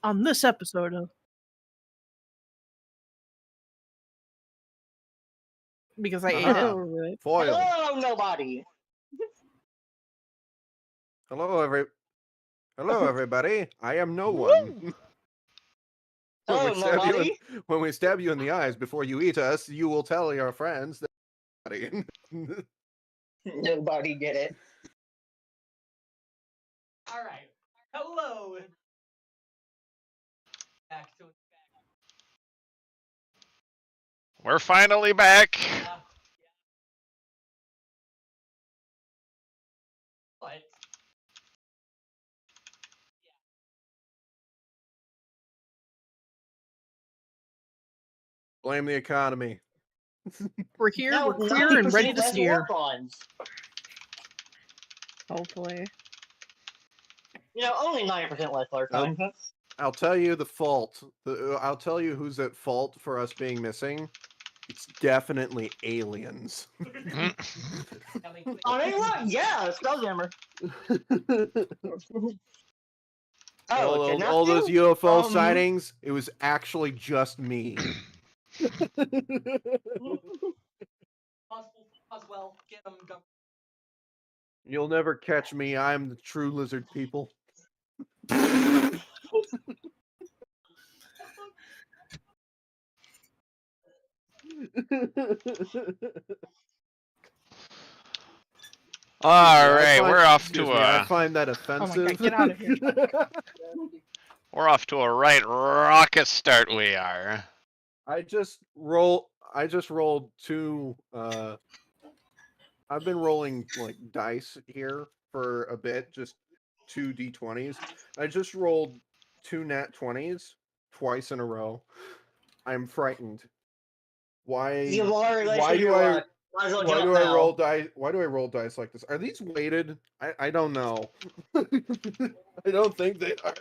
On this episode of because I ate it. Right. Foil. Hello, nobody. Hello, everybody. I am no one. Hello, nobody. When we stab you in the eyes before you eat us, you will tell your friends that. Nobody did it. All right. Hello. Back to We're finally back. What? Blame the economy. We're here, No, we're clear, and ready to less steer. war-bonds. Hopefully. You know, only 9% less war Oh. bonds. I'll tell you the fault. I'll tell you who's at fault for us being missing. It's definitely aliens. I mean, what? Yeah, Spelljammer. all those UFO Um, sightings, it was actually just me. Oswell, get him. Go. You'll never catch me. I'm the true lizard people. All right, we're off to I a find that Oh offensive. my god, get out of here. we're off to a right rocket start. We are. I just rolled two. I've been rolling like dice here for a bit, just two d20s. I just rolled two nat 20s twice in a row. I'm frightened. Why? You've already Why wasted do your I? luck. Might as well Why jump do I now. roll dice? Why do I roll dice like this? Are these weighted? I don't know. I don't think they are.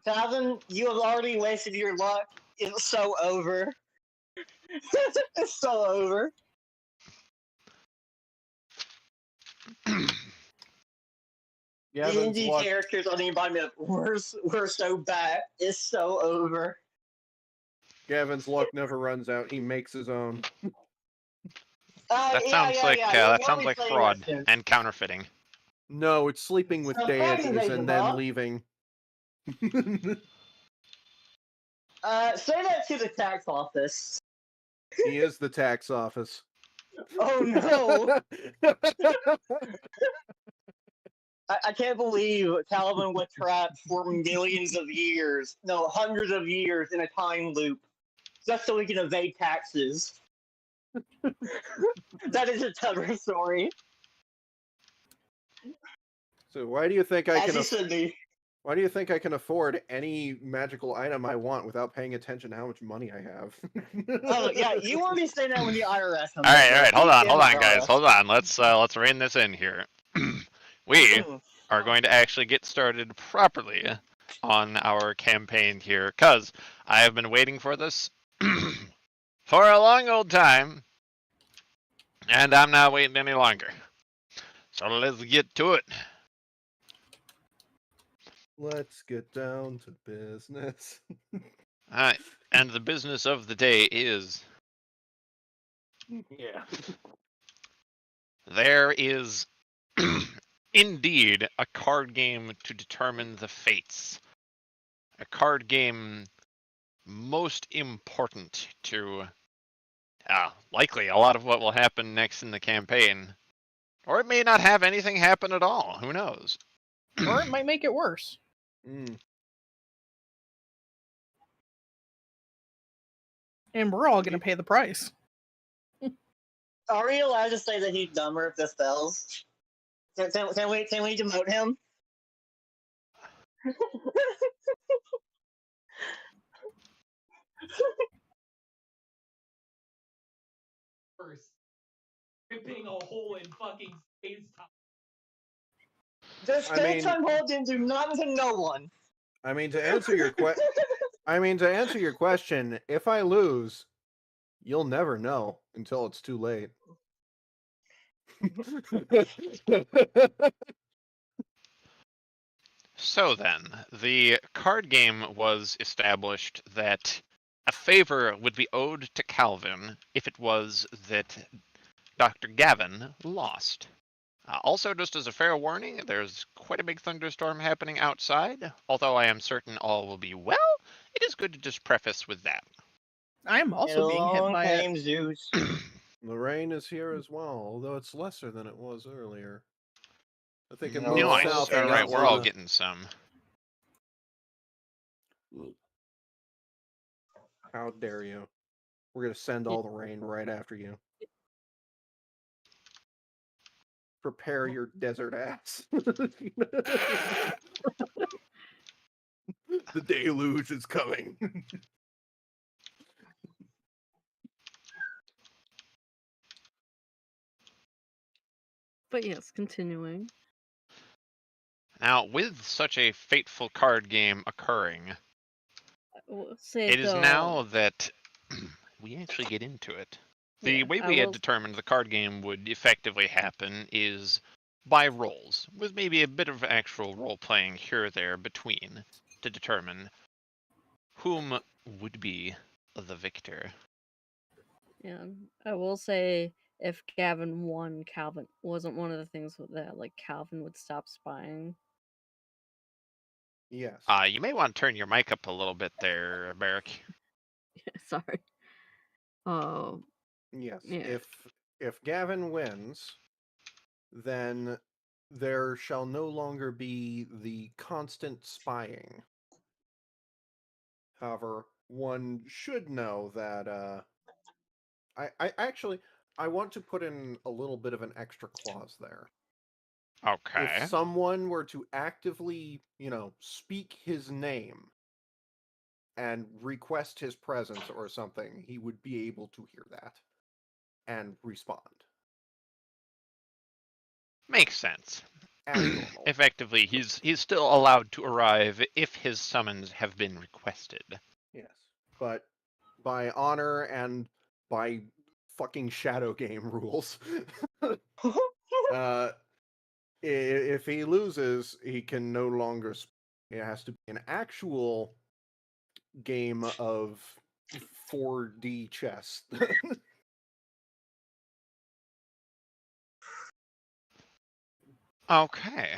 Calvin, you have already wasted your luck. It's so over. It's so over. Gavin's D&D luck. characters on the environment we're so bad. It's so over. Gavin's luck never runs out. He makes his own. That sounds like fraud and counterfeiting. No, it's sleeping with So deities Friday, and then Bob. leaving. Say that to the tax office. He is the tax office. Oh no! I can't believe Calvin was trapped for millions of years, no, hundreds of years in a time loop, just so he can evade taxes. That is a tougher story. So why do you think I As can? he should be. Why do you think I can afford any magical item I want without paying attention to how much money I have? Oh yeah, you want to be staying out with the IRS. All right, hold on, guys, hold on. Let's rein this in here. We are going to actually get started properly on our campaign here, because I have been waiting for this for a long old time, and I'm not waiting any longer. So let's get to it. Let's get down to business. Alright, and the business of the day is Yeah. there is indeed a card game to determine the fates. A card game most important to likely a lot of what will happen next in the campaign. Or it may not have anything happen at all. Who knows? Or it might make it worse. Mm. And we're all gonna pay the price. Are we allowed to say that he's dumber if this fails? Can we demote him? First, ripping a hole in fucking space time. The I mean- space-time hole didn't do nothing to no one. I mean, to answer your question, if I lose, you'll never know until it's too late. So then, the card game was established that a favor would be owed to Calvin if it was that Dr. Gavin lost. Also, just as a fair warning, there's quite a big thunderstorm happening outside. Although I am certain all will be well, it is good to just preface with that. I am also being hit Along by it. came Zeus. The rain is here as well, although it's lesser than it was earlier. I think it No, moved Nice. south. Okay, and Alright, got we're all worse. getting some. How dare you? We're gonna send all the rain right after you. Prepare your desert ass. The deluge is coming. But yes, continuing. Now, with such a fateful card game occurring, I will say it is though, now that we actually get into it. The yeah, way I we had will- determined the card game would effectively happen is by rolls, with maybe a bit of actual role playing here or there between to determine whom would be the victor. Yeah, I will say if Gavin won, Calvin wasn't one of the things that like Calvin would stop spying. Yes. You may want to turn your mic up a little bit there, Barrick. Sorry. Oh, Yes. yeah. If Gavin wins, then there shall no longer be the constant spying. However, one should know that I actually I want to put in a little bit of an extra clause there. Okay. If someone were to actively, speak his name and request his presence or something, he would be able to hear that and respond. Makes sense. As normal. Effectively, he's still allowed to arrive if his summons have been requested. Yes. But by honor and by fucking shadow game rules, if he loses, he can no longer. It has to be an actual game of 4D chess. Okay.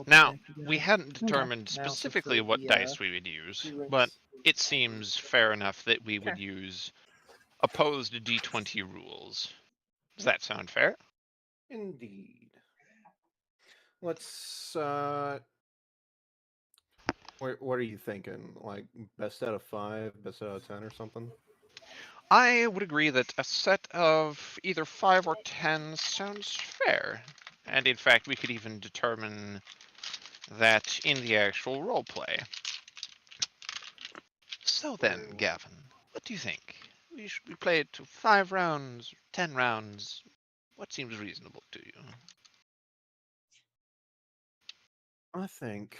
Now, we hadn't determined Now, so specifically for what the, dice we would use, but it seems fair enough that we would Okay. use opposed D20 rules. Does that sound fair? Indeed. Let's. What are you thinking? Like best out of 5, best out of 10, or something? I would agree that a set of either 5 or 10 sounds fair. And in fact, we could even determine that in the actual roleplay. So then, Gavin, what do you think? Should we play it to 5 rounds, 10 rounds? What seems reasonable to you? I think.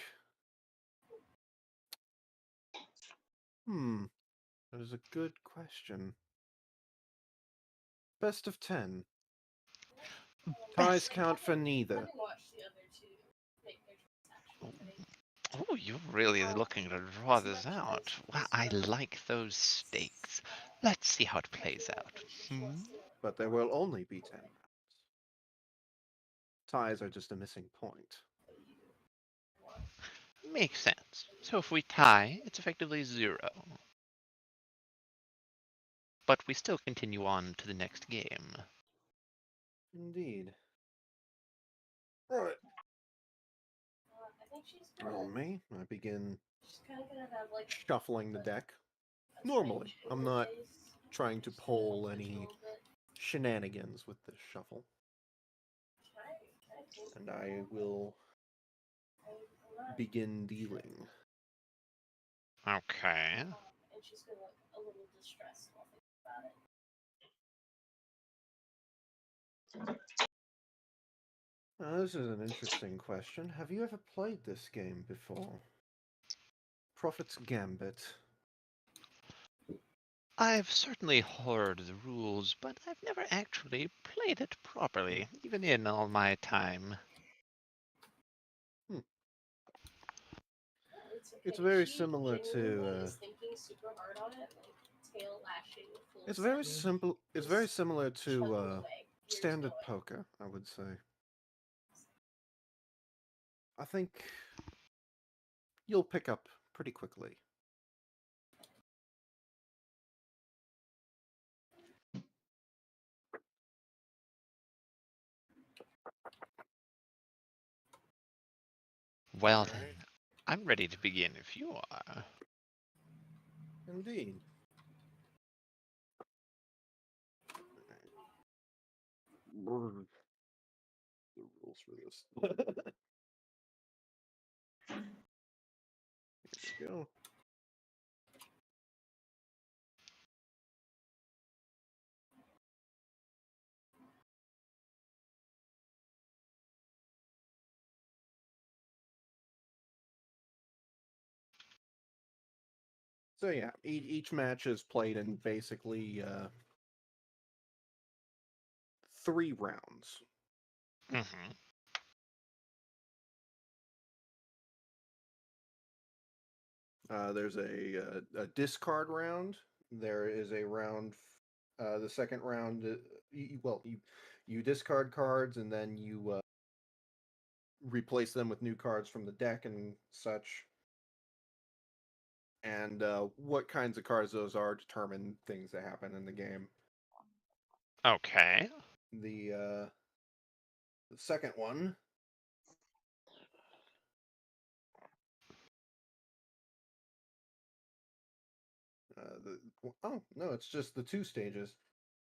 That is a good question. Best of 10. Ties count for neither. Oh, you're really looking to draw this out. Well, I like those stakes. Let's see how it plays out. But there will only be 10 rounds. Ties are just a missing point. Makes sense. So if we tie, it's effectively 0. But we still continue on to the next game. Indeed. Right. On me, I begin shuffling the deck. Normally, I'm not trying to pull any shenanigans with this shuffle. And I will begin dealing. Okay. Now, this is an interesting question. Have you ever played this game before? Prophet's Gambit. I've certainly heard the rules, but I've never actually played it properly, even in all my time. It's very similar to. It's very simple. It's very similar to standard poker, I would say. I think you'll pick up pretty quickly. Well All then, right. I'm ready to begin if you are. Indeed. Brr. The rules for this. Here we go. So yeah, each match is played in basically 3 rounds. Mm-hmm. There's a discard round. There is a round. The second round, you discard cards and then you replace them with new cards from the deck and such. And what kinds of cards those are determine things that happen in the game. Okay. The second one. Oh no, it's just the 2 stages.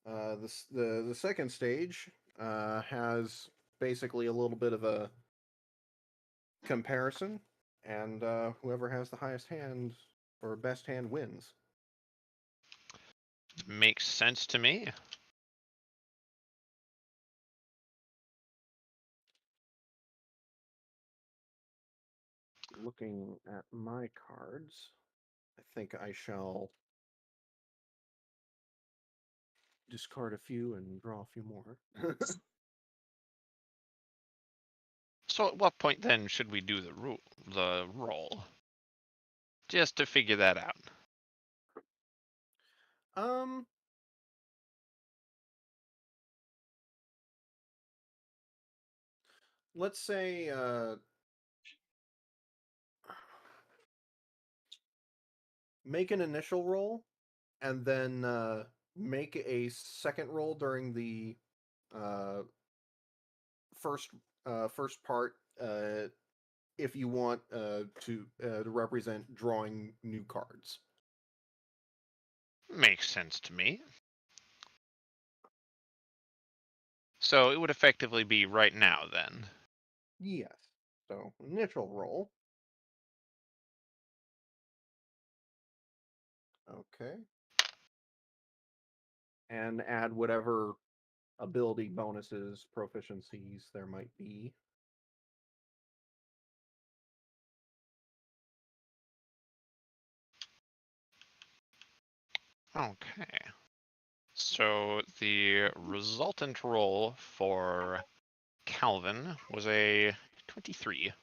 The second stage has basically a little bit of a comparison, and whoever has the highest hand or best hand wins. Makes sense to me. Looking at my cards, I think I shall discard a few and draw a few more. So at what point then should we do the roll? Just to figure that out. um, let's say make an initial roll, and then make a second roll during the uh, first part if you want to represent drawing new cards. Makes sense to me. So it would effectively be right now then. Yes. So initial roll. Okay. And add whatever ability bonuses, proficiencies there might be. Okay. So the resultant roll for Calvin was a 23.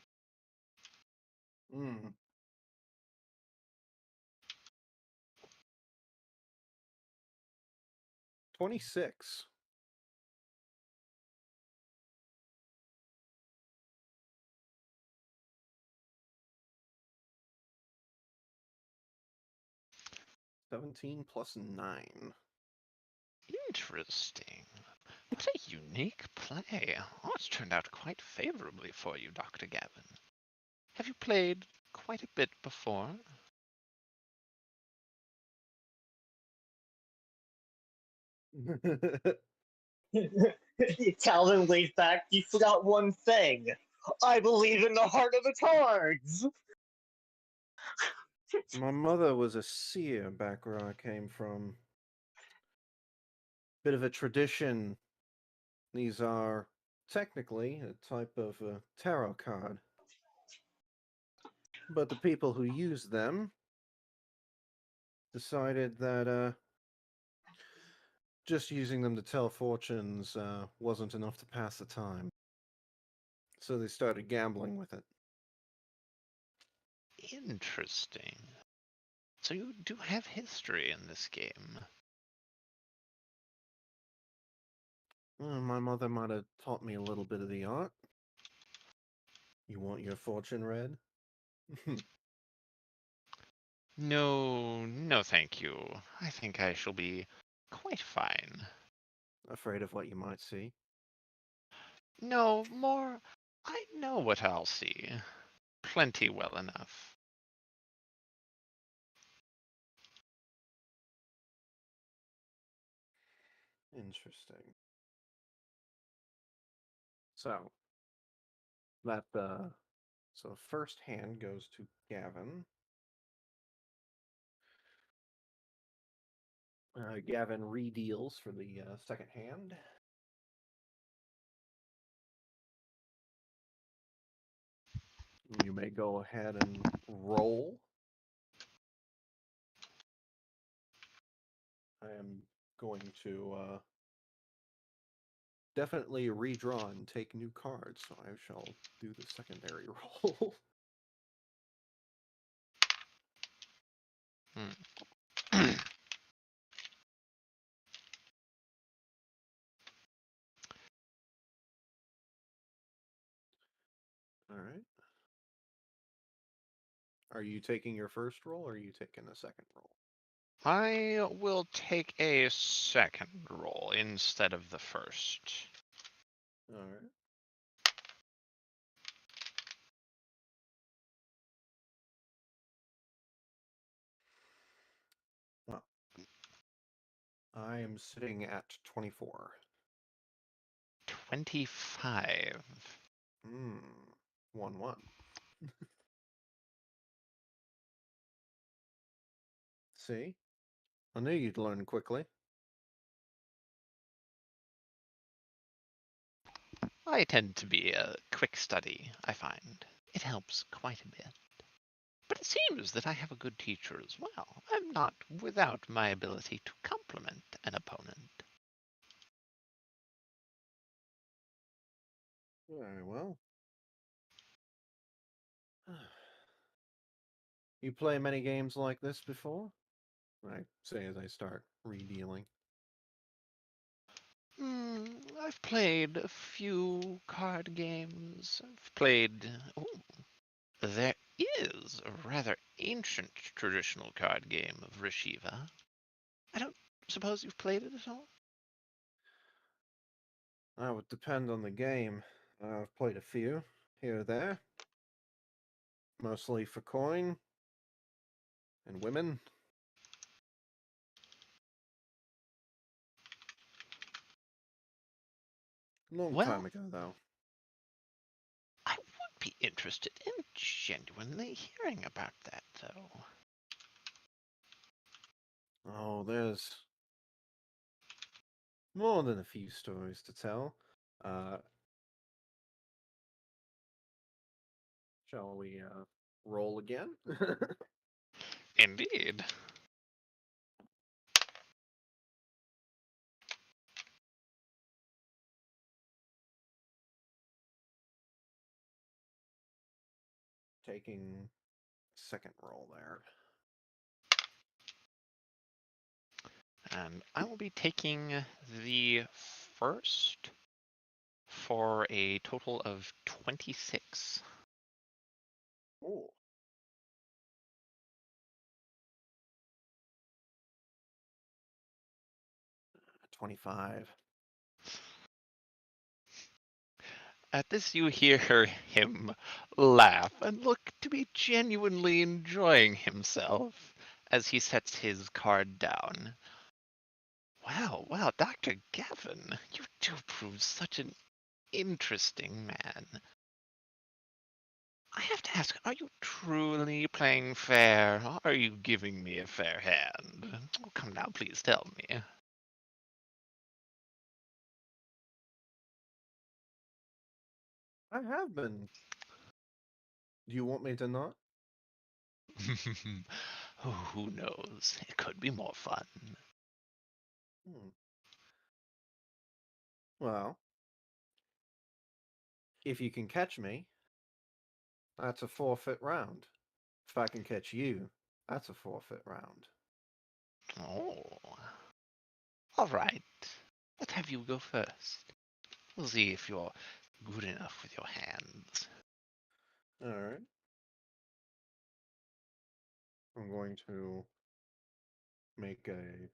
Mm. 26. +17 +9. Interesting. What a unique play. Oh, it's turned out quite favorably for you, Dr. Gavin. Have you played quite a bit before? Calvin lays back. You forgot one thing. I believe in the heart of the cards. My mother was a seer back where I came from. Bit of a tradition. These are technically a type of tarot card. But the people who used them decided that just using them to tell fortunes wasn't enough to pass the time. So they started gambling with it. Interesting. So you do have history in this game. My mother might have taught me a little bit of the art. You want your fortune read? No, no thank you. I think I shall be quite fine. Afraid of what you might see? No, more, I know what I'll see. Plenty well enough. Interesting. So, that, so first hand goes to Gavin. Gavin re-deals for the second hand. You may go ahead and roll. I am going to definitely redraw and take new cards, so I shall do the secondary roll. All right. Are you taking your first roll, or are you taking a second roll? I will take a second roll instead of the first. All right. Well, I am sitting at 24. 25. 1-1. See? I knew you'd learn quickly. I tend to be a quick study, I find. It helps quite a bit. But it seems that I have a good teacher as well. I'm not without my ability to compliment an opponent. Very well. You play many games like this before? I say as I start redealing. I've played a few card games. I've played... Ooh, there is a rather ancient traditional card game of Rashiva. I don't suppose you've played it at all? That would depend on the game. I've played a few here or there. Mostly for coin and women. Long Well, time ago, though. I would be interested in genuinely hearing about that, though. Oh, there's more than a few stories to tell. Shall we roll again? Indeed. Taking second roll there. And I will be taking the first for a total of 26. Oh. $25. At this, you hear him laugh and look to be genuinely enjoying himself as he sets his card down. Wow, wow, Dr. Gavin, you do prove such an interesting man. I have to ask, are you truly playing fair? Or are you giving me a fair hand? Oh, come now, please tell me. I have been. Do you want me to not? Oh, who knows? It could be more fun. Well, if you can catch me, that's a forfeit round. If I can catch you, that's a forfeit round. Oh. All right. Let's have you go first. We'll see if you're good enough with your hands. All right. I'm going to make a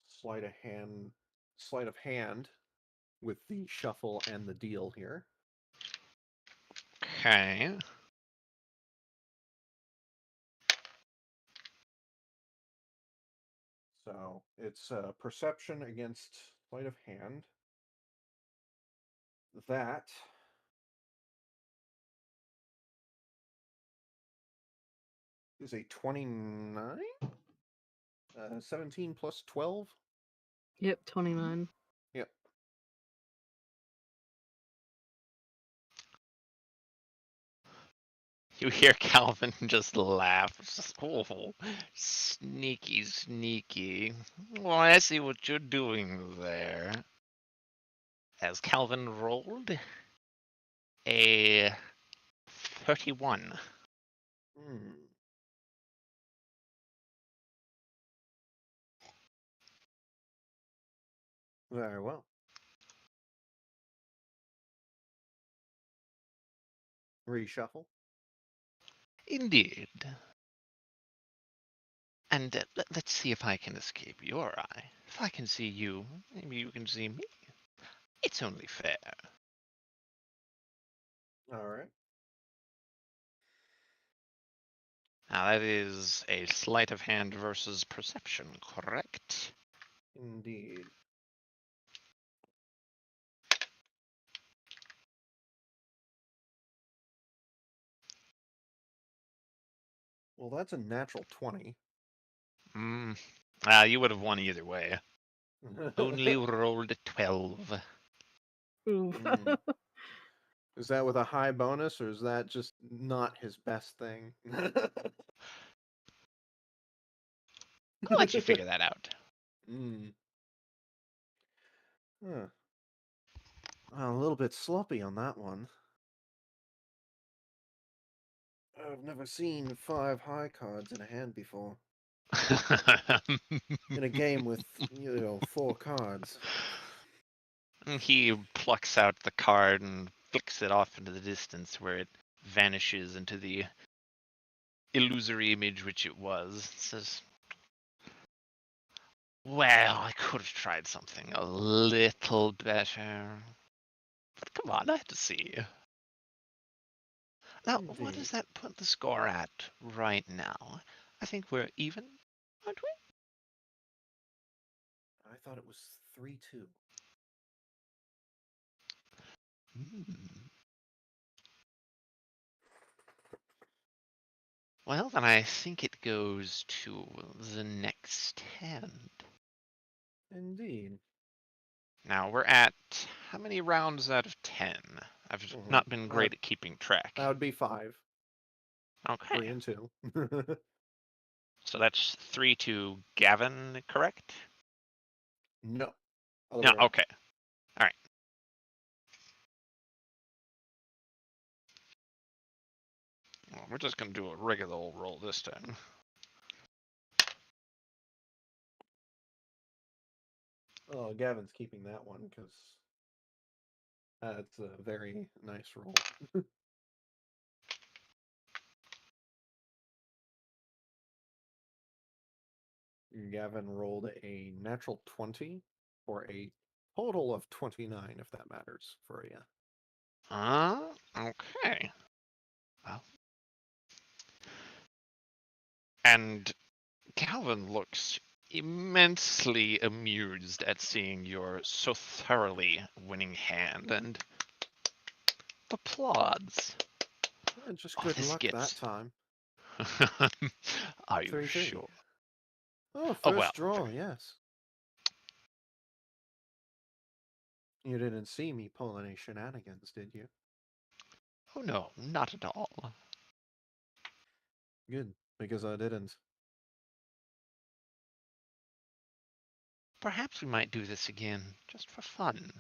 sleight of hand with the shuffle and the deal here. Okay. So it's perception against sleight of hand. That is a 29? 17 plus 12? Yep, 29. Yep. You hear Calvin just laugh. It's just, oh, sneaky, sneaky. Well, I see what you're doing there. As Calvin rolled a 31. Hmm. Very well. Reshuffle. Indeed. And let's see if I can escape your eye. If I can see you, maybe you can see me. It's only fair. All right. Now that is a sleight of hand versus perception, correct? Indeed. Well, that's a natural 20. Hmm. You would have won either way. Only rolled a 12. Ooh. Mm. Is that with a high bonus, or is that just not his best thing? I'll let you figure that out. Mm. Huh. A little bit sloppy on that one. I've never seen 5 high cards in a hand before. In a game with, 4 cards. He plucks out the card and flicks it off into the distance where it vanishes into the illusory image which it was. Says, well, I could have tried something a little better. But come on, I had to see. Now, what Indeed. does that put the score at right now? I think we're even, aren't we? I thought it was 3-2. Well, then I think it goes to the next hand. Indeed. Now we're at how many rounds out of 10? I've not been great at keeping track. That would be 5. Okay. 3 and 2. So that's 3 to Gavin, correct? No. Other No, way around. okay. All right. Well, we're just going to do a regular old roll this time. Oh, Gavin's keeping that one because that's a very nice roll. Gavin rolled a natural 20 for a total of 29, if that matters for you. Okay. Well. And Calvin looks immensely amused at seeing your so thoroughly winning hand and applauds. Just Oh, good this luck gets... that time. Are you 3-3. sure? Oh, Oh, well. first draw, yes. You didn't see me pull any shenanigans, did you? Oh no, not at all. Good, because I didn't. Perhaps we might do this again, just for fun.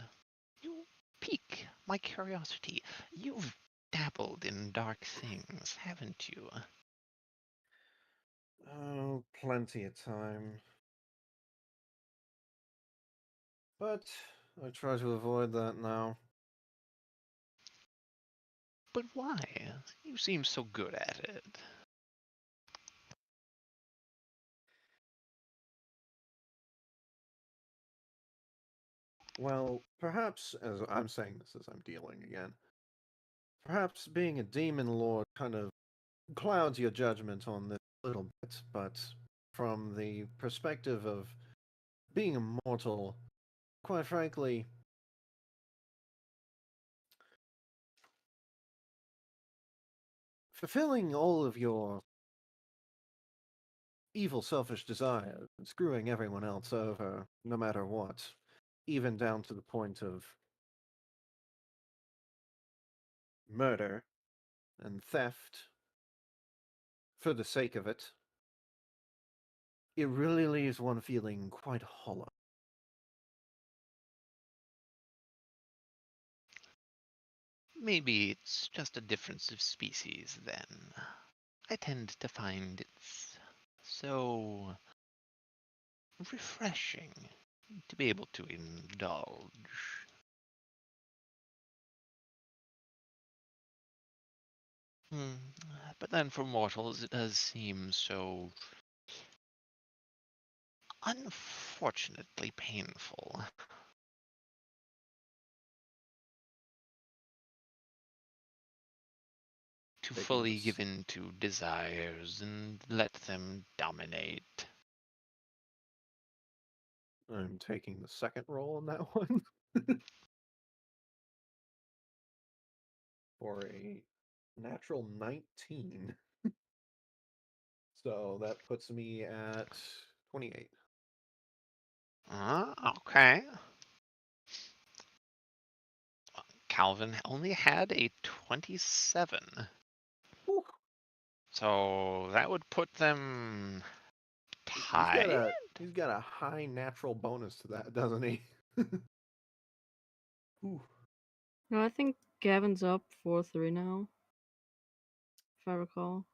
You pique my curiosity. You've dabbled in dark things, haven't you? Oh, plenty of time. But I try to avoid that now. But why? You seem so good at it. Well, perhaps, as I'm saying this as I'm dealing again, perhaps being a demon lord kind of clouds your judgment on this a little bit, but from the perspective of being immortal, quite frankly, fulfilling all of your evil, selfish desires, and screwing everyone else over, no matter what, even down to the point of murder and theft for the sake of it, it really leaves one feeling quite hollow. Maybe it's just a difference of species then. I tend to find it's so refreshing to be able to indulge. Hmm. But then for mortals, it does seem so unfortunately painful. To Taking fully this, give in to desires and let them dominate. I'm taking the second roll on that one for a natural 19. So that puts me at 28. Okay. Calvin only had a 27. Whew. So that would put them He's got tied? a high natural bonus to that, doesn't he? Whew. No, I think Gavin's up 4-3 now, if I recall.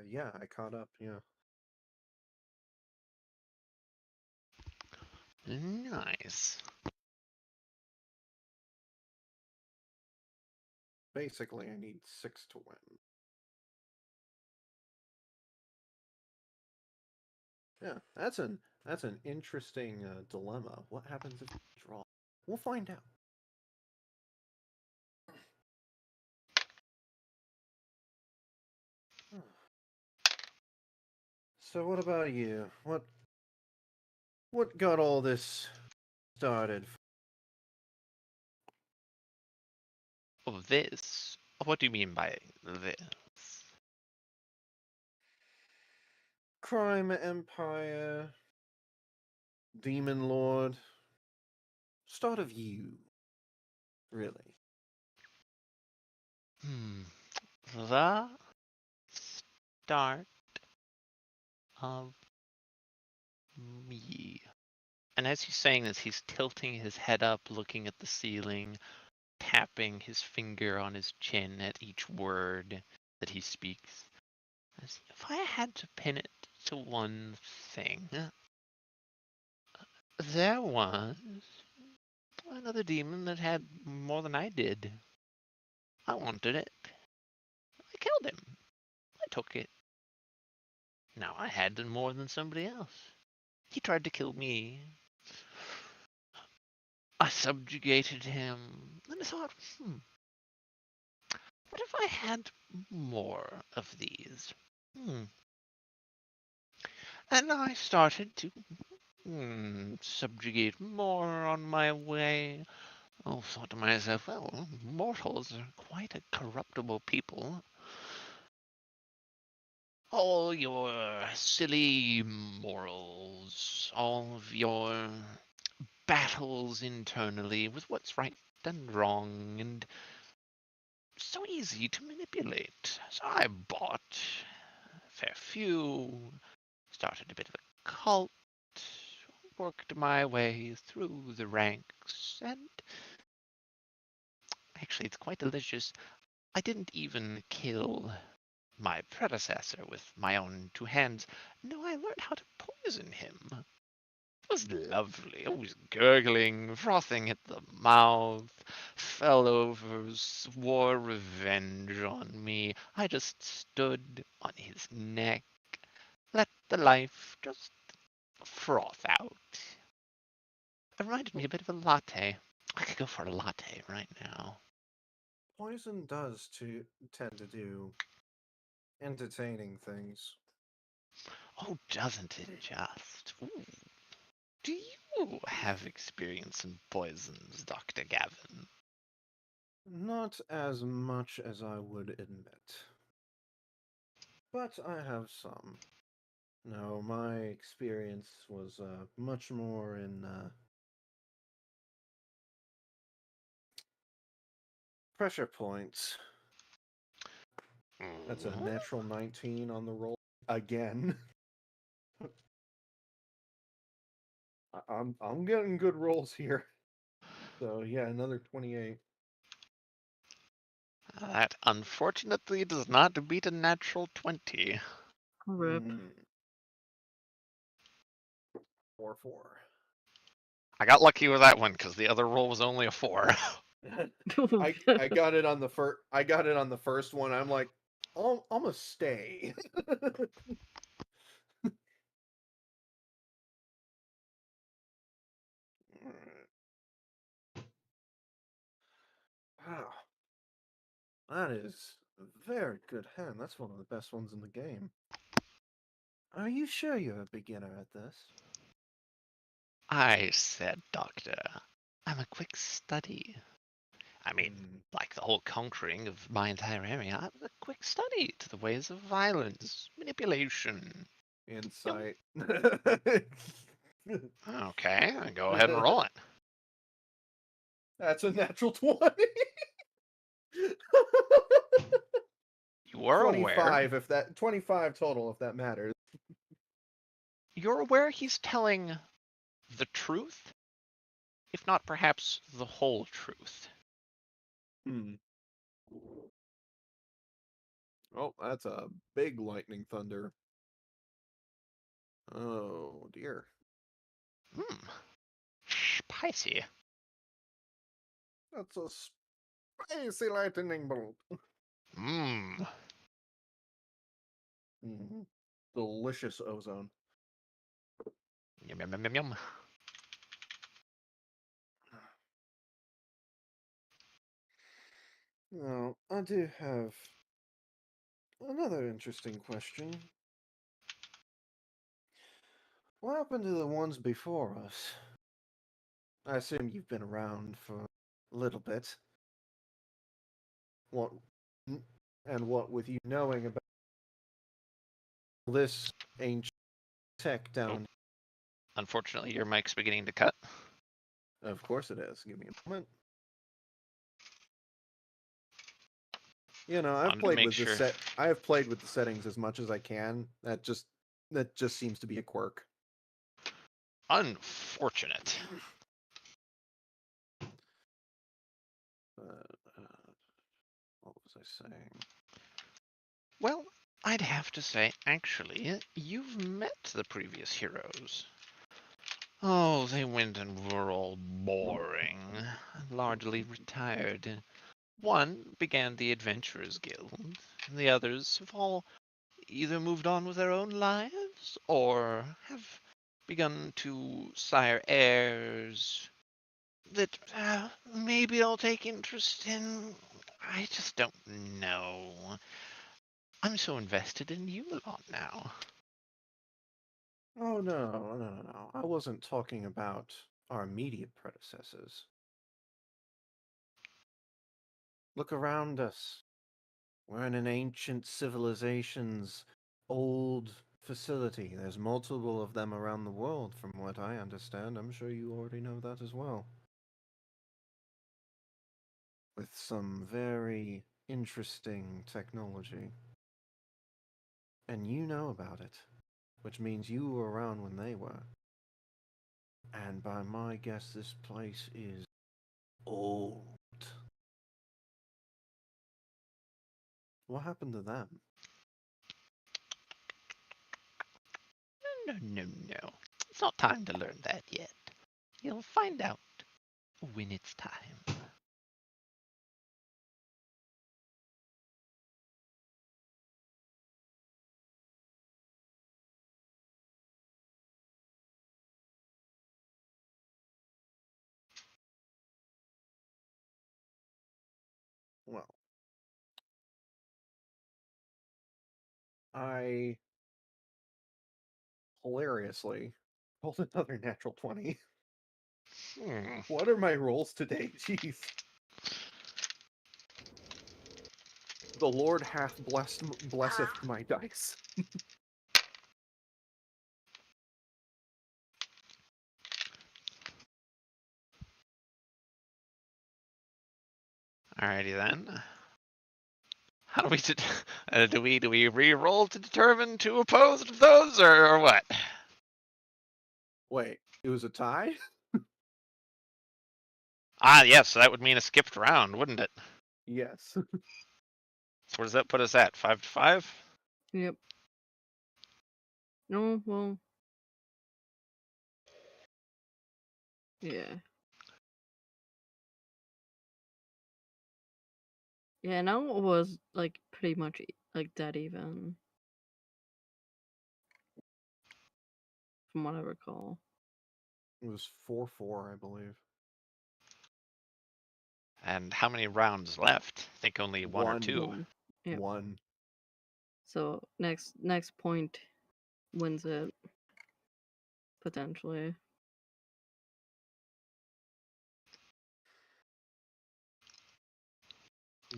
Yeah, I caught up, yeah. Nice. Basically, I need 6 to win. Yeah, that's an interesting dilemma. What happens if you draw? We'll find out. So what about you? What got all this started? Oh, this? What do you mean by this? Crime empire, demon lord. Start of you, really. The start of me. And as he's saying this, he's tilting his head up, looking at the ceiling, tapping his finger on his chin at each word that he speaks. As if I had to pin it to one thing, there was another demon that had more than I did. I wanted it. I killed him. I took it. Now I had more than somebody else. He tried to kill me. I subjugated him. Then I thought, what if I had more of these? And I started to subjugate more on my way. I thought to myself, well, mortals are quite a corruptible people. All your silly morals, all of your battles internally with what's right and wrong, and so easy to manipulate. So I bought a fair few, started a bit of a cult, worked my way through the ranks, and actually it's quite delicious. I didn't even kill my predecessor with my own two hands. No, I learned how to poison him. It was lovely. Always gurgling, frothing at the mouth, fell over, swore revenge on me. I just stood on his neck, let the life just froth out. It reminded me a bit of a latte. I could go for a latte right now. Poison does tend to do entertaining things. Oh, doesn't it just? Ooh. Do you have experience in poisons, Dr. Gavin? Not as much as I would admit. But I have some. No, my experience was much more in pressure points. That's a natural 19 on the roll again. I'm getting good rolls here. So yeah, another 28. That unfortunately does not beat a natural 20. Rip. 4-4. I got lucky with that one because the other roll was only a 4. I got it on the first one. I'm like, I'm gonna stay. Wow, that is a very good hand. That's one of the best ones in the game. Are you sure you're a beginner at this? I said, Doctor, I'm a quick study. I mean, like the whole conquering of my entire area, I'm a quick study to the ways of violence, manipulation. Insight. Okay, go ahead and roll it. That's a natural 20. You are 25 if that 25 total if that matters. You're aware he's telling the truth, if not perhaps the whole truth. Oh, that's a big lightning thunder. Oh dear. Spicy. That's a spicy lightning bolt. Delicious ozone. Yum, yum, yum, yum, yum. Now, I do have another interesting question. What happened to the ones before us? I assume you've been around for a little bit. What with you knowing about this ancient tech down? Unfortunately, your mic's beginning to cut. Of course it is. Give me a moment. You know, I've played with the I have played with the settings as much as I can. That just seems to be a quirk. Unfortunate. What was I saying? Well, I'd have to say, actually, you've met the previous heroes. Oh, they went and were all boring, largely retired. One began the Adventurers Guild, and the others have all either moved on with their own lives or have begun to sire heirs that maybe I'll take interest in. I just don't know. I'm so invested in you lot now. Oh no. I wasn't talking about our immediate predecessors. Look around us. We're in an ancient civilization's old facility. There's multiple of them around the world, from what I understand. I'm sure you already know that as well. With some very interesting technology. And you know about it, which means you were around when they were. And by my guess, this place is old. What happened to them? No, no, no. It's not time to learn that yet. You'll find out when it's time. Well, I hilariously rolled another natural 20. Hmm. What are my rolls today? Jeez. The Lord hath blesseth my dice. Alrighty then. How do we do we re-roll to determine two opposed of those or what? Wait, it was a tie? Ah, yes, so that would mean a skipped round, wouldn't it? Yes. So where does that put us at? 5-5? Yep. No, well. Yeah. Yeah, now it was like pretty much like dead even. From what I recall. It was 4-4, I believe. And how many rounds left? I think only one or two. One. Yep. One. So next point wins it. Potentially.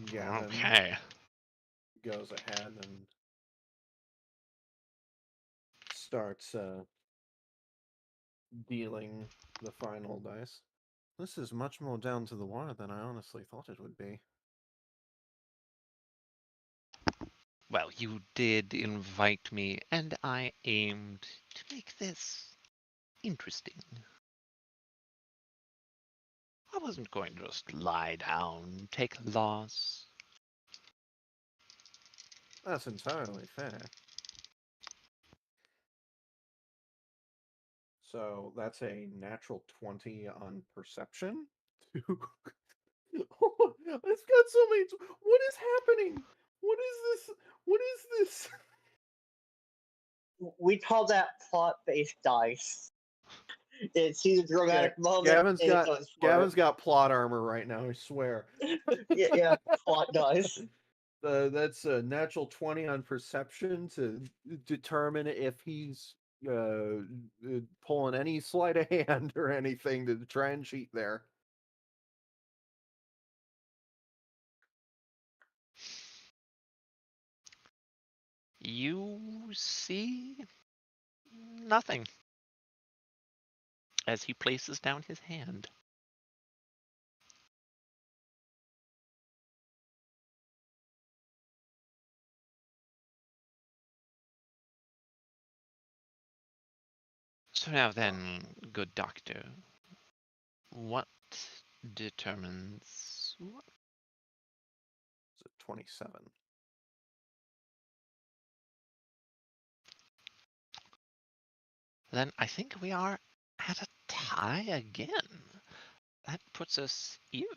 Gavin Okay. goes ahead and starts dealing the final dice. This is much more down to the wire than I honestly thought it would be. Well, you did invite me, and I aimed to make this interesting. I wasn't going to just lie down, take a loss. That's entirely fair. So that's a natural 20 on perception. Oh, I've got so many. What is happening? What is this? What is this? We call that plot-based dice. It sees a dramatic moment. Gavin's and it got goes for Gavin's got plot armor right now. I swear. it. Yeah, plot dice. That's a natural 20 on perception to determine if he's pulling any sleight of hand or anything to try and cheat there. You see nothing as he places down his hand. So now then, good doctor, what determines what? It's a 27. Then I think we are at a tie again. That puts us even.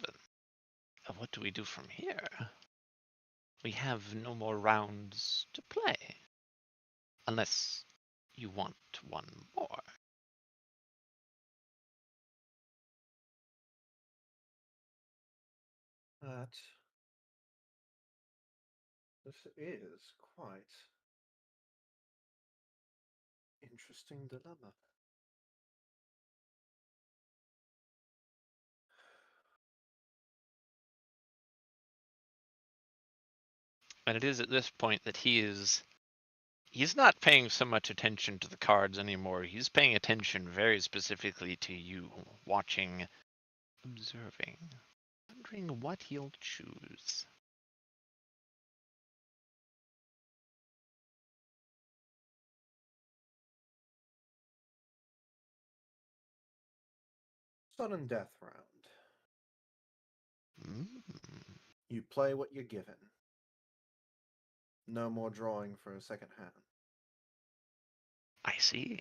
What do we do from here? We have no more rounds to play. Unless you want one more. This is quite interesting dilemma. And it is at this point that he's not paying so much attention to the cards anymore. He's paying attention very specifically to you, watching, observing, wondering what he'll choose. Sudden death round. Mm. You play what you're given. no more drawing for a second hand. I see.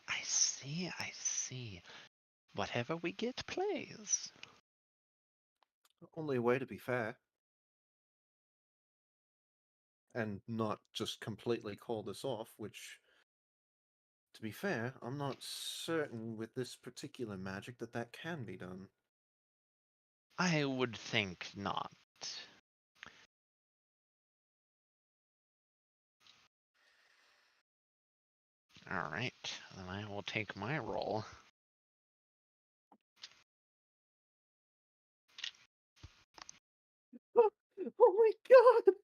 I see. I see. Whatever we get plays. Only way to be fair. And not just completely call this off, which, to be fair, I'm not certain with this particular magic that can be done. I would think not. Alright, then I will take my roll. Oh my god!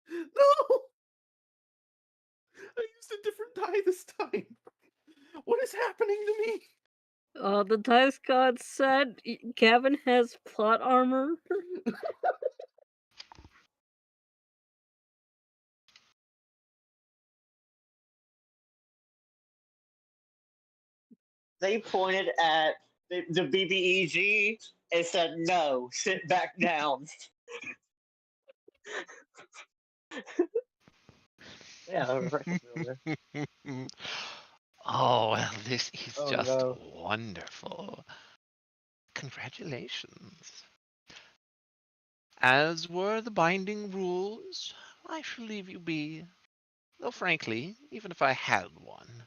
No! I used a different die this time. What is happening to me? The dice god said Gavin has plot armor. They pointed at the BBEG and said, "No, sit back down." Yeah, right. Oh, well, this is Oh just no. wonderful. Congratulations. As were the binding rules, I shall leave you be. Though frankly, even if I had one,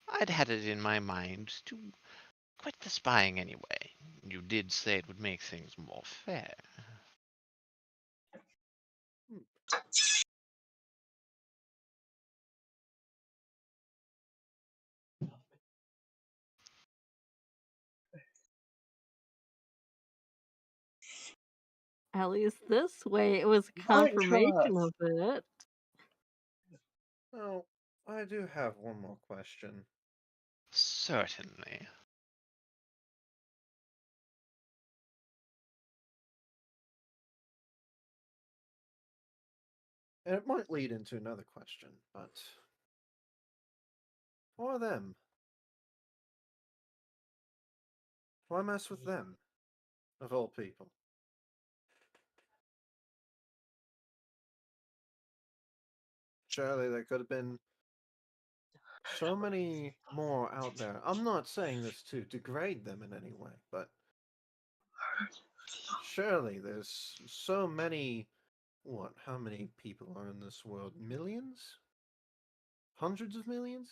I'd had it in my mind to quit the spying anyway. You did say it would make things more fair. At least this way it was a Mic confirmation drop. of it. Oh, I do have one more question. Certainly. And it might lead into another question, but who are them? Why mess with them, of all people? Surely there could have been so many more out there. I'm not saying this to degrade them in any way, but surely there's so many. What? How many people are in this world? Millions? Hundreds of millions?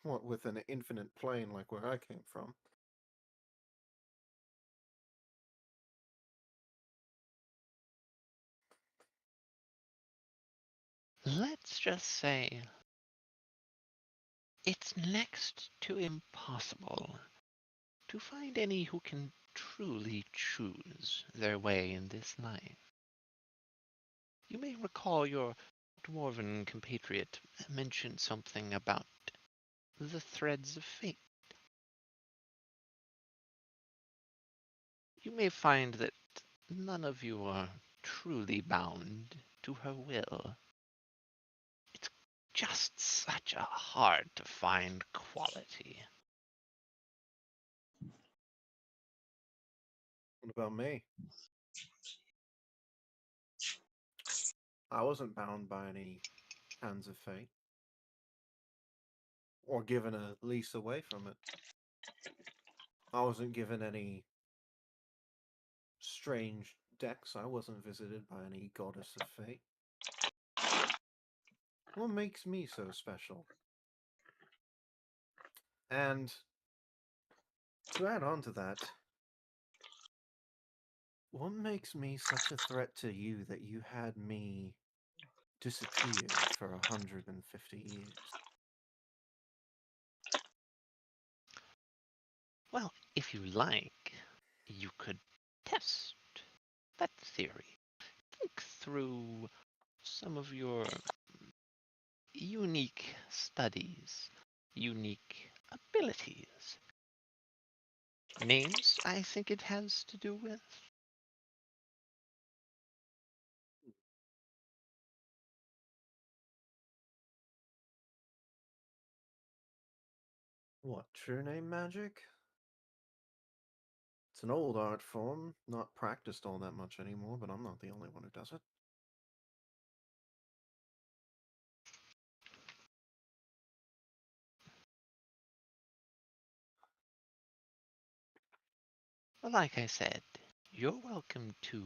What, with an infinite plane like where I came from? Let's just say it's next to impossible to find any who can truly choose their way in this life. You may recall your dwarven compatriot mentioned something about the threads of fate. You may find that none of you are truly bound to her will. It's just such a hard to find quality. What about me? I wasn't bound by any hands of fate. Or given a lease away from it. I wasn't given any strange decks. I wasn't visited by any goddess of fate. What makes me so special? And to add on to that, what makes me such a threat to you that you had me disappeared for 150 years? Well, if you like, you could test that theory. Think through some of your unique studies, unique abilities. Names, I think it has to do with. What, true name magic? It's an old art form, not practiced all that much anymore, but I'm not the only one who does it. Well, like I said, you're welcome to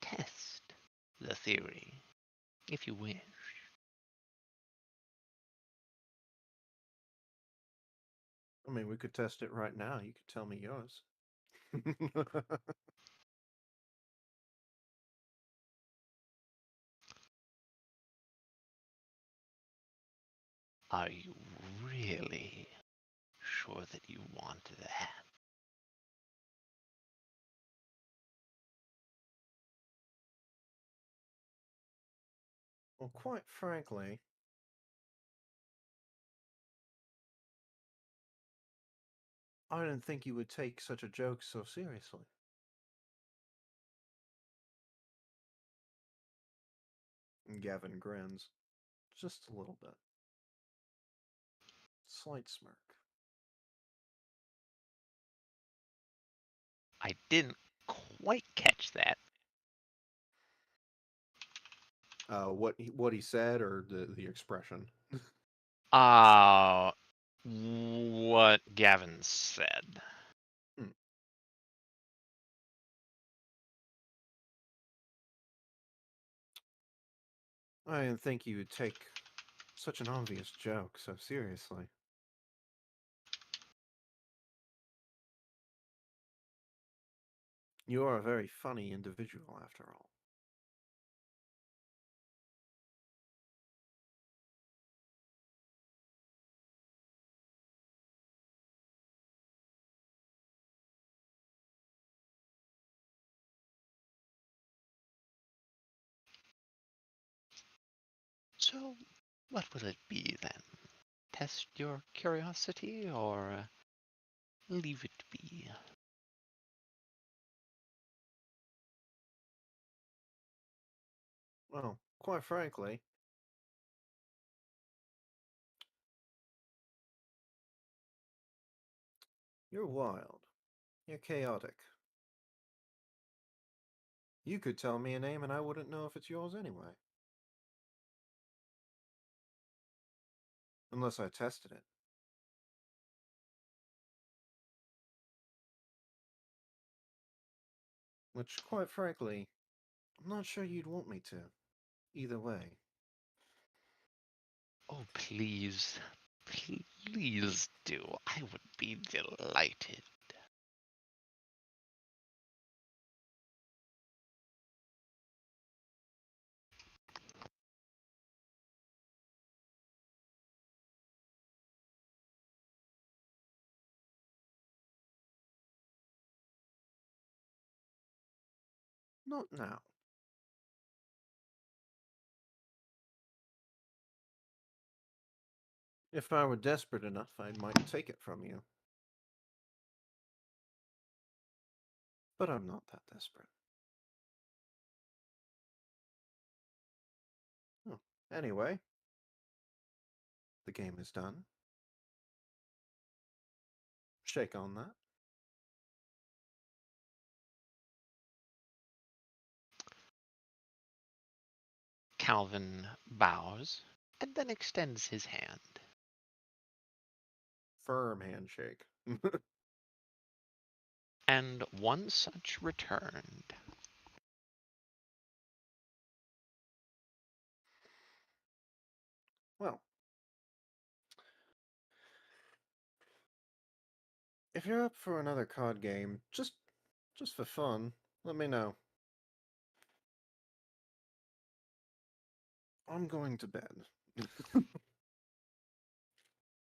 test the theory, if you wish. I mean, we could test it right now. You could tell me yours. Are you really sure that you want that? Well, quite frankly, I didn't think you would take such a joke so seriously. And Gavin grins. Just a little bit. Slight smirk. I didn't quite catch that. What he said or the expression? What Gavin said. Hmm. I didn't think you would take such an obvious joke so seriously. You are a very funny individual, after all. So, what will it be then? Test your curiosity or leave it be? Well, quite frankly, you're wild. You're chaotic. You could tell me a name and I wouldn't know if it's yours anyway. Unless I tested it. Which, quite frankly, I'm not sure you'd want me to. Either way. Oh, please. Please do. I would be delighted. Not now. If I were desperate enough, I might take it from you. But I'm not that desperate. Oh, anyway, the game is done. Shake on that. Calvin bows and then extends his hand. Firm handshake. And one such returned. Well, if you're up for another card game, just for fun, let me know. I'm going to bed.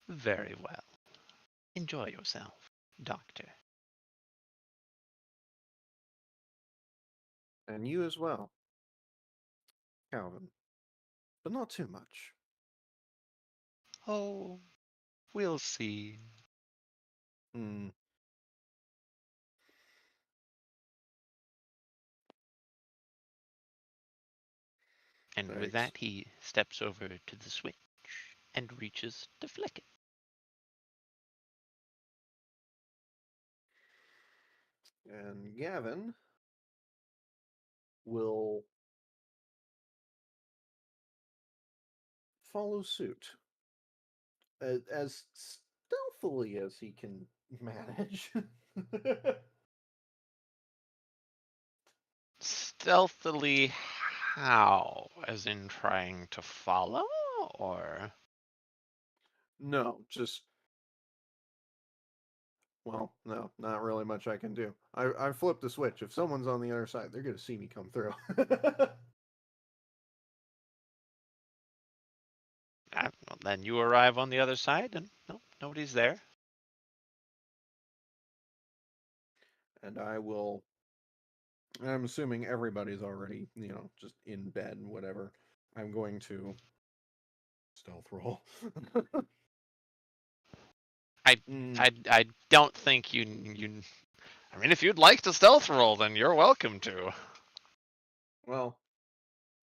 Very well. Enjoy yourself, Doctor. And you as well, Calvin. But not too much. Oh, we'll see. Hmm. And with Thanks. that, he steps over to the switch and reaches to flick it. And Gavin will follow suit as stealthily as he can manage. Stealthily how? As in trying to follow? Or. No, just. Well, no, not really much I can do. I flipped the switch. If someone's on the other side, they're going to see me come through. Well, then you arrive on the other side and no, nobody's there. And I'm assuming everybody's already, just in bed and whatever. I'm going to stealth roll. I don't think you. I mean, if you'd like to stealth roll, then you're welcome to. Well,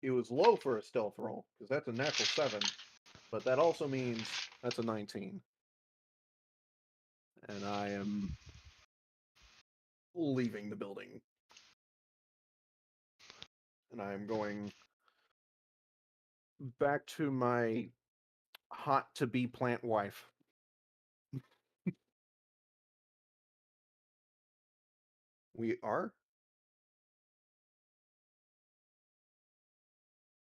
it was low for a stealth roll, because that's a natural 7. But that also means that's a 19. And I am leaving the building. And I am going back to my hot-to-be plant wife. We are?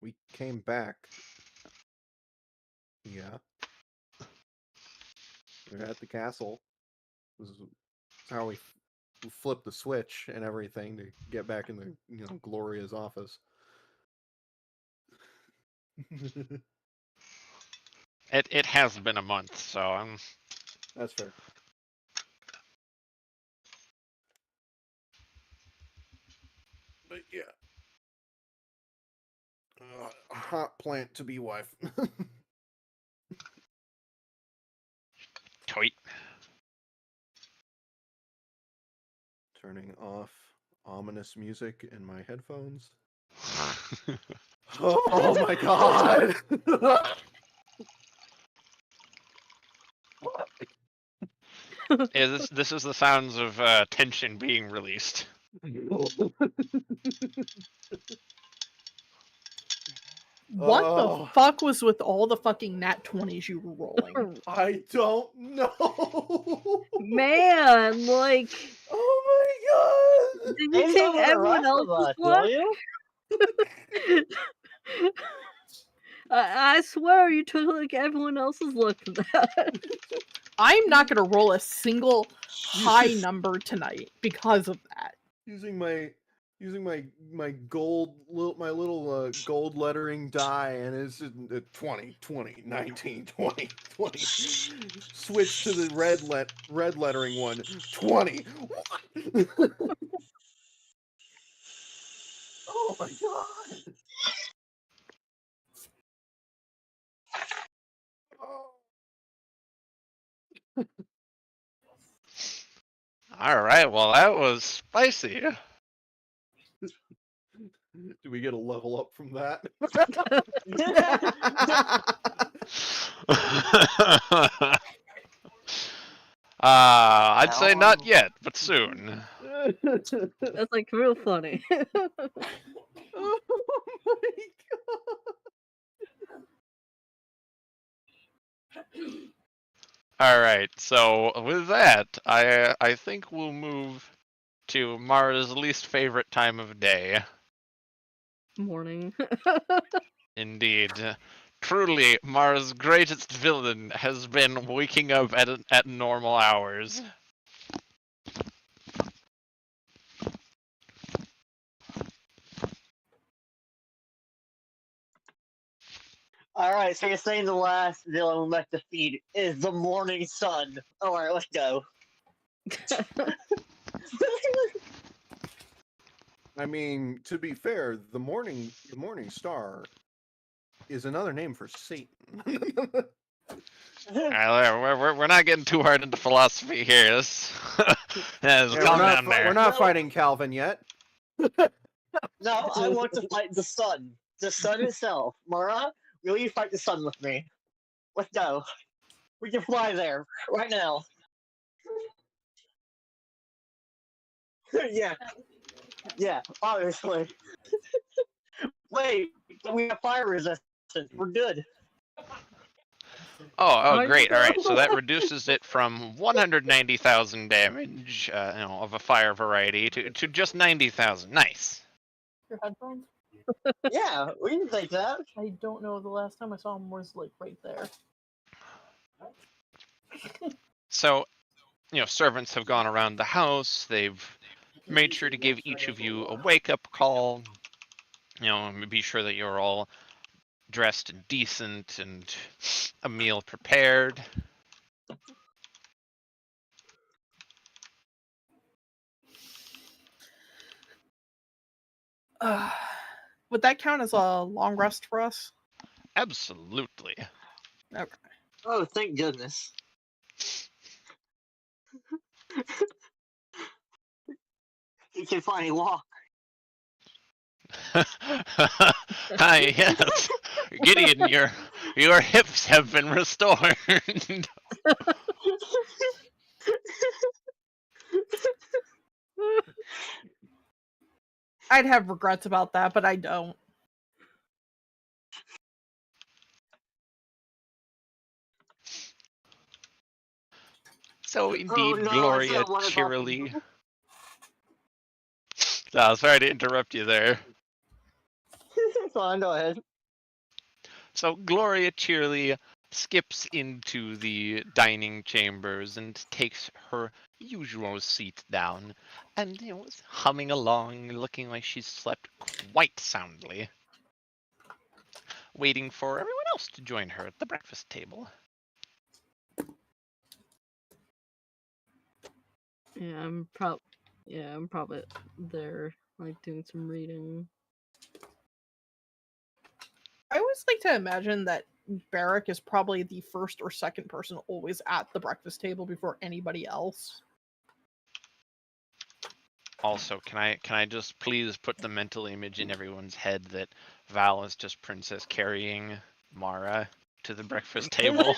We came back. Yeah. We're at the castle. This is how we flipped the switch and everything to get back in the, Gloria's office. It has been a month, so I'm. That's fair. But yeah. Hot plant to be wife. Toit. Turning off ominous music in my headphones. Oh my god! Yeah, this is the sounds of tension being released. What Oh. the fuck was with all the fucking nat 20s you were rolling? I don't know. Man, like, Oh my god! did you Name take some of the everyone rest of else's us, luck? will you? I swear you took like everyone else's luck for that. I'm not gonna roll a single high number tonight because of that. Using my gold lettering die, and it's 20, 20, 19, 20, 20. Switch to the red lettering one. 20. Oh my god. Oh. All right, well that was spicy. Do we get a level up from that? I'd say not yet, but soon. That's like real funny. Oh my god. All right, so with that, I think we'll move to Mara's least favorite time of day. Morning. Indeed. Truly, Mara's greatest villain has been waking up at normal hours. Alright, so you're saying the last villain we must defeat is the morning sun. Alright, let's go. I mean, to be fair, the morning star is another name for Satan. We're not getting too hard into philosophy here. Calm down there. We're not fighting Calvin yet. No, I want to fight the sun. The sun itself. Mara, will you fight the sun with me? Let's go. We can fly there right now. Yeah, yeah, obviously. Wait, we have fire resistance. We're good. Oh, Oh, great. All right, no. so that reduces it from 190,000 damage, of a fire variety to just 90,000. Nice. Your headphones? Yeah, we can take that. I don't know. The last time I saw him was like right there. So, servants have gone around the house. They've made sure to give each of you a wake-up call. Be sure that you're all dressed and decent and a meal prepared. Would that count as a long rest for us? Absolutely. Okay. Oh, thank goodness. You can finally walk. Hi, yes. Gideon, your hips have been restored. I'd have regrets about that, but I don't. So Oh indeed, no, I Gloria still want to talk. cheerily. Oh, sorry to interrupt you there. Fine, go ahead. So Gloria cheerily skips into the dining chambers and takes her usual seat down, and is humming along, looking like she's slept quite soundly, waiting for everyone else to join her at the breakfast table. Yeah, I'm probably there, like doing some reading. I always like to imagine that Barrack is probably the first or second person always at the breakfast table before anybody else. Also, can I just please put the mental image in everyone's head that Val is just Princess carrying Mara to the breakfast table?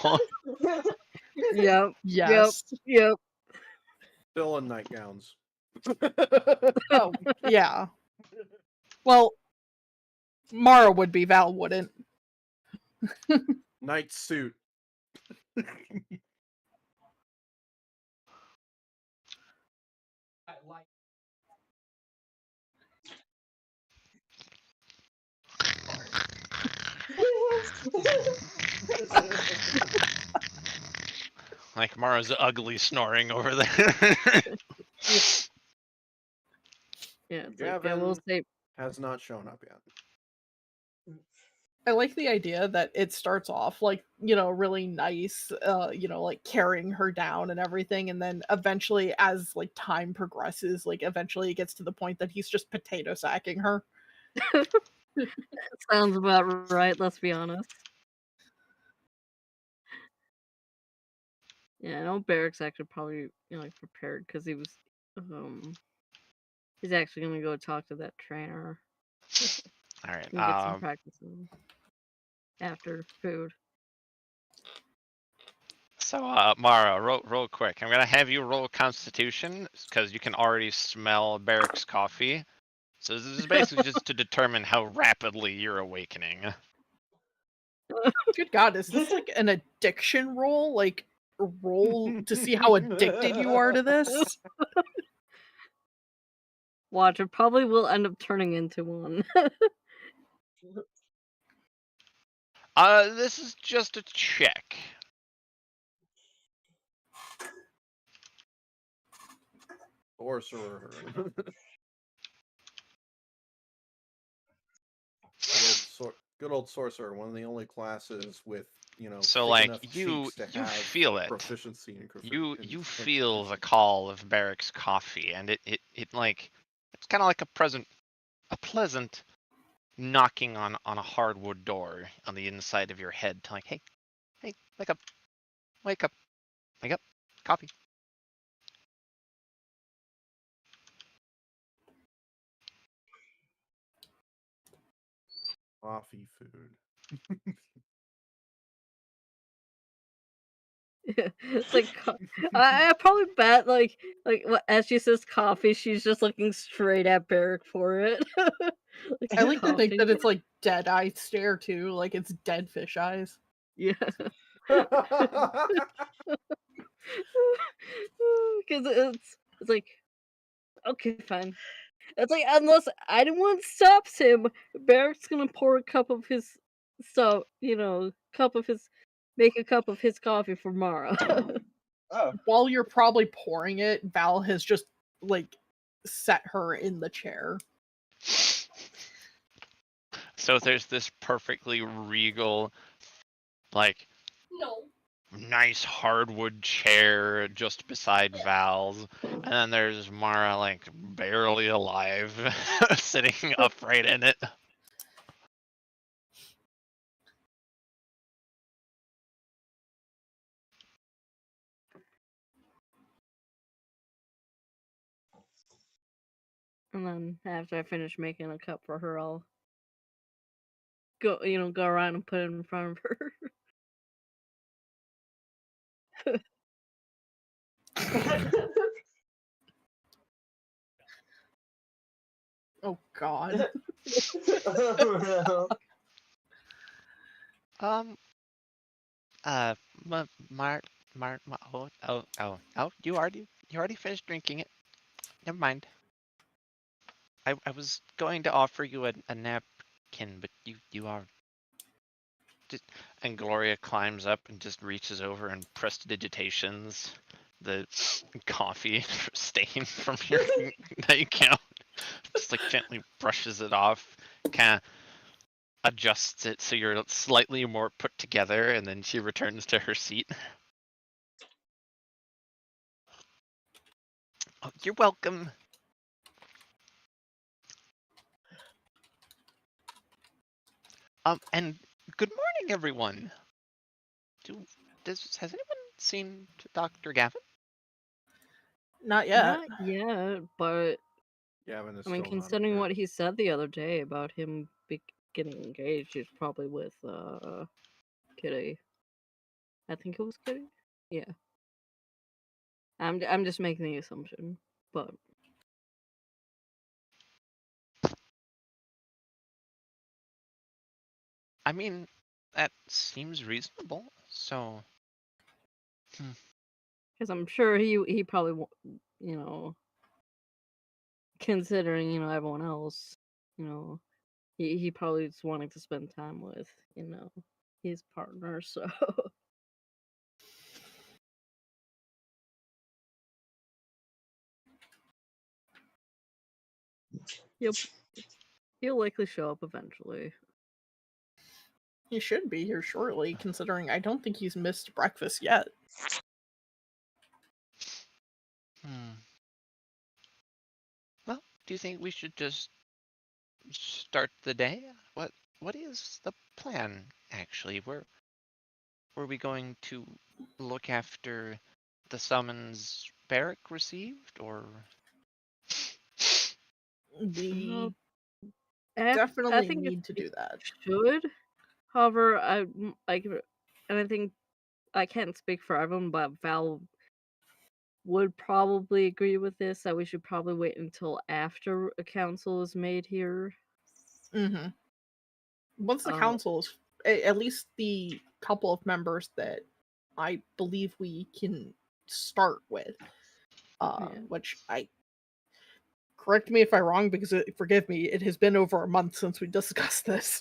Yep. Yes. Yep. Still in nightgowns. Oh, yeah. Well, Mara would be, Val wouldn't. Night suit. Like, Like Mara's ugly snoring over there. Yeah, it's like I will Gavin say has not shown up yet. I like the idea that it starts off like, really nice, like carrying her down and everything. And then eventually, as like time progresses, like eventually it gets to the point that he's just potato sacking her. sounds about right, let's be honest. Yeah, I know Barrack's actually probably like prepared because he's actually gonna go talk to that trainer All right. and get some practice in after food. So, Mara, roll quick. I'm gonna have you roll Constitution because you can already smell Barrack's coffee. So this is basically just to determine how rapidly you're awakening. Good God, is this like an addiction roll? Like a roll to see how addicted you are to this? Watch, it probably will end up turning into one. This is just a check. Sorcerer. Good old sorcerer, one of the only classes with, So thick like enough you cheeks to you have feel it. proficiency in You feel the call of Barrack's coffee, and it like it's kind of like a pleasant knocking on a hardwood door on the inside of your head to like, hey, wake up, wake up, wake up, coffee. coffee food. It's like I probably bet as she says coffee, she's just looking straight at Barrick for it. Like, I like to think coffee. that it's like dead eye stare too, like it's dead fish eyes. Yeah. Because it's like, okay, fine. It's like, unless anyone stops him, Barrick's gonna pour a cup of his stuff, make a cup of his coffee for Mara. Oh, While you're probably pouring it, Val has just like set her in the chair. So there's this perfectly regal, like, No. nice hardwood chair just beside Val's, and then there's Mara, like, barely alive, sitting upright in it. And then after I finish making a cup for her, I'll go around and put it in front of her. Oh God. Um, oh, you already finished drinking it. Never mind. I was going to offer you a napkin, but you are. And Gloria climbs up and just reaches over and prestidigitations the coffee stain from your nightgown. Just like gently brushes it off, kind of adjusts it so you're slightly more put together, and then she returns to her seat. Oh, you're welcome. And good morning, everyone. Has anyone seen Dr. Gavin? Not yet. Not yet, but Gavin is I mean, still not considering here. what he said the other day about him getting engaged, he's probably with Kitty. I think it was Kitty. Yeah. I'm just making the assumption, but I mean, that seems reasonable. So, because I'm sure he probably considering everyone else, he probably is wanting to spend time with his partner. So he'll likely show up eventually. He should be here shortly, considering I don't think he's missed breakfast yet. Well, do you think we should just start the day? What is the plan, actually? Were we going to look after the summons Barrick received, or? We I definitely think need to do that. should. However, and I think I can't speak for everyone, but Val would probably agree with this, that we should probably wait until after a council is made here. Mm-hmm. Once the council is, at least the couple of members that I believe we can start with, which correct me if I'm wrong, because forgive me, it has been over a month since we discussed this.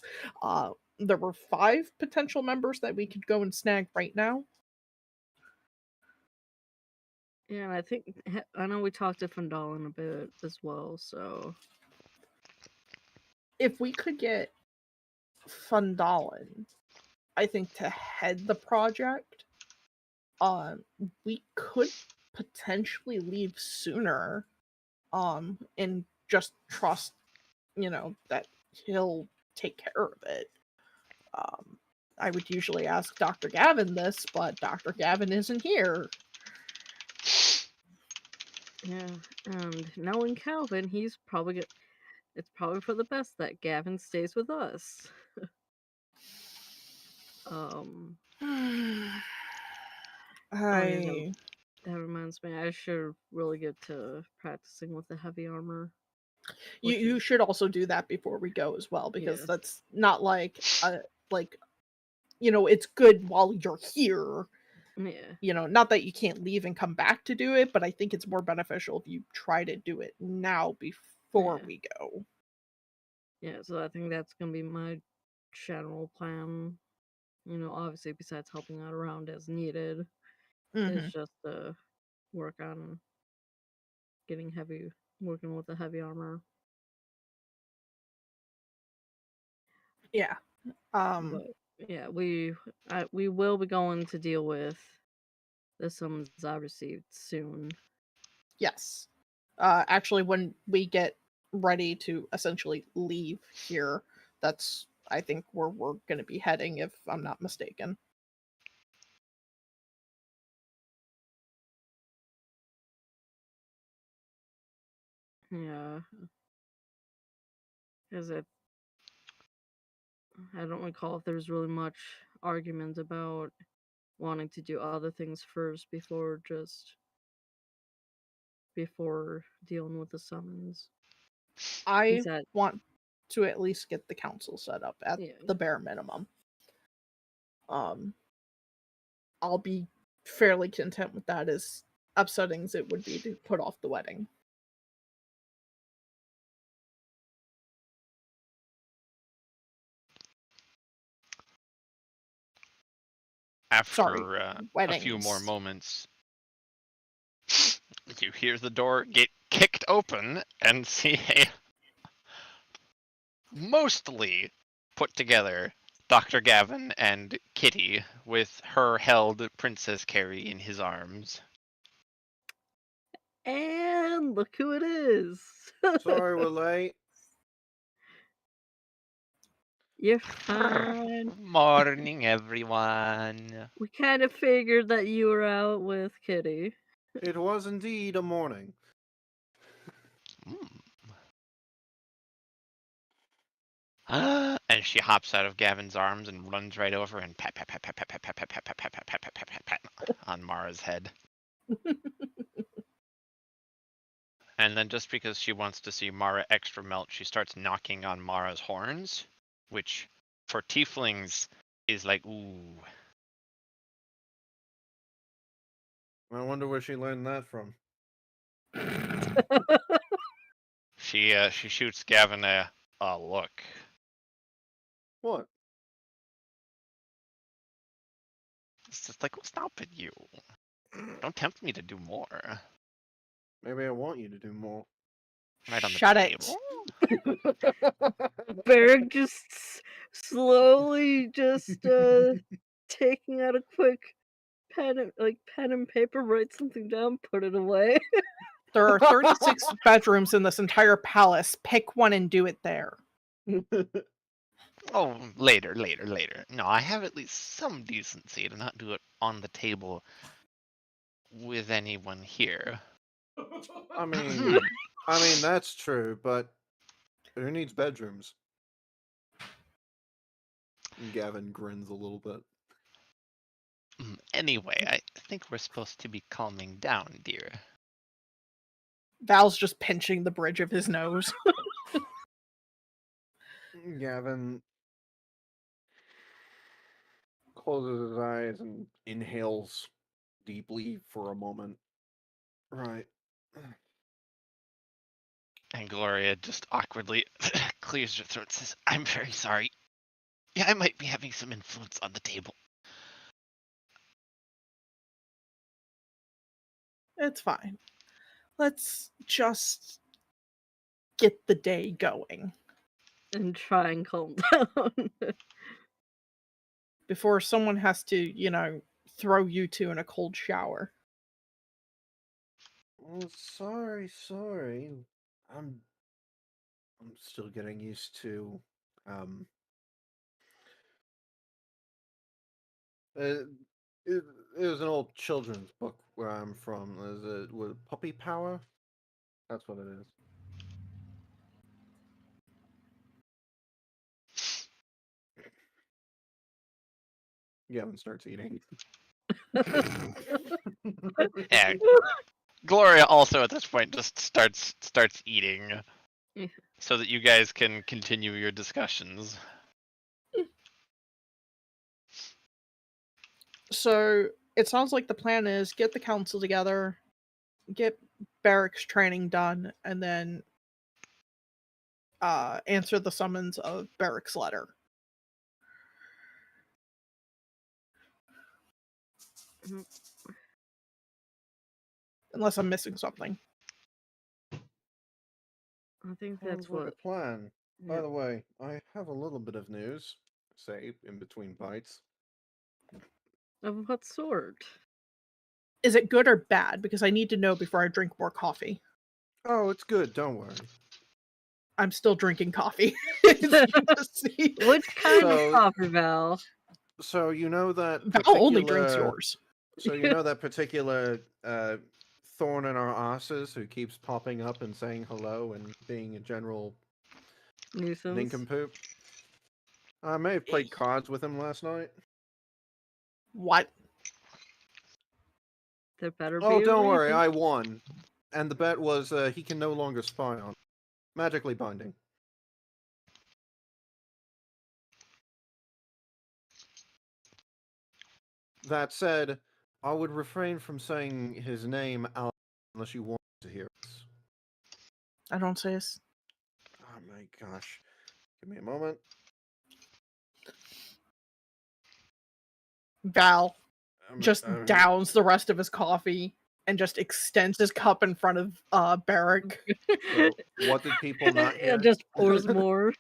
There were 5 potential members that we could go and snag right now. Yeah, and I know we talked to Fandalin a bit as well, so If we could get Fandalin, I think, to head the project, we could potentially leave sooner, and just trust, that he'll take care of it. I would usually ask Dr. Gavin this, but Dr. Gavin isn't here. yeah. And knowing Calvin, it's probably for the best that Gavin stays with us. Oh yeah, I that reminds me. I should really get to practicing with the heavy armor. you which you is- should also do that before we go as well, because Yeah. that's not like it's good while you're here. Yeah. Not that you can't leave and come back to do it, but I think it's more beneficial if you try to do it now before Yeah. we go. Yeah, so I think that's gonna be my general plan. Obviously besides helping out around as needed, is Hmm. just to work on working with the heavy armor. Yeah. But yeah, we will be going to deal with the summons I received soon. Yes. Actually, when we get ready to essentially leave here, that's I think where we're going to be heading, if I'm not mistaken. Yeah, because I don't recall if there's really much argument about wanting to do other things first before dealing with the summons. I Besides, want to at least get the council set up at yeah, the bare minimum. I'll be fairly content with that, as upsetting as it would be to put off the wedding. Sorry, After a few more weddings. moments, you hear the door get kicked open and see a mostly put together Dr. Gavin and Kitty with her held Princess Carrie in his arms. and look who it is. Sorry we're late. You're fine. Morning, everyone. We kind of figured that you were out with Kitty. It was indeed a morning. And she hops out of Gavin's arms and runs right over and pat pat pat pat pat pat pat pat pat pat pat pat pat pat pat pat pat on Mara's head. And then just because she wants to see Mara extra melt, she starts knocking on Mara's horns, which for tieflings is like, ooh. I wonder where she learned that from. She shoots Gavin a look. What? It's just like, what's stopping you? Don't tempt me to do more. Maybe I want you to do more. Right on the Shut it. table. Berg just slowly taking out a quick pen and paper, write something down, put it away. There are 36 bedrooms in this entire palace. Pick one and do it there. Oh, later. No, I have at least some decency to not do it on the table with anyone here. I mean, that's true, but who needs bedrooms? Gavin grins a little bit. Anyway, I think we're supposed to be calming down, dear. Val's just pinching the bridge of his nose. Gavin closes his eyes and inhales deeply for a moment. Right. And Gloria just awkwardly clears her throat and says, I'm very sorry. Yeah, I might be having some influence on the table. It's fine. Let's just get the day going And try and calm down. before someone has to, throw you two in a cold shower. Well, sorry. I'm still getting used to it, it was an old children's book where I'm from. Is it with puppy power? That's what it is. Gavin starts eating. Yeah, Gloria also at this point just starts eating, Yeah. so that you guys can continue your discussions. So it sounds like the plan is get the council together, get barracks training done, and then answer the summons of Barrack's letter. Mhm. Unless I'm missing something. I think Sounds that's like a what. plan. By Yeah. the way, I have a little bit of news. Say in between bites. Of what sort? Is it good or bad? Because I need to know before I drink more coffee. Oh, it's good. Don't worry. I'm still drinking coffee. See? Which kind So- of coffee, Val? So you know that Val particular. only drinks yours. So you know that particular thorn in our asses who keeps popping up and saying hello and being a general Nuisance. nincompoop. I may have played cards with him last night. What? There better be Oh, a don't worry, reason. I won. And the bet was he can no longer spy on. Magically binding. That said, I would refrain from saying his name out unless you want to hear it. I don't say this. Oh my gosh. Give me a moment. Val just Um, downs the rest of his coffee and just extends his cup in front of Barrack. So, what did people not hear? It just pours more.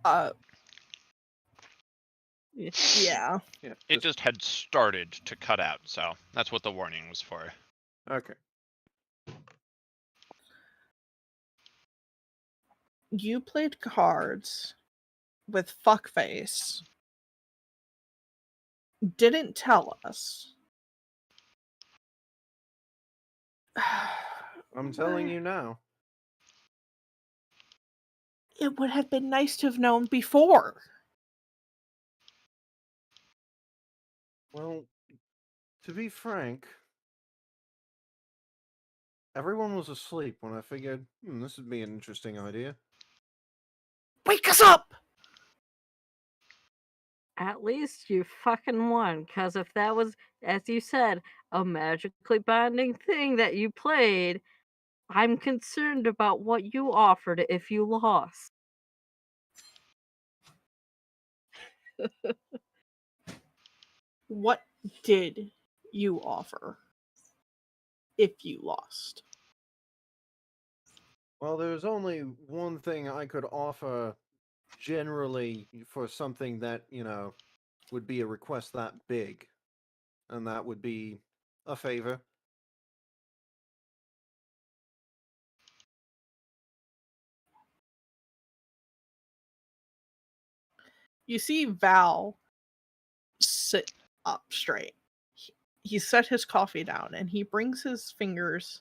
Uh, Yeah. yeah. Yeah, It just had started to cut out, so that's what the warning was for. okay. You played cards with Fuckface. Didn't tell us. I'm telling you now. It would have been nice to have known before. Well, to be frank, everyone was asleep when I figured, this would be an interesting idea. Wake us up! At least you fucking won, because if that was, as you said, a magically binding thing that you played, I'm concerned about what you offered if you lost. What did you offer if you lost? Well, there's only one thing I could offer generally for something that, would be a request that big. And that would be a favor. You see Val sit up straight. He set his coffee down and he brings his fingers,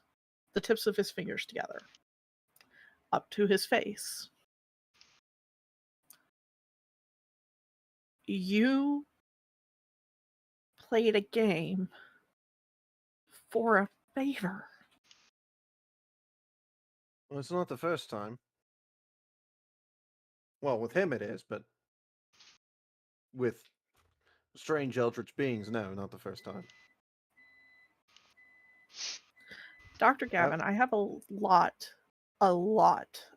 the tips of his fingers together, up to his face. You played a game for a favor. Well, it's not the first time. Well, with him it is, but with strange eldritch beings, no, not the first time. Dr. Gavin, I have a lot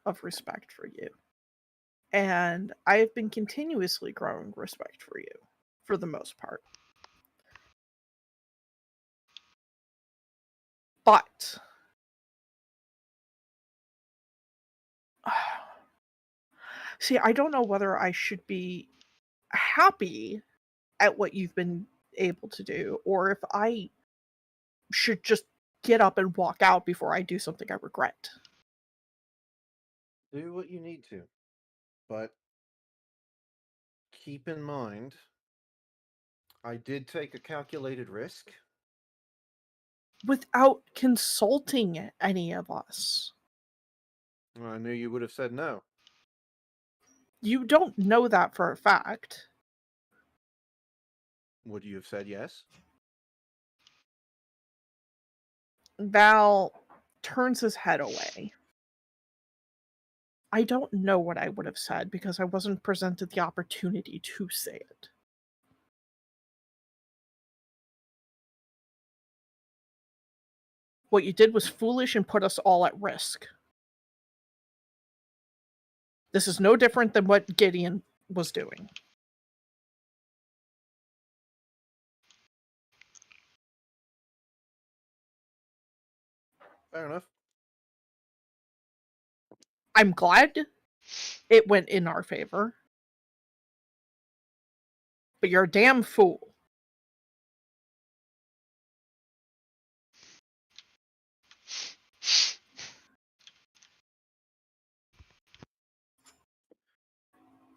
of respect for you. And I have been continuously growing respect for you, for the most part. But see, I don't know whether I should be happy at what you've been able to do, or if I should just get up and walk out before I do something I regret. Do what you need to. But keep in mind, I did take a calculated risk. Without consulting any of us. I knew you would have said no. You don't know that for a fact. Would you have said yes? Val turns his head away. I don't know what I would have said because I wasn't presented the opportunity to say it. What you did was foolish and put us all at risk. This is no different than what Gideon was doing. Fair enough. I'm glad it went in our favor. But you're a damn fool.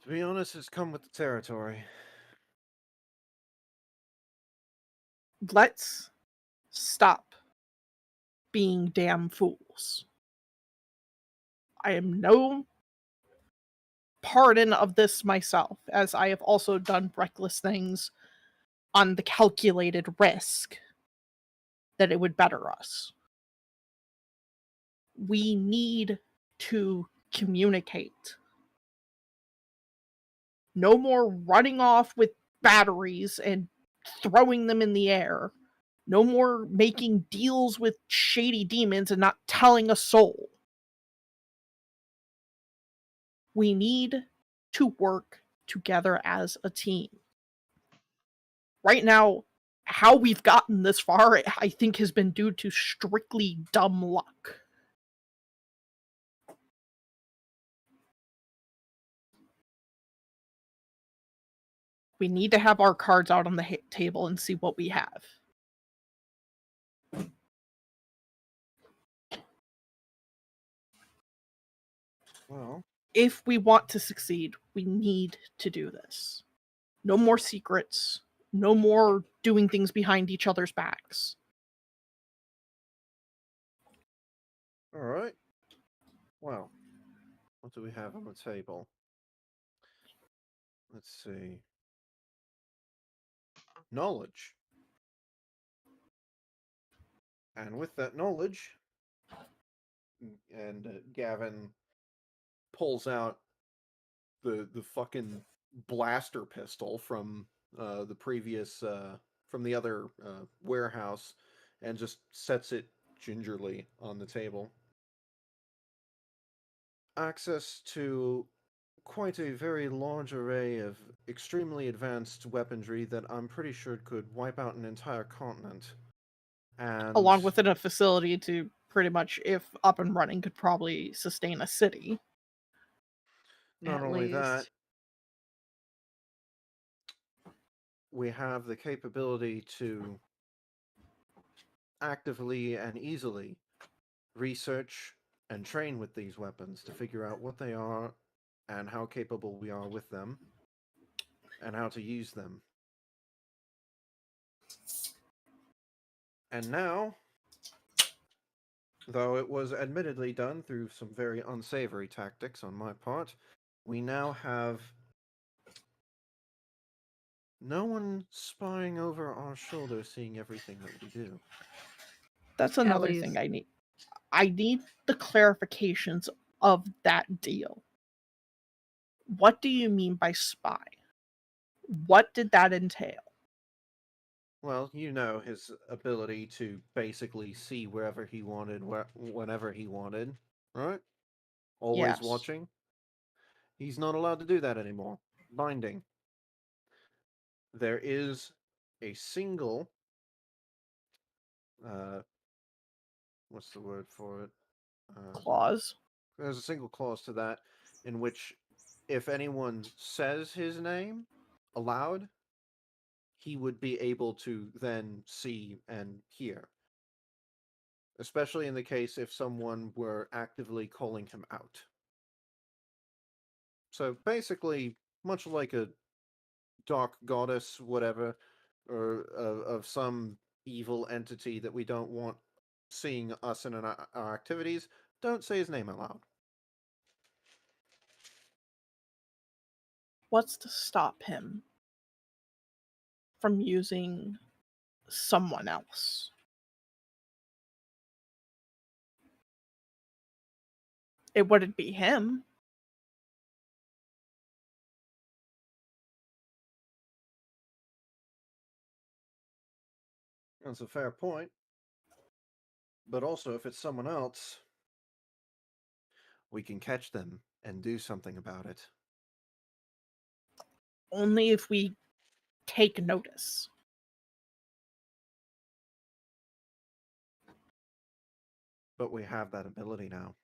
To be honest, it's come with the territory. Let's stop being damn fools. I am no pardon of this myself, as I have also done reckless things on the calculated risk that it would better us. We need to communicate. No more running off with batteries and throwing them in the air. No more making deals with shady demons and not telling a soul. We need to work together as a team. Right now, how we've gotten this far, I think, has been due to strictly dumb luck. We need to have our cards out on the table and see what we have. Well, If we want to succeed, we need to do this. No more secrets. No more doing things behind each other's backs. all right. Well, what do we have on the table? Let's see. Knowledge. And with that knowledge, and Gavin pulls out the fucking blaster pistol from the previous from the other warehouse and just sets it gingerly on the table. Access to quite a very large array of extremely advanced weaponry that I'm pretty sure could wipe out an entire continent. And Along with a facility to pretty much, if up and running, could probably sustain a city. not At only that, least. we have the capability to actively and easily research and train with these weapons to figure out what they are and how capable we are with them and how to use them. And now, though it was admittedly done through some very unsavory tactics on my part, we now have no one spying over our shoulder seeing everything that we do. That's another least. thing I need. I need the clarifications of that deal. What do you mean by spy? What did that entail? Well, you know his ability to basically see wherever he wanted, whenever he wanted, right? Always Yes. watching. He's not allowed to do that anymore. Binding. There is a single, what's the word for it? Clause. There's a single clause to that in which if anyone says his name aloud, he would be able to then see and hear. Especially in the case if someone were actively calling him out. So basically, much like a dark goddess, whatever, or of some evil entity that we don't want seeing us in our activities, don't say his name aloud. What's to stop him? from using someone else. It wouldn't be him. That's a fair point. But also, if it's someone else, we can catch them and do something about it. Only if we take notice. But we have that ability now.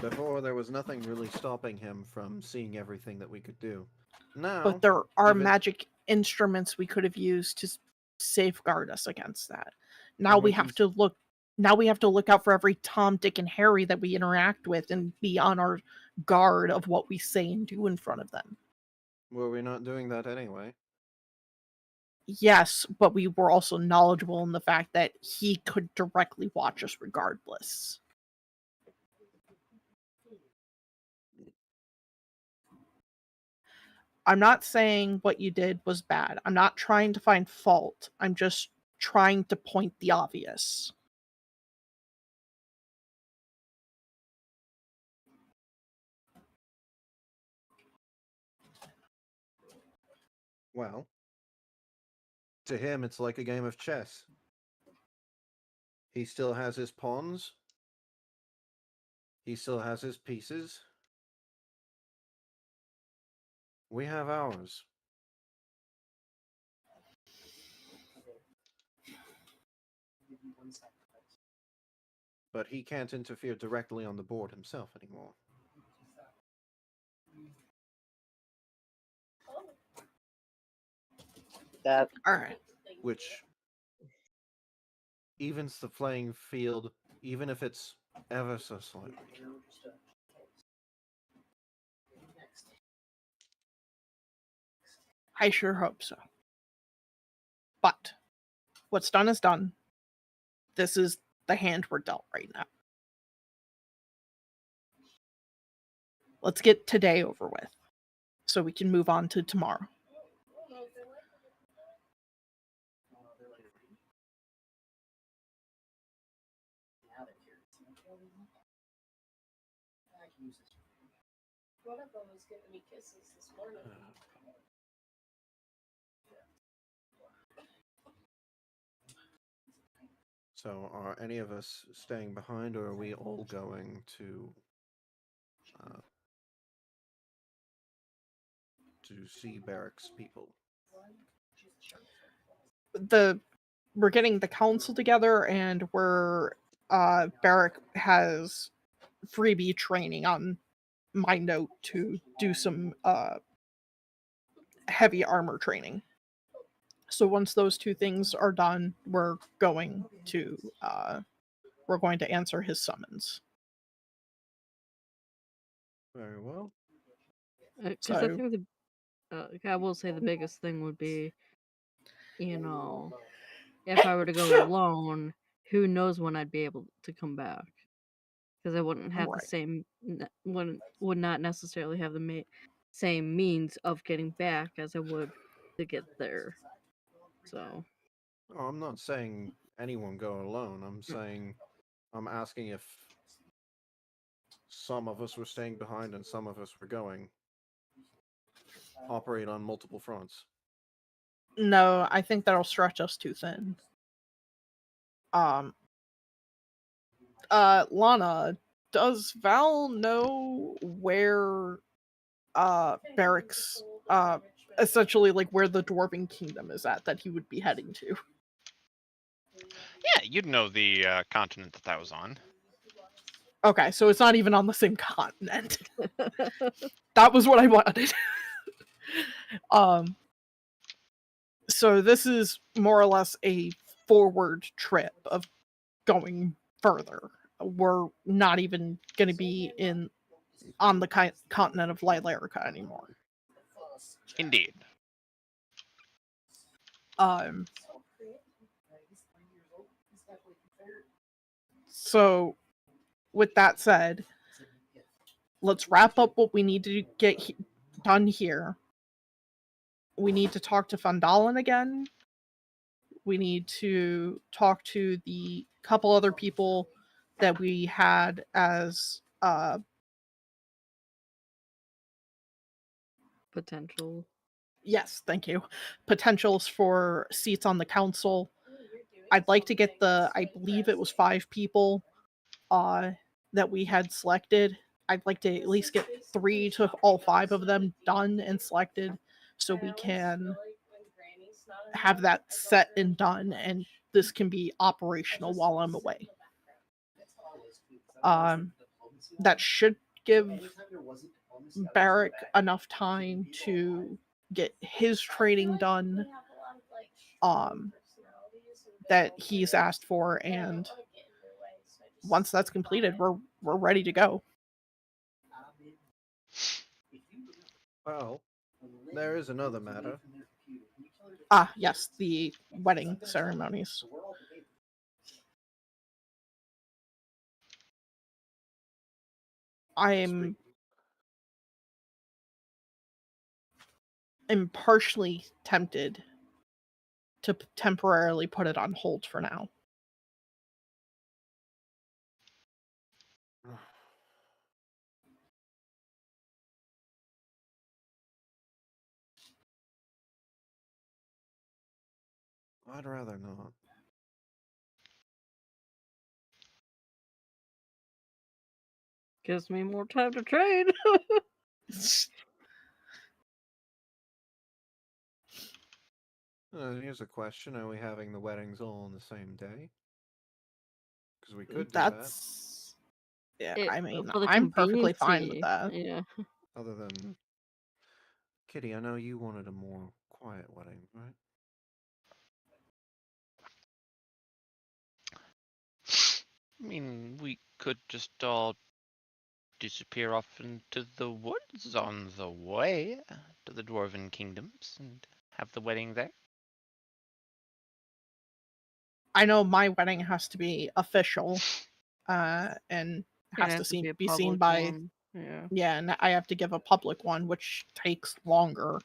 Before, there was nothing really stopping him from seeing everything that we could do. Now, But there are even- magic instruments we could have used to safeguard us against that. Now And we which have is- to look. Now we have to look out for every Tom, Dick, and Harry that we interact with, and be on our guard of what we say and do in front of them. were we not doing that anyway? Yes, but we were also knowledgeable in the fact that he could directly watch us regardless. I'm not saying what you did was bad. I'm not trying to find fault. I'm just trying to point the obvious. Well, to him, it's like a game of chess. He still has his pawns. He still has his pieces. We have ours. But he can't interfere directly on the board himself anymore. That Alright. Which evens the playing field, even if it's ever so slightly. I sure hope so. But what's done is done. This is the hand we're dealt right now. Let's get today over with so we can move on to tomorrow. One of them was giving me kisses this morning. So, are any of us staying behind, or are we all going to see Barrack's people? We're getting the council together, and Barrack has freebie training on my note to do some heavy armor training. So once those two things are done, we're going to answer his summons. Very well. Because I So think I will say the biggest thing would be, if I were to go alone, who knows when I'd be able to come back? Because I wouldn't have the Right. same, would not necessarily have the same means of getting back as I would to get there. So, Oh, I'm not saying anyone go alone. I'm asking if some of us were staying behind and some of us were going. Operate on multiple fronts. no, I think that'll stretch us too thin. Lana, does Val know where Barrack's essentially like where the Dwarven Kingdom is at that he would be heading to? Yeah, you'd know the continent that was on. Okay, so it's not even on the same continent. That was what I wanted. So this is more or less a forward trip of going further. We're not even going to be on the continent of Lylarica anymore. Indeed. So, with that said, let's wrap up what we need to get done here. We need to talk to Fandalen again. We need to talk to the couple other people that we had as Potential. yes, thank you. Potentials for seats on the council. I'd like to get I believe it was 5 people that we had selected. I'd like to at least get 3 to all 5 of them done and selected so we can have that set and done, and this can be operational while I'm away. That should give Barrick enough time to get his training done that he's asked for, and once that's completed, we're ready to go. Well, there is another matter. Yes, the wedding ceremonies. I'm partially tempted to temporarily put it on hold for now. I'd rather not. Gives me more time to train. Here's a question. Are we having the weddings all on the same day? Because we could do That's yeah, I mean, for the I'm perfectly fine with conveniency, that. yeah. that. Other than... Kitty, I know you wanted a more quiet wedding, right? I mean, we could just all disappear off into the woods on the way to the Dwarven Kingdoms and have the wedding there. I know my wedding has to be official, and has to be seen by one. yeah, and I have to give a public one, which takes longer.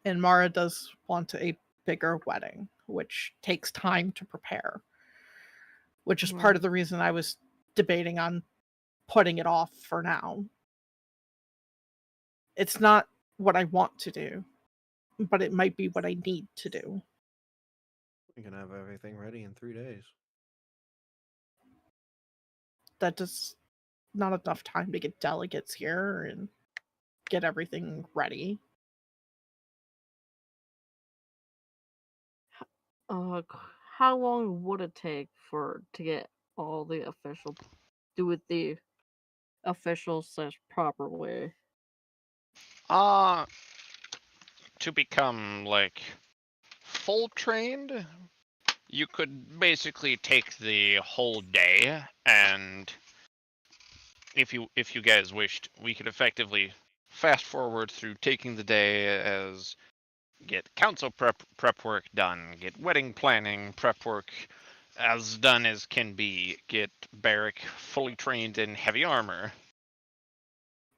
And Mara does want a bigger wedding, which takes time to prepare, which is part of the reason I was debating on putting it off for now. It's not what I want to do, but it might be what I need to do. We can have everything ready in 3 days. That does not enough time to get delegates here and get everything ready. How long would it take to get all the official, do it the official / proper way? To become like full trained, you could basically take the whole day, and if you guys wished, we could effectively fast forward through taking the day as get council prep work done, get wedding planning prep work as done as can be, get Barrick fully trained in heavy armor.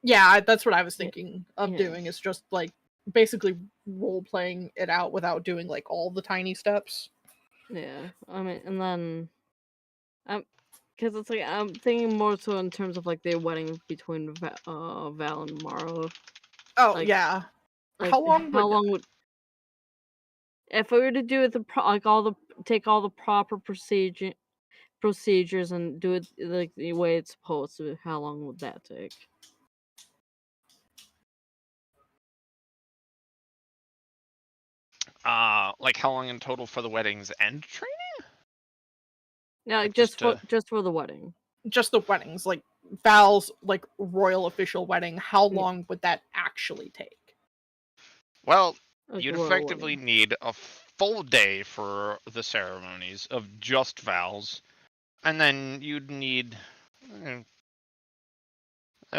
Yeah, that's what I was thinking of doing, is just like basically role playing it out without doing like all the tiny steps. Yeah, I mean, and then because it's like I'm thinking more so in terms of like the wedding between Val and Mara. Oh like, yeah, like how long would if we were to do it take all the proper procedures and do it like the way it's supposed to? How long would that take? Like how long in total for the weddings and training? Yeah, Like just for the wedding. Just the weddings, like Val's like royal official wedding, how long would that actually take? Well, Like you'd royal effectively wedding. need a full day for the ceremonies of just Val's, and then you'd need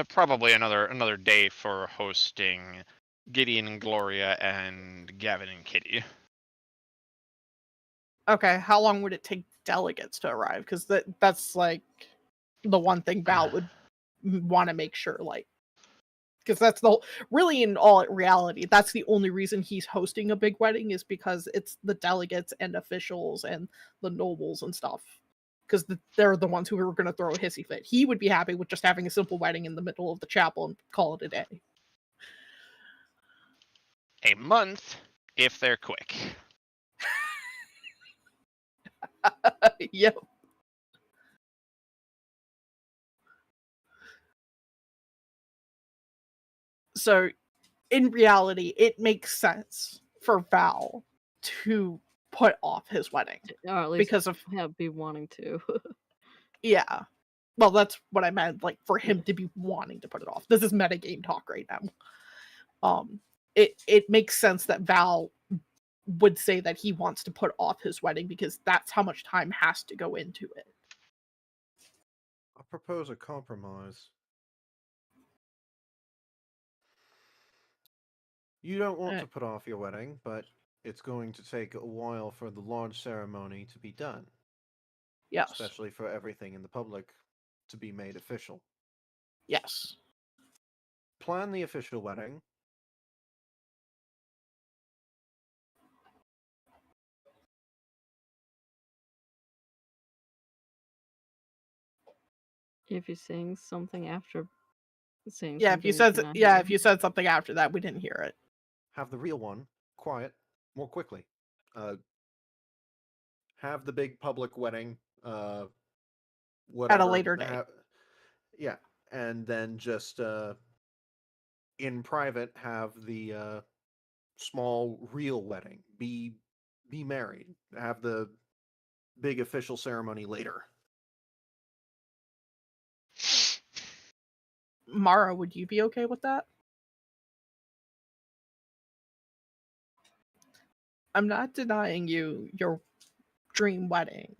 probably another day for hosting Gideon and Gloria and Gavin and Kitty. Okay, how long would it take delegates to arrive? Because that's like the one thing Val would want to make sure, like, because that's really in all reality, that's the only reason he's hosting a big wedding is because it's the delegates and officials and the nobles and stuff. Because they're the ones who are going to throw a hissy fit. He would be happy with just having a simple wedding in the middle of the chapel and call it a day. A month, if they're quick. Yep. So, in reality, it makes sense for Val to put off his wedding Or at least because of be wanting to. yeah. Well, that's what I meant. Like for him to be wanting to put it off. This is metagame talk right now. It makes sense that Val would say that he wants to put off his wedding because that's how much time has to go into it. I'll propose a compromise. You don't want to put off your wedding, but it's going to take a while for the large ceremony to be done. Yes. Especially for everything in the public to be made official. Yes. Plan the official wedding. If you're saying something after saying Yeah, something, if you said something after that, we didn't hear it. Have the real one quiet more quickly. Have the big public wedding whatever At a later date. Yeah, and then just in private have the small real wedding. Be married. Have the big official ceremony later. Mara, would you be okay with that? I'm not denying you your dream wedding.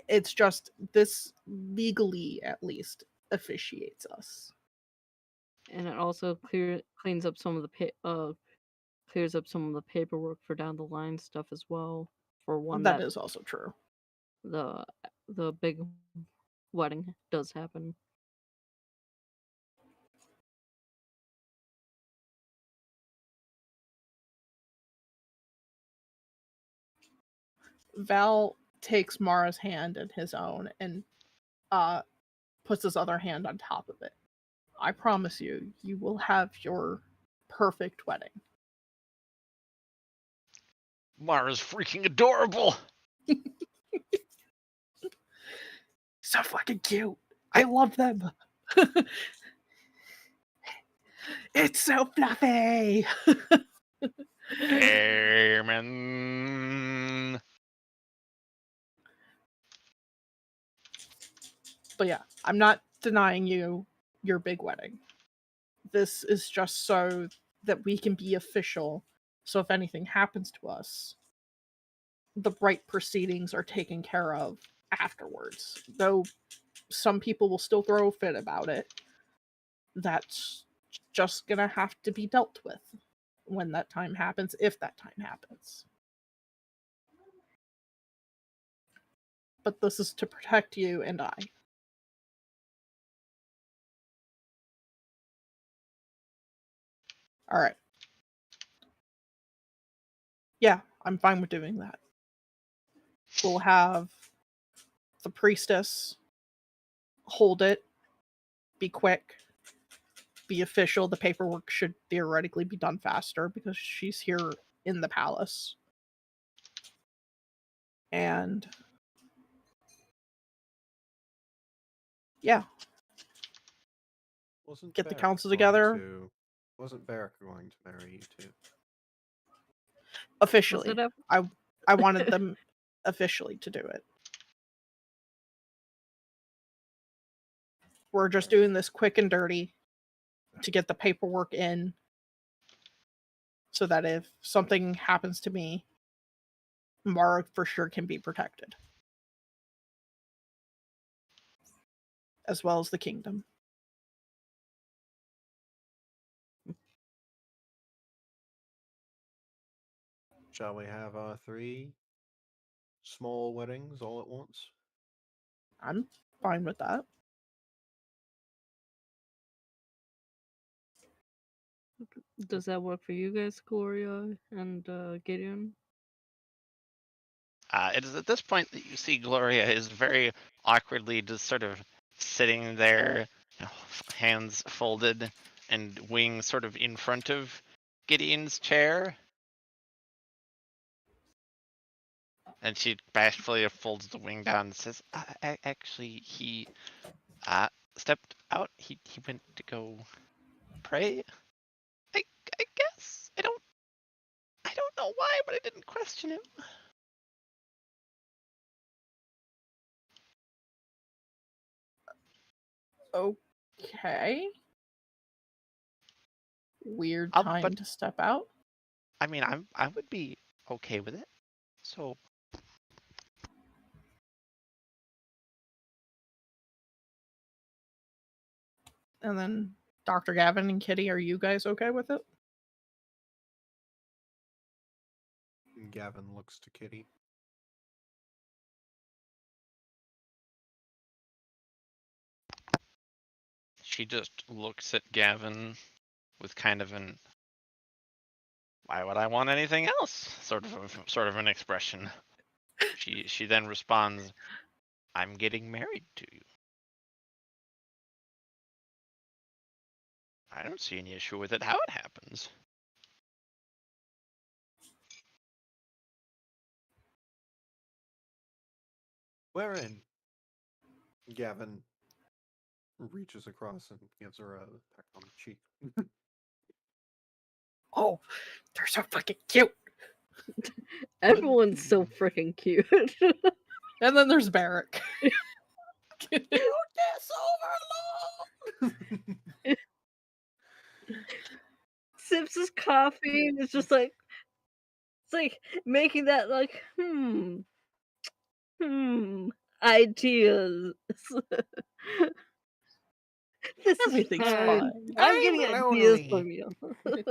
It's just this legally, at least, officiates us. And it also cleans up some of the clears up some of the paperwork for down the line stuff as well. For one that is also true. The big wedding does happen. Val takes Mara's hand in his own and puts his other hand on top of it. I promise you, you will have your perfect wedding. Mara's freaking adorable. So fucking cute. I love them. It's so fluffy. Amen. But yeah, I'm not denying you your big wedding. This is just so that we can be official. So if anything happens to us, the right proceedings are taken care of afterwards. Though some people will still throw a fit about it. That's just gonna have to be dealt with when that time happens, if that time happens. But this is to protect you and I. Alright. Yeah, I'm fine with doing that. We'll have the priestess hold it, be quick, be official. The paperwork should theoretically be done faster because she's here in the palace. And yeah. Get the council together. Wasn't Varric going to marry you too? Officially. I wanted them officially to do it. We're just doing this quick and dirty to get the paperwork in so that if something happens to me, Mara for sure can be protected. As well as the kingdom. Shall we have our 3 small weddings all at once. I'm fine with that. Does that work for you guys, Gloria and Gideon? It is at this point that you see Gloria is very awkwardly just sort of sitting there, hands folded and wings sort of in front of Gideon's chair. And she bashfully folds the wing down and says, actually, he stepped out. He went to go pray. I guess. I don't know why, but I didn't question him. Okay. Weird But time to step out. I mean, I would be okay with it. So And then Dr. Gavin and Kitty, are you guys okay with it? And Gavin looks to Kitty. she just looks at Gavin with kind of an "why would I want anything else?" sort of an expression. She then responds, "I'm getting married to you. I don't see any issue with it how it happens." Wherein Gavin reaches across and gives her a peck on the cheek. Oh, they're so fucking cute. Everyone's so freaking cute. And then there's Barrick. Cuteness overload! Sips his coffee and it's just like, it's like making that like, ideas. This Everything's is fine. I'm getting I'm ideas lonely. from you.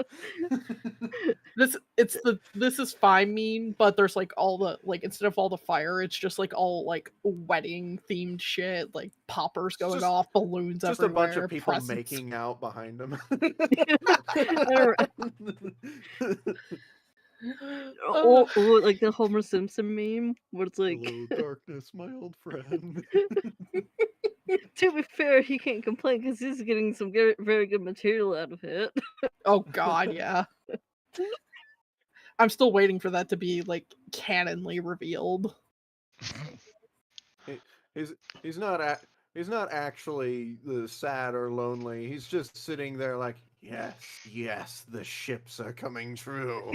This is fine meme, but there's like all the like instead of all the fire, it's just like all like wedding themed shit, like poppers going Just- off, balloons Just everywhere, a bunch of people presents. making out behind him. or like the Homer Simpson meme where it's like, Hello, darkness, my old friend. to be fair, he can't complain because he's getting some very good material out of it. Oh god, yeah. I'm still waiting for that to be like canonly revealed. He's not actually sad or lonely. He's just sitting there like, yes, the ships are coming true.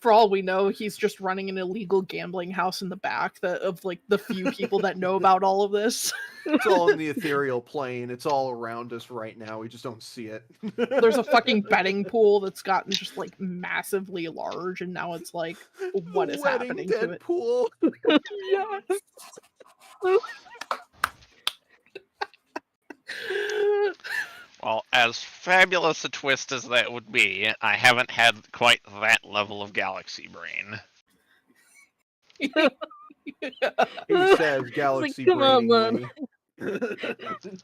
For all we know, he's just running an illegal gambling house in the back of like the few people that know about all of this. It's all in the ethereal plane. It's all around us right now. We just don't see it. There's a fucking betting pool that's gotten just like massively large, and now it's like, what is happening to it? Pool. Yes. Well, as fabulous a twist as that would be, I haven't had quite that level of galaxy brain. He says galaxy come on, Lon. brainingly.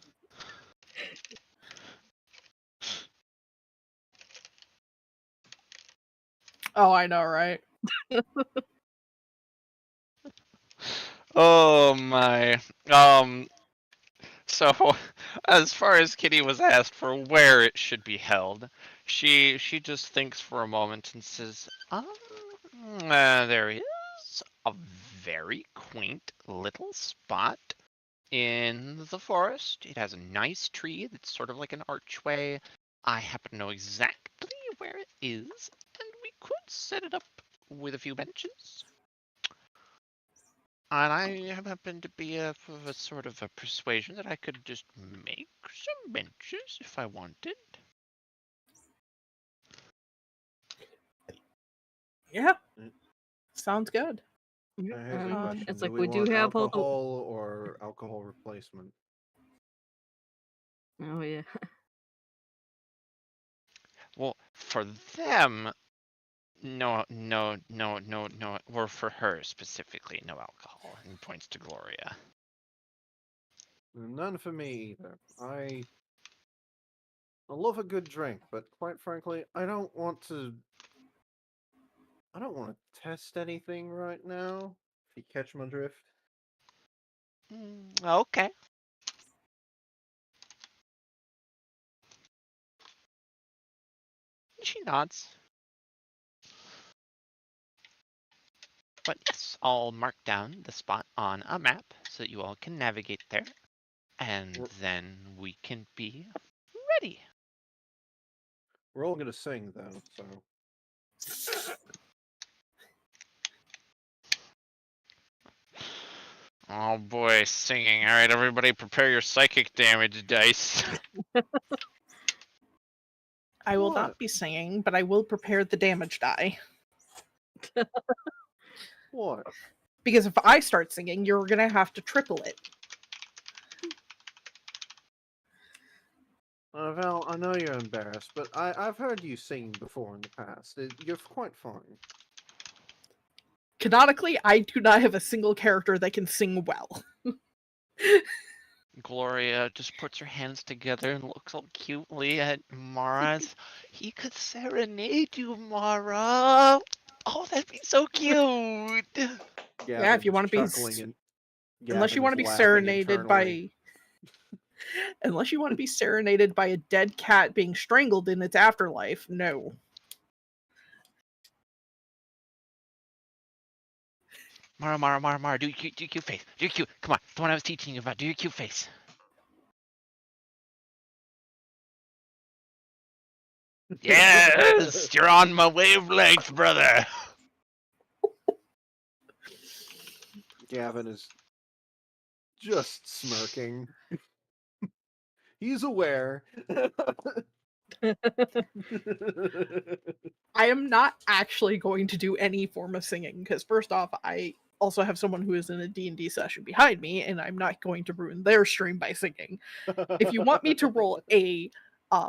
Oh, I know, right? Oh my. So, as far as Kitty was asked for where it should be held, she just thinks for a moment and says, there is a very quaint little spot in the forest. It has a nice tree that's sort of like an archway. I happen to know exactly where it is, and we could set it up with a few benches. And I happen to be of a sort of a persuasion that I could just make some benches if I wanted. Yeah. Sounds good. I have a question. It's Do like we do want have all the. alcohol or alcohol replacement. Oh yeah. Well, for them, No, no, no, no, no. Or for her specifically, no alcohol. And points to Gloria. None for me either. I love a good drink, but quite frankly, I don't want to test anything right now. If you catch my drift. Okay. She nods. But yes, I'll mark down the spot on a map so that you all can navigate there. And then we can be ready. We're all gonna sing though, so. Oh boy, singing. Alright, everybody prepare your psychic damage dice. I will What? not be singing, but I will prepare the damage die. What? Because if I start singing, you're gonna have to triple it. Val, I know you're embarrassed, but I've heard you sing before in the past. You're quite fine. Canonically, I do not have a single character that can sing well. Gloria just puts her hands together and looks all cutely at Mara. He could serenade you, Mara. Oh, that'd be so cute. Yeah, if you want to be, unless you want to be serenaded by, unless you want to be serenaded by a dead cat being strangled in its afterlife, no. Mara, do your cute face. Do your cute. Come on, the one I was teaching you about. Do your cute face. Yes, you're on my wavelength, brother. Gavin is just smirking. He's aware. I am not actually going to do any form of singing, because first off, I also have someone who is in a D&D session behind me, and I'm not going to ruin their stream by singing. If you want me to roll a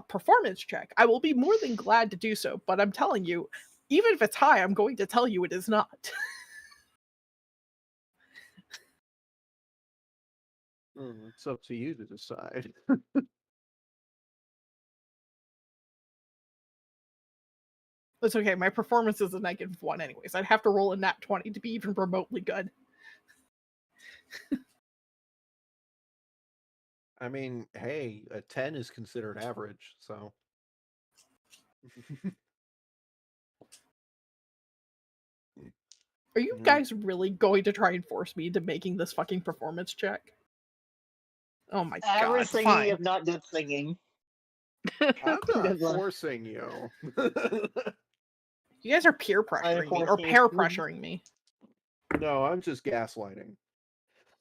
performance check, I will be more than glad to do so, but I'm telling you, even if it's high, I'm going to tell you it is not. It's up to you to decide. It's okay, my performance is a -1 anyways. I'd have to roll a nat 20 to be even remotely good. I mean, hey, a 10 is considered average, so. Are you guys really going to try and force me into making this fucking performance check? Oh my god, Average singing, fine. if not good singing. I'm not Good luck. forcing you. You guys are peer pressuring me, or pair pressuring me. No, I'm just gaslighting.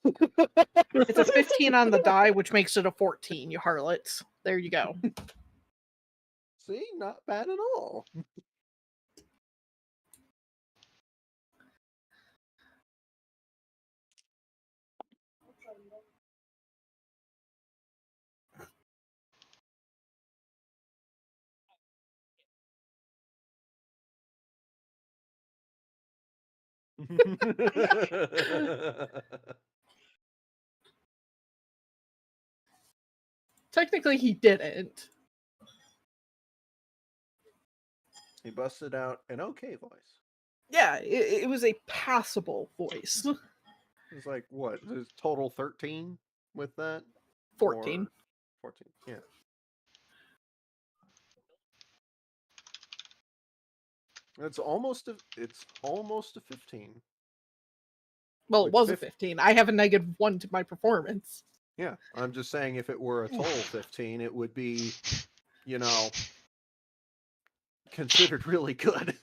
It's a 15 on the die, which makes it a 14, you harlots. There you go. See, not bad at all. Technically, he didn't. He busted out an okay voice. Yeah, it was a passable voice. It's like, what? There's total 13 with that? 14. Or 14, yeah. It's almost a 15. Well, it Which was a 15. I have a -1 to my performance. Yeah, I'm just saying if it were a total 15, it would be, you know, considered really good.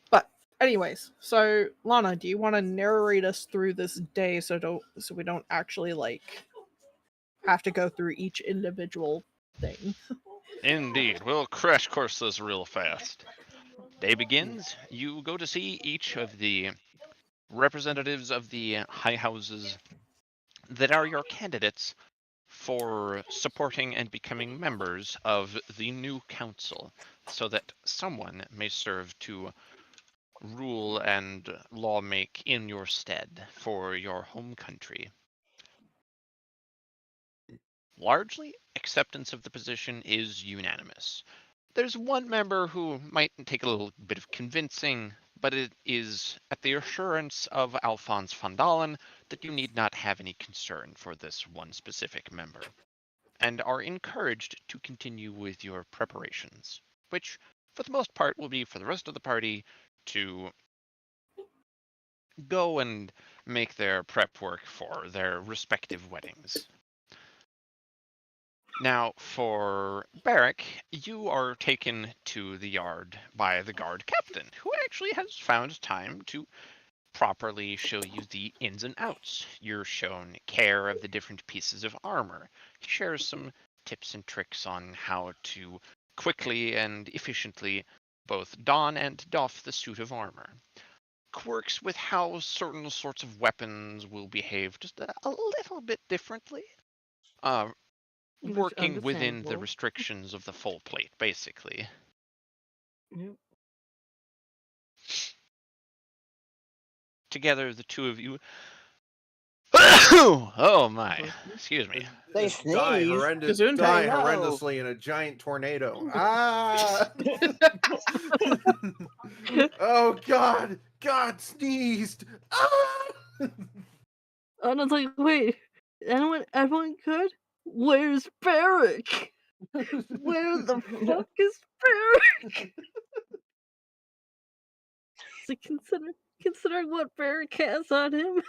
But anyways, so Lana, do you want to narrate us through this day so we don't actually like have to go through each individual thing? Indeed, we'll crash course this real fast. Day begins. You go to see each of the representatives of the high houses that are your candidates for supporting and becoming members of the new council, so that someone may serve to rule and lawmake in your stead for your home country. Largely, acceptance of the position is unanimous. There's one member who might take a little bit of convincing, but it is at the assurance of Alphonse von Dahlen that you need not have any concern for this one specific member, and are encouraged to continue with your preparations, which, for the most part, will be for the rest of the party to go and make their prep work for their respective weddings. Now, for Barrack, you are taken to the yard by the guard captain, who actually has found time to properly show you the ins and outs. You're shown care of the different pieces of armor. He shares some tips and tricks on how to quickly and efficiently both don and doff the suit of armor. Quirks with how certain sorts of weapons will behave just a little bit differently. Which Working within the understandable. restrictions of the full plate, basically. Yep. Together, the two of you. Oh my! Excuse me. They Die sneeze. Gesundheit. die No. horrendously in a giant tornado. Ah! Oh God! God sneezed! Ah! And I was like, wait, everyone good? Where's Barrack? Where the fuck is Barrack? So considering what Barrack has on him.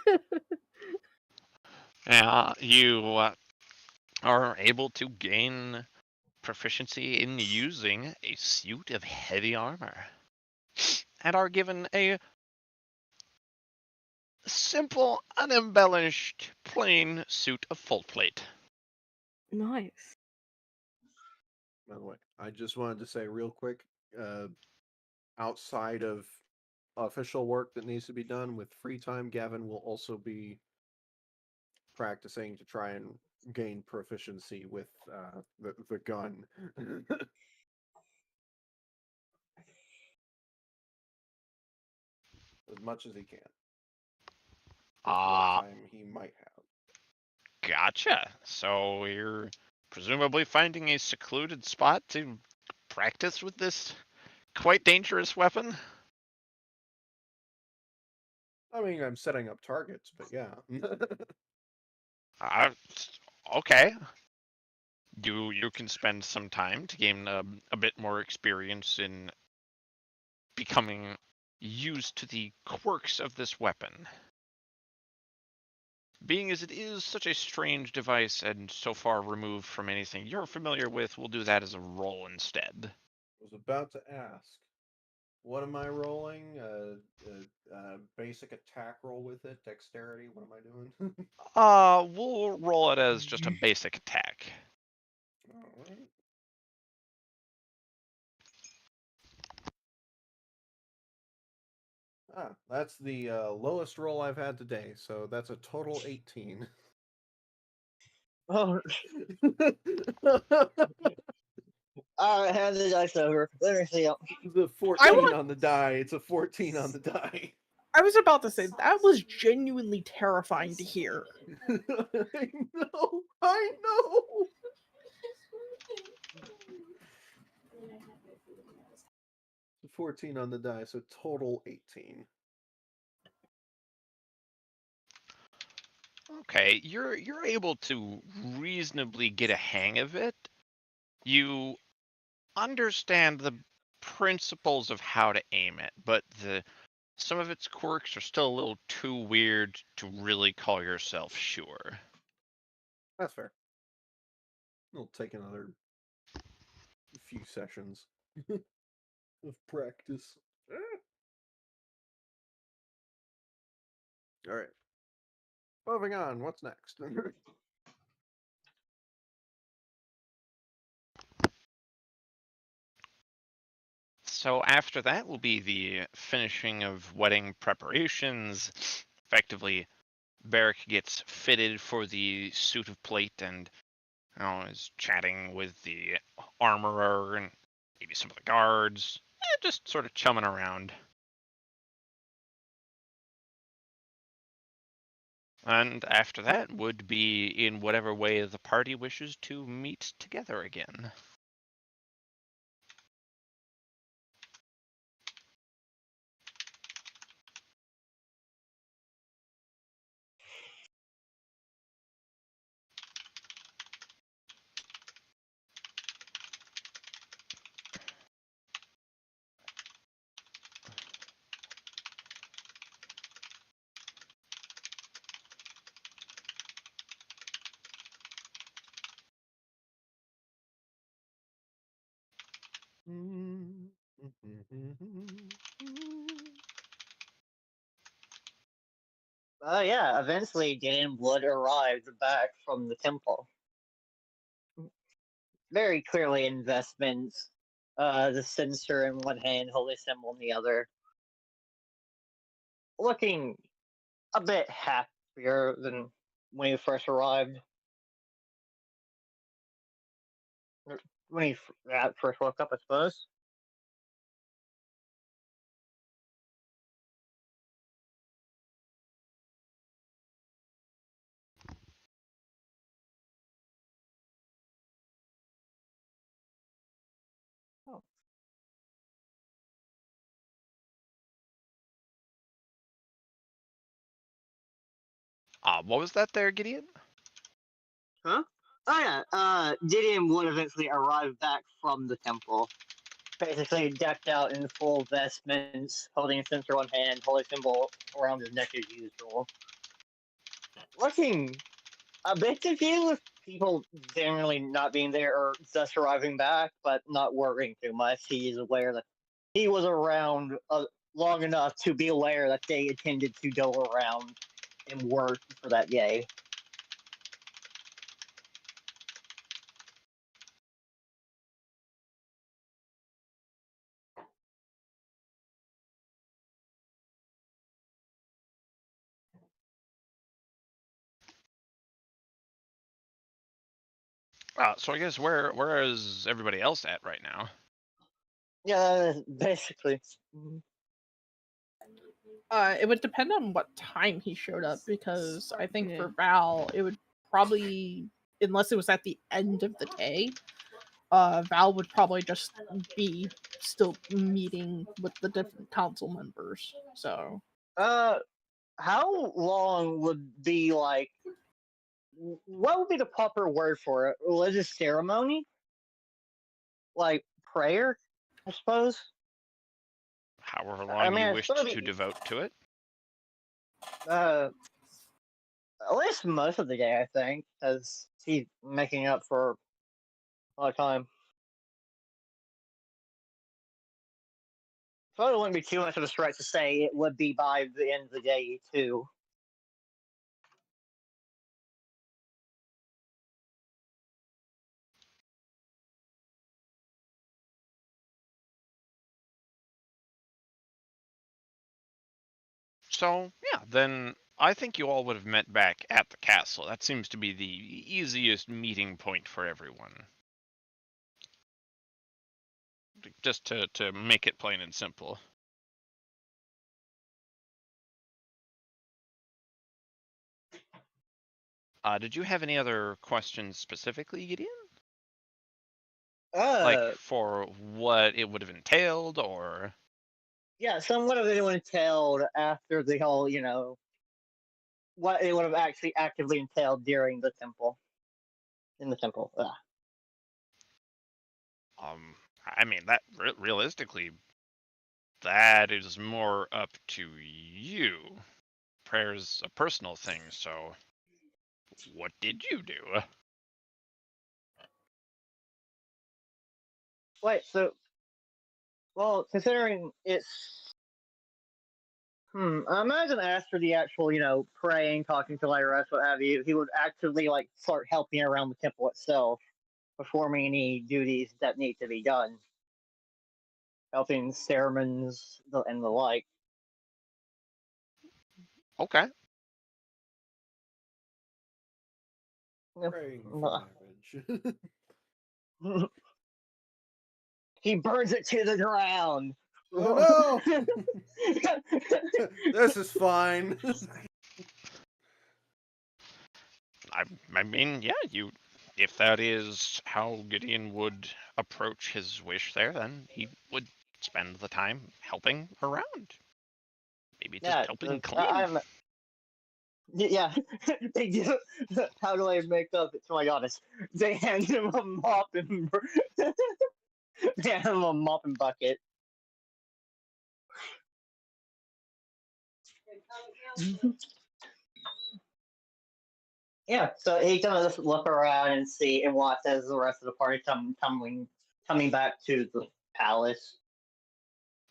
Yeah, you are able to gain proficiency in using a suit of heavy armor, and are given a simple, unembellished, plain suit of full plate. Nice. By the way, I just wanted to say real quick, outside of official work that needs to be done with free time, Gavin will also be practicing to try and gain proficiency with the gun. As much as he can. With what time he might have. Gotcha. So you're presumably finding a secluded spot to practice with this quite dangerous weapon? I mean, I'm setting up targets, but yeah. Okay. You can spend some time to gain a bit more experience in becoming used to the quirks of this weapon. Being as it is such a strange device and so far removed from anything you're familiar with, we'll do that as a roll instead. I was about to ask, what am I rolling? Basic attack roll with it, dexterity. What am I doing? We'll roll it as just a basic attack. All right. That's the lowest roll I've had today, so that's a total 18. Oh, all right, hand the dice over. Let me see. The 14 on the die. It's a 14 on the die. I was about to say that was genuinely terrifying to hear. I know. I know. 14 on the die, so total 18. Okay, you're able to reasonably get a hang of it. You understand the principles of how to aim it, but some of its quirks are still a little too weird to really call yourself sure. That's fair. It'll take another few sessions of practice. All right. Moving on. What's next? So after that will be the finishing of wedding preparations. Effectively, Barrack gets fitted for the suit of plate and is chatting with the armorer and maybe some of the guards, just sort of chumming around. And after that would be in whatever way the party wishes to meet together again. Yeah, eventually Gideon Wood arrived back from the temple. Very clearly investments. The censer in one hand, holy symbol in the other. Looking a bit happier than when he first arrived. When he first woke up, I suppose. What was that there, Gideon? Huh? Oh yeah, Gideon would eventually arrive back from the temple. Basically decked out in full vestments, holding a censer in one hand, holy symbol around his neck as usual. Looking a bit confused, people generally not being there or just arriving back, but not worrying too much. He is aware that he was around long enough to be aware that they intended to go around and work for that day. So I guess where is everybody else at right now? Yeah, basically. It would depend on what time he showed up, because I think Yeah. for Val, it would probably, unless it was at the end of the day, Val would probably just be still meeting with the different council members. So, How long would be like? What would be the proper word for it? Religious ceremony, like prayer, I suppose. However I long mean, you it's gonna wished be to devote to it. at least most of the day, I think, as he's making up for a lot of time. So it wouldn't be too much of a stretch to say it would be by the end of the day too. So yeah, then I think you all would have met back at the castle. That seems to be the easiest meeting point for everyone. Just to make it plain and simple. Did you have any other questions specifically, Gideon? Like for what it would have entailed, or? Yeah, somewhat of it would entailed after the whole, what it would have actually actively entailed during the temple. In the temple. I mean, that realistically, that is more up to you. Prayer's a personal thing, so what did you do? Wait, so, well, considering it's, I imagine after the actual, praying, talking to Lyra, what have you, he would actively, start helping around the temple itself, performing any duties that need to be done, helping ceremonies and the like. Okay. Praying for marriage. torch. He burns it to the ground. Oh no! This is fine. I mean, yeah, if that is how Gideon would approach his wish there, then he would spend the time helping around. Maybe just Yeah, helping clean. I'm. Yeah, they do. How do I make up to my goddess? They hand him a mop and they hand him a mop and bucket. Yeah, so he kind of just look around and see and watch as the rest of the party coming back to the palace.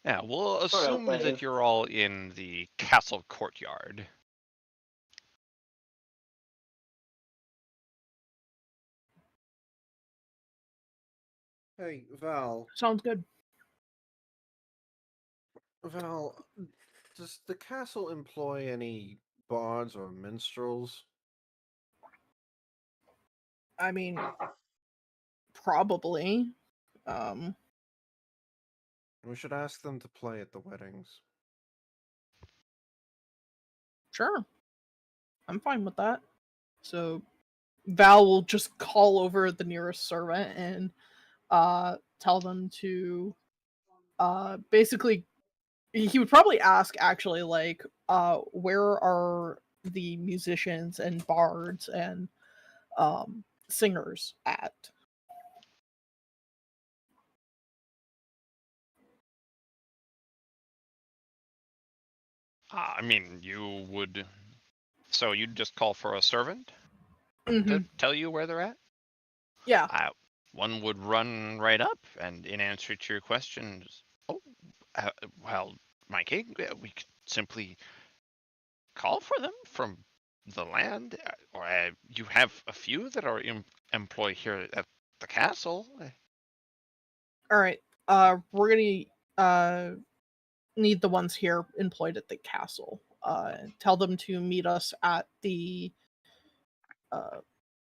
Yeah, we'll Sort of assume wave. that you're all in the castle courtyard. Hey, Val. Sounds good. Val, does the castle employ any bards or minstrels? I mean, probably. Um, We should ask them to play at the weddings. sure. I'm fine with that. So Val will just call over the nearest servant and tell them to basically he would probably ask actually like where are the musicians and bards and singers at. I mean, you would. So you'd just call for a servant Mhm. to tell you where they're at? Yeah. One would run right up, and in answer to your questions, well, my king, we could simply call for them from the land, or you have a few that are employed here at the castle. All right. We're gonna need the ones here employed at the castle. Tell them to meet us at the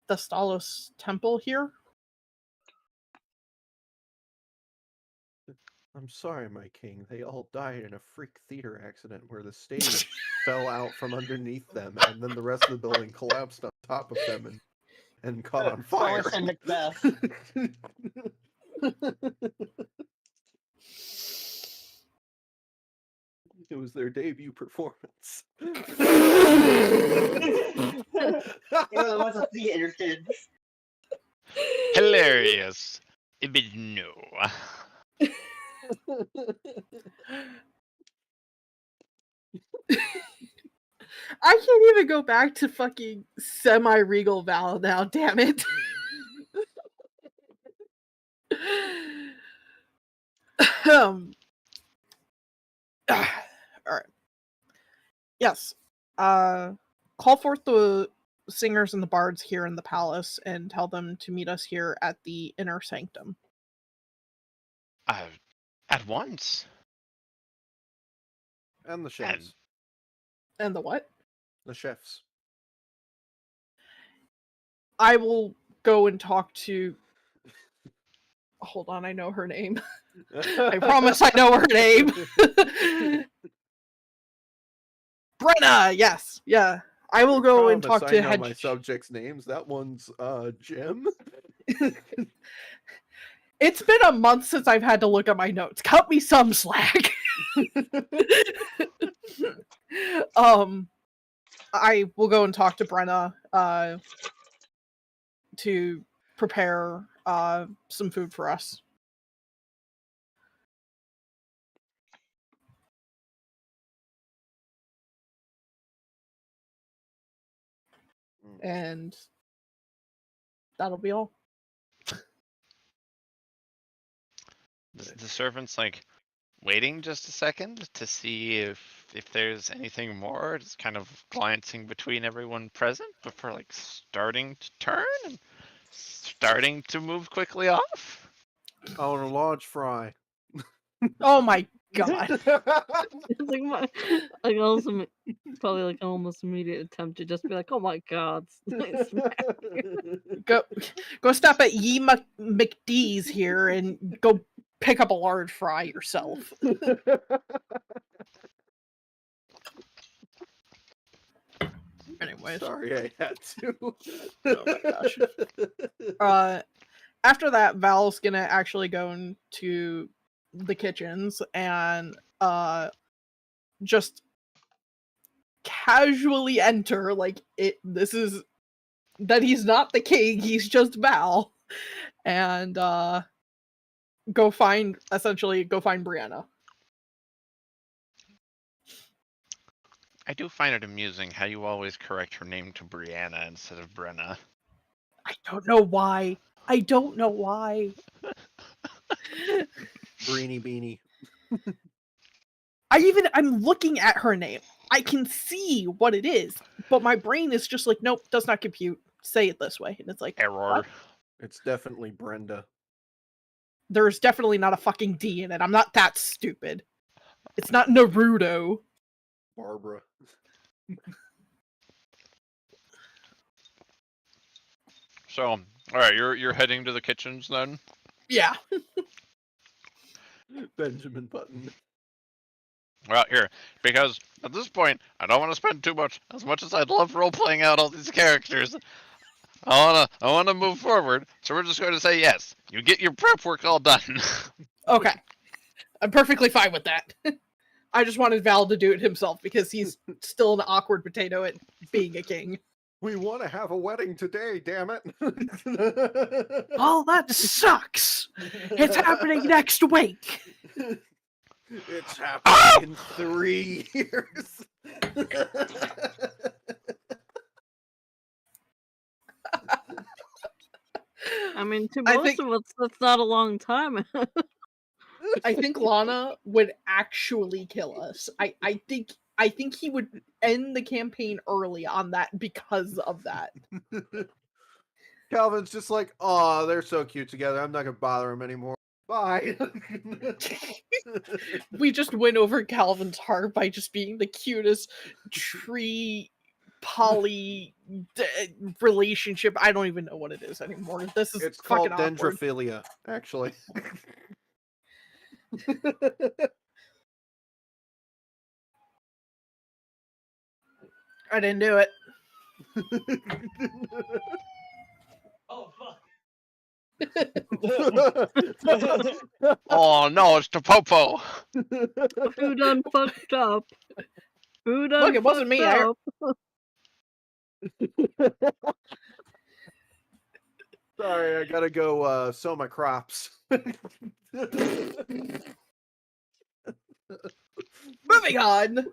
Stalos temple here. I'm sorry, my king. They all died in a freak theater accident where the stage fell out from underneath them, and then the rest of the building collapsed on top of them and caught on fire. Phyllis and Macbeth. It was their debut performance. It was a bunch of theater kids. Hilarious. But no. I can't even go back to fucking semi-regal Val now, damn it. All right. Yes. Call forth the singers and the bards here in the palace and tell them to meet us here at the inner sanctum. At once. And the chefs. And the what? The chefs. I will go and talk to... Hold on, I know her name. I promise I know her name. Brenna, yes, yeah. I will go and talk to I know head... my subjects' names. That one's Jim. It's been a month since I've had to look at my notes. Cut me some slack. I will go and talk to Brenna to prepare some food for us. And that'll be all. The servant's like waiting just a second to see if there's anything more, just kind of glancing between everyone present before like starting to turn and starting to move quickly off. Oh, and a large fry. Oh my God. It's like also probably like an almost immediate attempt to just be like, oh my god. Go stop at Ye McDee's here and go pick up a large fry yourself. Anyways. Sorry, I had to. Oh my gosh. After that, Val's gonna actually go into the kitchens and just casually enter like this is that he's not the king, he's just Val, and go find Brianna. I do find it amusing how you always correct her name to Brianna instead of Brenna. I don't know why. Breeny beanie. I'm looking at her name. I can see what it is, but my brain is just like, nope, does not compute. Say it this way. And it's like, Error. what? It's definitely Brenda. There's definitely not a fucking D in it. I'm not that stupid. It's not Naruto. Barbara. So, all right, you're heading to the kitchens then? Yeah. Benjamin Button. Well, here, because at this point, I don't want to spend too much. As much as I'd love role-playing out all these characters, I wanna move forward. So we're just going to say yes. You get your prep work all done. Okay. I'm perfectly fine with that. I just wanted Val to do it himself because he's still an awkward potato at being a king. We want to have a wedding today, damn it. Oh, that sucks. It's happening next week. It's happening in 3 years. I mean, to most of us, that's not a long time. I think Lana would actually kill us. I think he would end the campaign early on that because of that. Calvin's just like, oh, they're so cute together. I'm not gonna bother him anymore. Bye. We just win over Calvin's heart by just being the cutest tree poly relationship. I don't even know what it is anymore. This is It's called fucking awkward. dendrophilia, actually. I didn't do it. Oh fuck. Oh no, it's Topopo. Who done fucked up? Who done Look, it wasn't me. up? Sorry, I gotta go sow my crops. Moving on.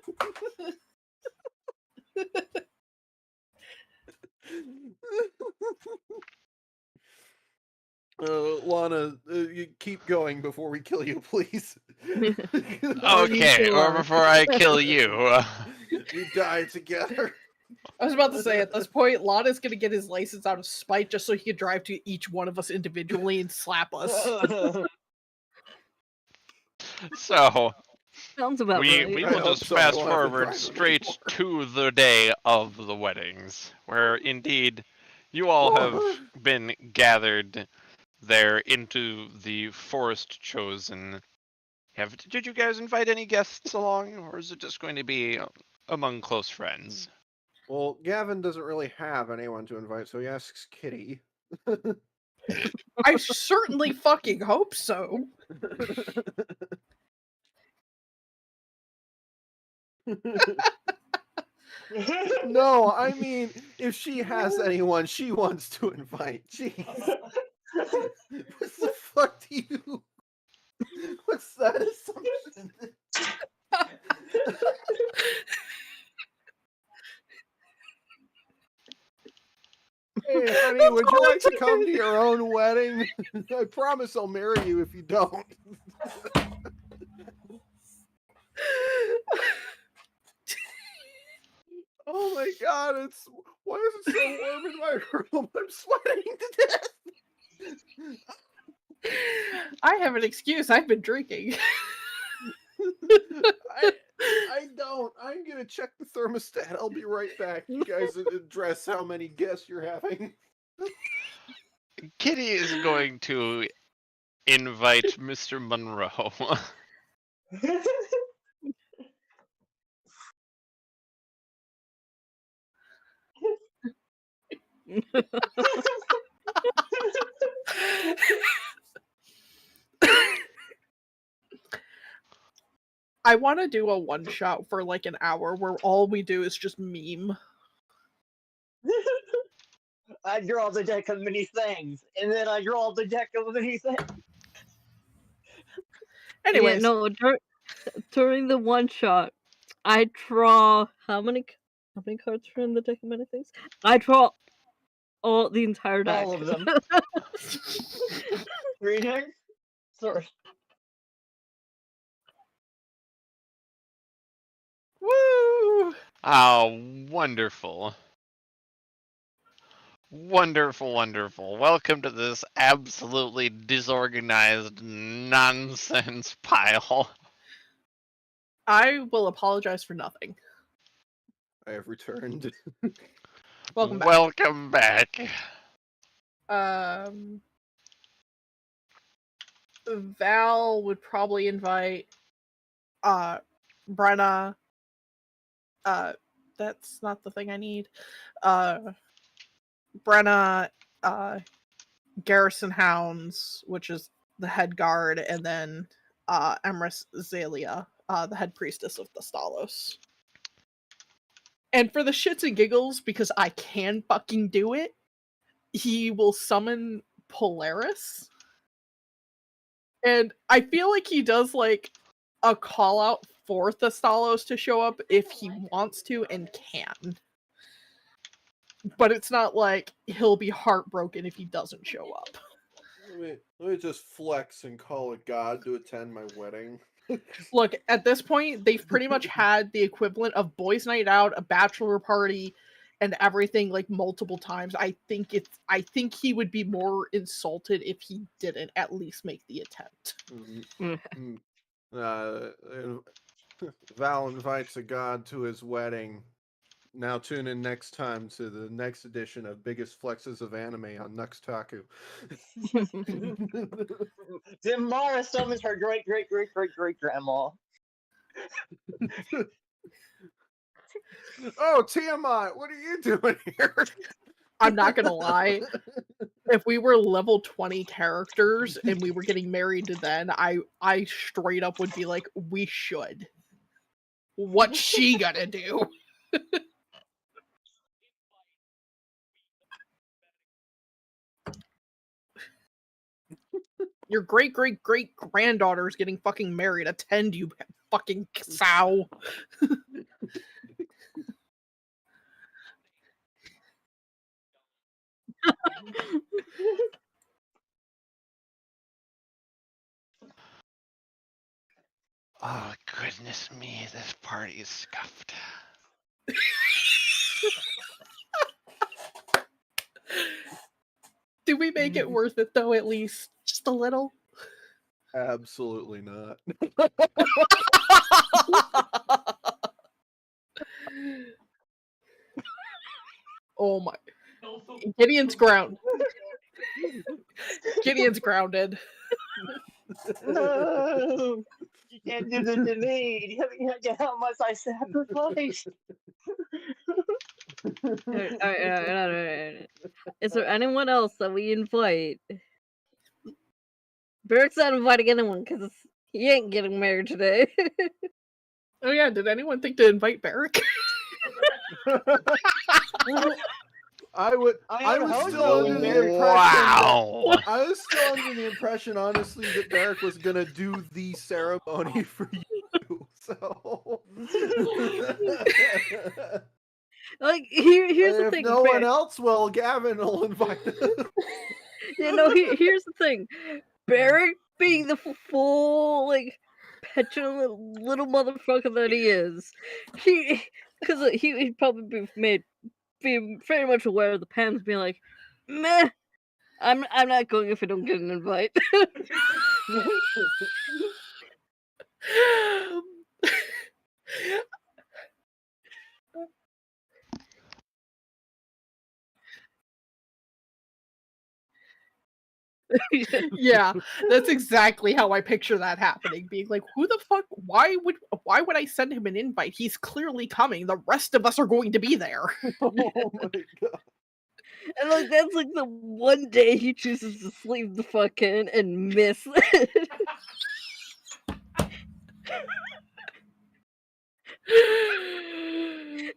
Lana, you keep going before we kill you, please. Okay, or before I kill you. We die together. I was about to say, at this point, Lana's gonna get his license out of spite just so he can drive to each one of us individually and slap us. So, Sounds about right. we I will hope just so. I fast won't have to forward drive straight anymore. to the day of the weddings, where indeed you all have been gathered there into the forest chosen. Did you guys invite any guests along, or is it just going to be among close friends? Well, Gavin doesn't really have anyone to invite, so he asks Kitty. I certainly fucking hope so. No, I mean, if she has anyone she wants to invite. Jeez. What the fuck do you... What's that assumption? Hey, honey, would you like to come to your own wedding? I promise I'll marry you if you don't. Oh my god, why is it so warm in my room? I'm sweating to death. I have an excuse. I've been drinking. I don't. I'm gonna check the thermostat. I'll be right back. You guys address how many guests you're having. Kitty is going to invite Mr. Monroe. I want to do a one shot for like an hour where all we do is just meme. I draw the deck of many things, and then I draw the deck of many things. Anyways, Yeah, no, during the one shot, I draw how many cards are in the deck of many things? I draw the entire deck. All of them. Reading? Sorry. woo! Oh, wonderful. Wonderful, wonderful. Welcome to this absolutely disorganized nonsense pile. I will apologize for nothing. I have returned. Welcome back. Welcome back. Val would probably invite Brenna. That's not the thing I need. Brenna, Garrison Hounds, which is the head guard, and then Emrys Zalia, the head priestess of the Stalos. And for the shits and giggles, because I can fucking do it, he will summon Polaris. And I feel like he does like a call out for the Stalos to show up if he wants to and can. But it's not like he'll be heartbroken if he doesn't show up. Let me just flex and call a god to attend my wedding. Look, at this point, they've pretty much had the equivalent of boys' night out, a bachelor party, and everything like multiple times. I think he would be more insulted if he didn't at least make the attempt. Val invites a god to his wedding. Now tune in next time to the next edition of Biggest Flexes of Anime on Nuxtaku. Then Mara summons her great-great-great-great-great-grandma. Oh, Tiamat, what are you doing here? I'm not gonna lie. If we were level 20 characters and we were getting married then, I straight up would be like, we should. What's she gonna do? Your great granddaughter's getting fucking married. Attend, you fucking sow. Oh, goodness me, this party is scuffed. Did we make it worth it though, at least? Just a little? Absolutely not. Oh my. Gideon's grounded. Gideon's grounded. No, you can't do this to me. You have to how much I sacrificed. Alright. Is there anyone else that we invite? Beric's not inviting anyone because he ain't getting married today. Oh yeah, did anyone think to invite Barrick? I was still under the impression. Wow. I was still under the impression, honestly, that Barrick was gonna do the ceremony for you. So, Like here's the if thing. no one else will, Gavin will invite them. Yeah, no. Here's the thing. Barrick being the full like petulant little motherfucker that he is, because he'd probably be very much aware of the pens being like, meh. I'm not going if I don't get an invite. Yeah, that's exactly how I picture that happening. Being like, who the fuck? Why would I send him an invite? He's clearly coming. The rest of us are going to be there. Oh my god. And like that's like the one day he chooses to sleep the fuck in and miss.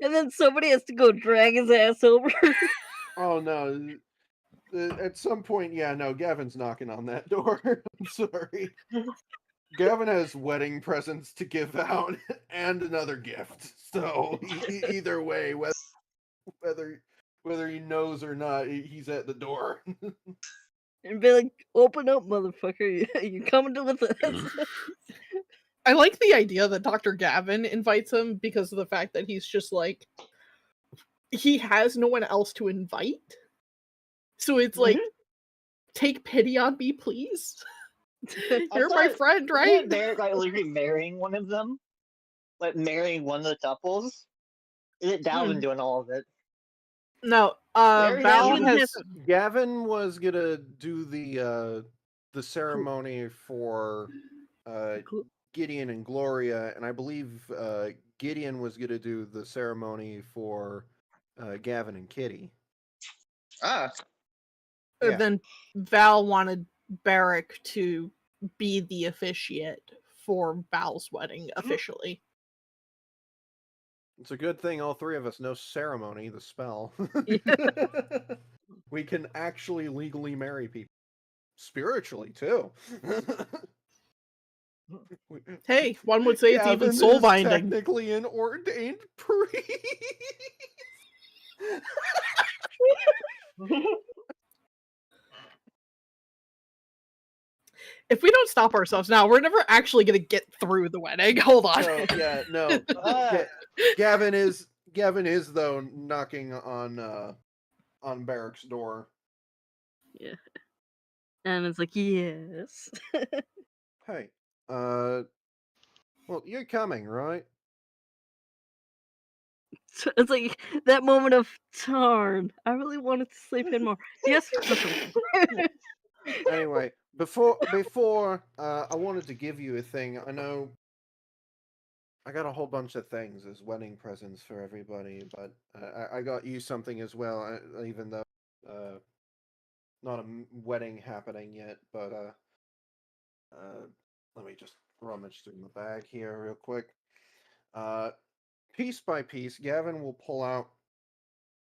And then somebody has to go drag his ass over. Oh no. At some point, yeah, no, Gavin's knocking on that door. I'm sorry. Gavin has wedding presents to give out and another gift. So either way, whether he knows or not, he's at the door. And be like, open up, motherfucker. You coming to with us? I like the idea that Dr. Gavin invites him because of the fact that he's just like, he has no one else to invite. So it's like, take pity on me, please. You're my friend, right? They're like literally marrying one of them, like marrying one of the couples. Is it Dalvin doing all of it? No, Very Val Gavin has. Gavin was gonna do the ceremony for Gideon and Gloria, and I believe Gideon was gonna do the ceremony for Gavin and Kitty. Ah, Yeah. Then Val wanted Barrick to be the officiate for Val's wedding officially. It's a good thing all three of us know ceremony, the spell. We can actually legally marry people. Spiritually, too. Hey, one would say it's even Gavin soul is binding. technically an ordained priest. If we don't stop ourselves now, we're never actually going to get through the wedding. Hold on. No, yeah, no. Gavin is though knocking on Barrick's door. Yeah. And it's like, yes. Hey, well, you're coming, right? So it's like that moment of darn. I really wanted to sleep in more. Yes. Anyway, before I wanted to give you a thing. I know I got a whole bunch of things as wedding presents for everybody, but I got you something as well, even though not a wedding happening yet. But let me just rummage through my bag here real quick. Piece by piece, Gavin will pull out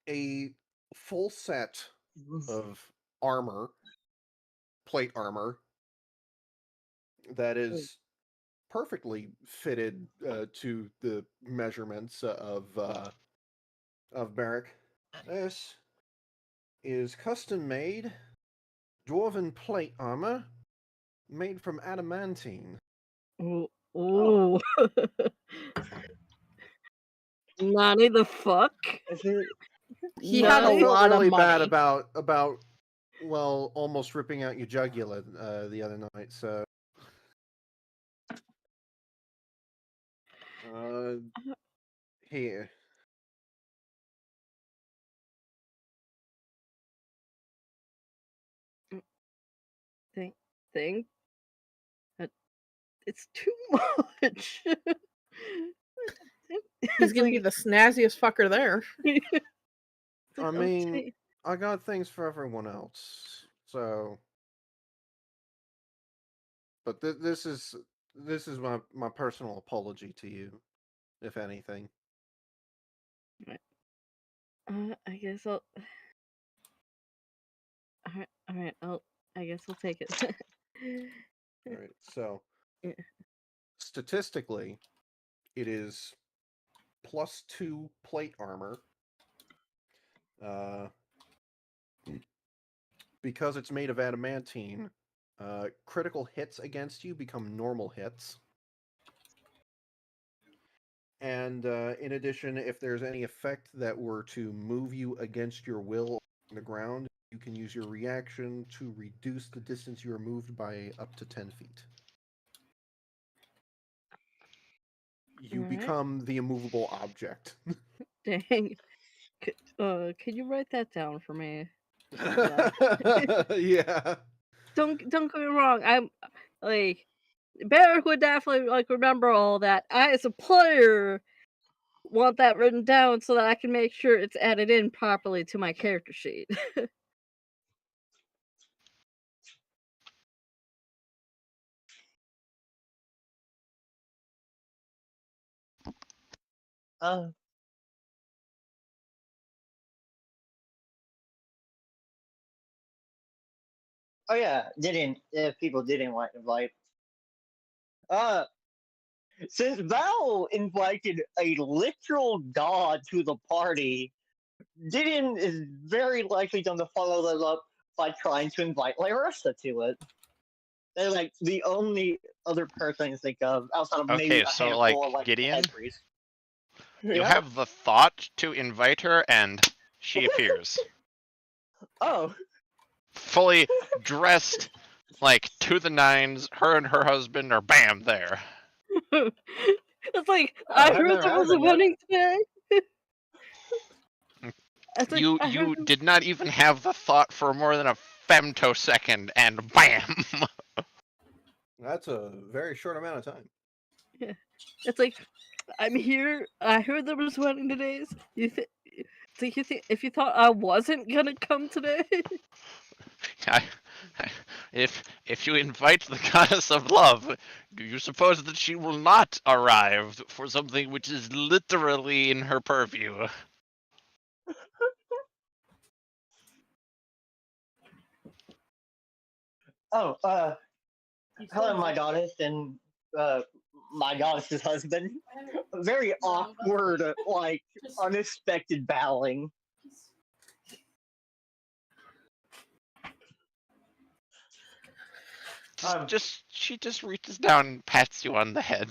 a full set of armor, plate armor, that is perfectly fitted to the measurements of Barrick. This is custom made dwarven plate armor made from adamantine. Oh. Nani the fuck? He I had a felt lot really of money. bad about well, almost ripping out your jugular the other night. So, here. Thing. It's too much. He's going to be the snazziest fucker there. I mean, I got things for everyone else. So, but this is my personal apology to you, if anything. I guess I'll. All right. I guess I'll take it. All right. So, Yeah. statistically, it is +2 plate armor. Because it's made of adamantine, critical hits against you become normal hits. And in addition, if there's any effect that were to move you against your will on the ground, you can use your reaction to reduce the distance you are moved by up to 10 feet. You become the immovable object. Dang. Can you write that down for me? Yeah. don't get me wrong. I'm like Bear would definitely like remember all that. I, as a player, want that written down so that I can make sure it's added in properly to my character sheet. Uh, oh yeah, didn't if people didn't want to invite. Uh, since Val invited a literal god to the party, Gideon is very likely going to follow that up by trying to invite Larissa to it. They're like the only other person I can think of outside of maybe Okay, a so handful like of like Gideon, head priests. you Yeah. have the thought to invite her, and she appears, Oh, fully dressed, like to the nines. Her and her husband are bam there. It's like Oh, I I've heard never there was a happened yet. wedding today. It's like I heard You did not even have the thought for more than a femtosecond, and bam. That's a very short amount of time. it's like I'm here. I heard there was a wedding today. You think? So you think if you thought I wasn't gonna come today? I, if you invite the goddess of love, do you suppose that she will not arrive for something which is literally in her purview? Oh, You hello, told my me. goddess and my goddess's husband. Very awkward, like Just- unexpected bowing. She just reaches down and pats you on the head.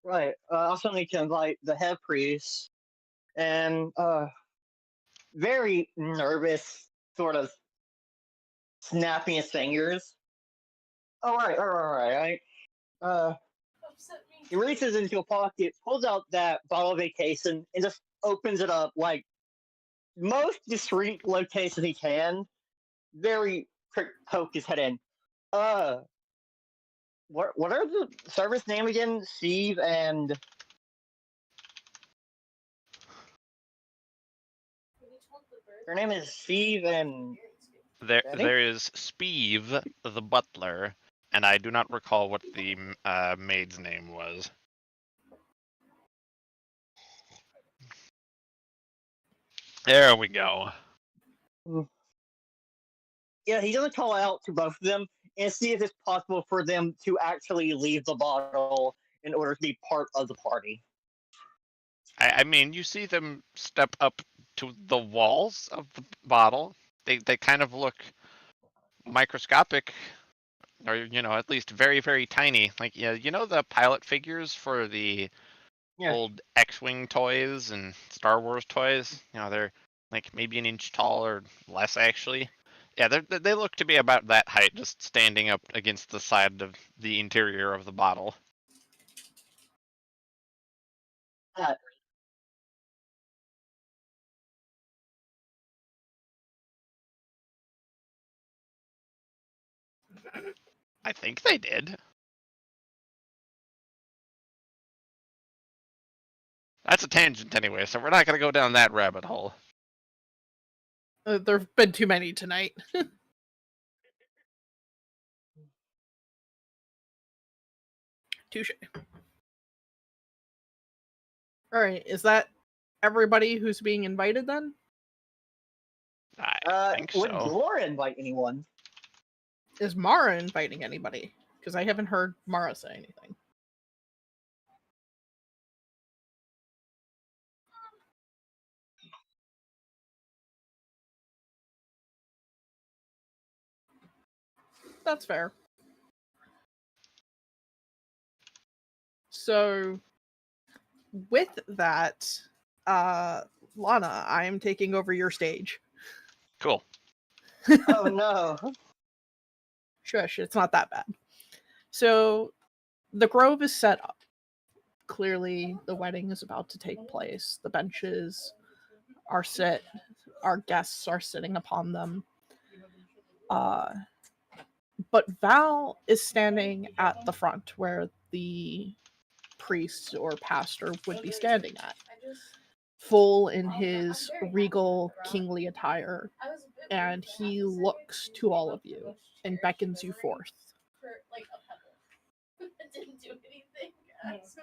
Right. I also need to invite the head priest and very nervous, sort of snapping his fingers. All right. upset me. He reaches into a pocket, pulls out that bottle of vacation, and just opens it up like most discreet location he can. Very quick poke his head in. What are the service name again? Steve and her name is Steve and Benny? There is Speeve, the butler, and I do not recall what the maid's name was. There we go. Yeah, he's gonna call out to both of them and see if it's possible for them to actually leave the bottle in order to be part of the party. I mean, you see them step up to the walls of the bottle. They kind of look microscopic, or at least very very tiny. Like the pilot figures for the Yeah. old X-wing toys and Star Wars toys. They're like maybe an inch tall or less actually. Yeah, they look to be about that height, just standing up against the side of the interior of the bottle. I think they did. That's a tangent anyway, so we're not going to go down that rabbit hole. There've been too many tonight. Touche. All right, is that everybody who's being invited then? I think Would so. Laura invite anyone? Is Mara inviting anybody? Because I haven't heard Mara say anything. That's fair. So, with that, Lana, I am taking over your stage. Cool. Oh no. Shush, it's not that bad. So, the grove is set up. Clearly, the wedding is about to take place. The benches are set, our guests are sitting upon them. But Val is standing at the front where the priest or pastor would be standing at, full in his regal kingly attire, and he looks to all of you and beckons you forth. Didn't do anything. That's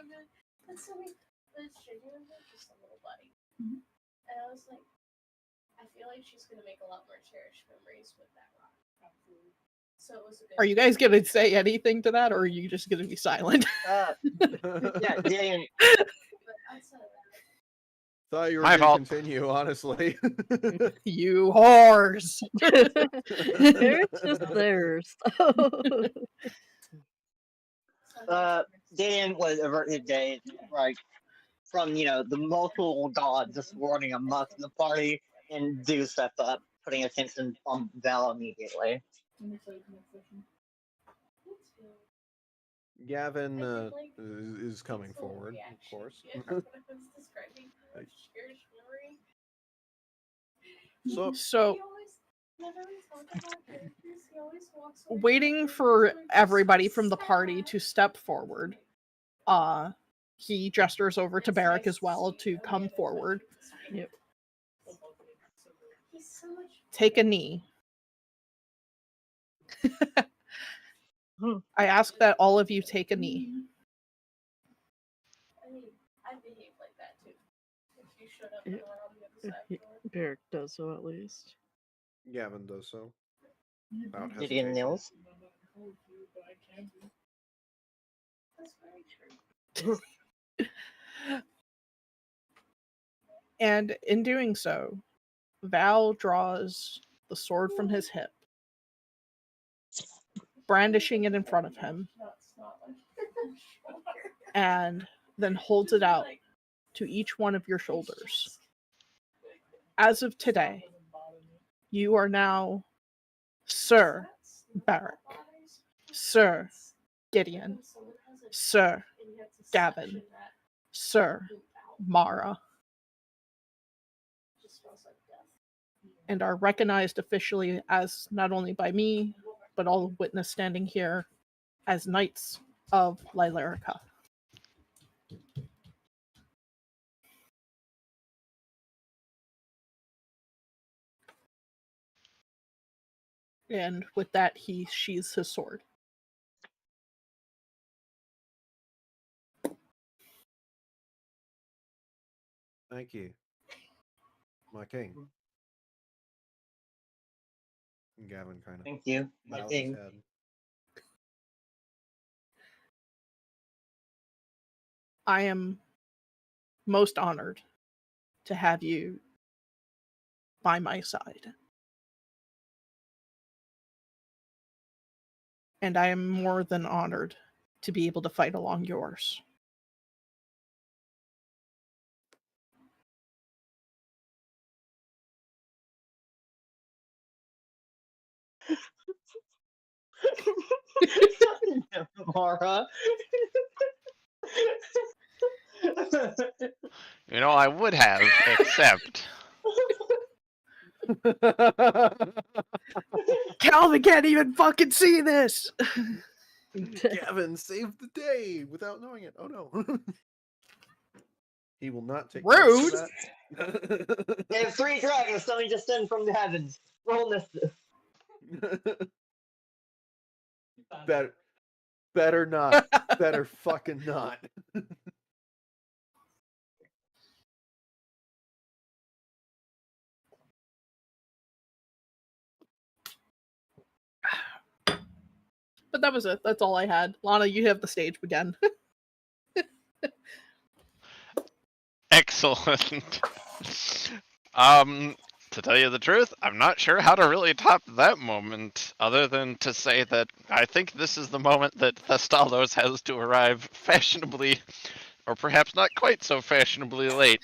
genuinely just a little buddy. And I was like, I feel like she's gonna make a lot more cherished memories with that rock. So it was a good. Are you guys gonna say anything to that, or are you just gonna be silent? Yeah, Gideon. But outside of that, Thought you were My going to fault. continue, honestly. You whores! They're just theirs. Gideon would avert his day, like, from, the multiple gods just running amok the party, and do step up, putting attention on Val immediately. Gavin is coming forward, of course. So, waiting for everybody from the party to step forward, he gestures over to Barrack as well to come forward. Yep. Take a knee. I ask that all of you take a knee. I mean, I behave like that too. If you showed up and were on the other side of the door. Barrack does so at least. Gavin does so. Without Gideon hesitation. kneels. That's very true. And in doing so, Val draws the sword from his hip, brandishing it in front of him, and then holds it out to each one of your shoulders. As of today, you are now Sir Barrack, Sir Gideon, Sir Gavin, Sir Mara, and are recognized officially as not only by me, but all witness standing here as Knights of Lylarica. And with that, he sheathes his sword. Thank you, my king. And Gavin kind of Thank you, my bows his king. head. I am most honored to have you by my side. And I am more than honored to be able to fight along yours. Mara. You know, I would have, except Calvin can't even fucking see this! Gavin saved the day without knowing it. Oh no. He will not take Rude. credit for that. They have 3 dragons suddenly just in from the heavens. Roll this. Better not. Better fucking not. But that was it. That's all I had. Lana, you have the stage again. excellent. To tell you the truth, I'm not sure how to really top that moment, other than to say that I think this is the moment that Thestaldos has to arrive fashionably, or perhaps not quite so fashionably late.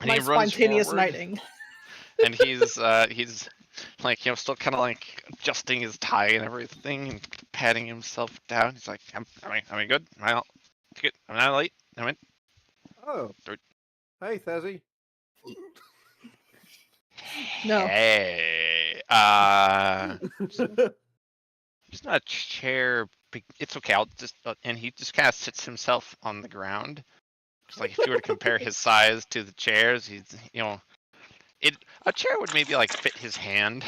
And My he runs spontaneous forward, knighting. and he's like, you know, still kind of like adjusting his tie and everything, and patting himself down. He's like, am I good? Am I all good? Am I not late? Am I? Oh. Hey, Thezzy. No. Hey, it's not a chair. It's okay. I'll just and he just kind of sits himself on the ground. Just like if you were to compare his size to the chairs, he's a chair would maybe like fit his hand.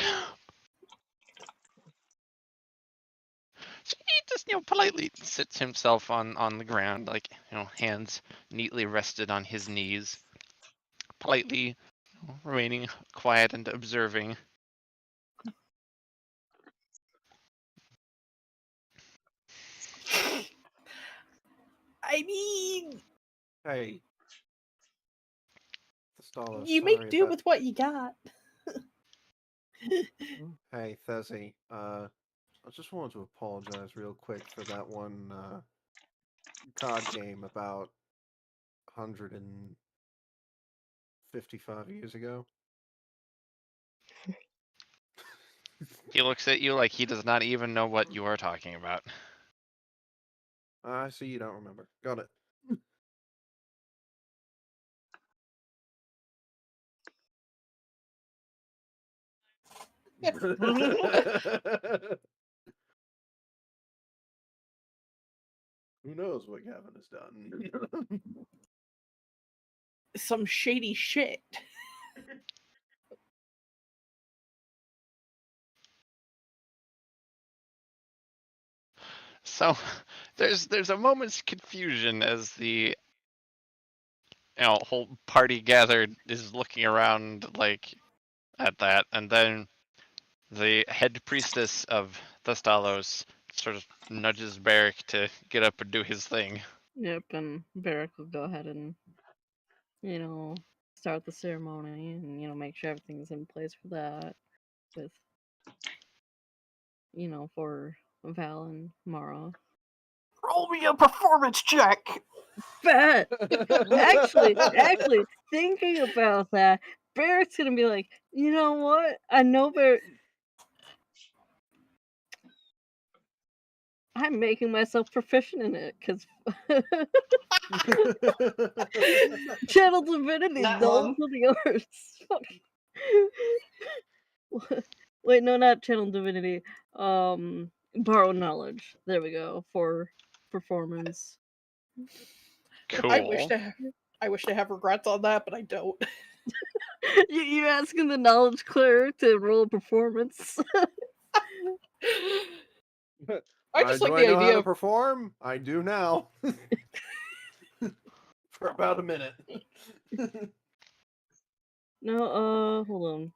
So he just politely sits himself on the ground, like hands neatly rested on his knees, politely remaining quiet and observing. I mean, Hey, Thestalo, you sorry make do about. with what you got. Hey, Thezi. I just wanted to apologize real quick for that one COD game about 155 years ago. He looks at you like he does not even know what you are talking about. I see you don't remember. Got it. Who knows what Gavin has done? Some shady shit. So there's a moment's confusion as the whole party gathered is looking around like at that, and then the head priestess of Thestalos sort of nudges Barrick to get up and do his thing. Yep, and Barrick will go ahead and, start the ceremony and, make sure everything's in place for that. With, for Val and Mara. Roll me a performance check. Bet! Actually, thinking about that, Barrick's gonna be like, you know what? I know Barrick. I'm making myself proficient in it, because Channel Divinity, Not those one. are the arts. Wait, no, not Channel Divinity. Borrow Knowledge. There we go, for performance. Cool. I wish to have regrets on that, but I don't. You're asking the knowledge cleric to roll a performance. I just like do the I know how idea to of perform? I do now. For about a minute. No, hold on.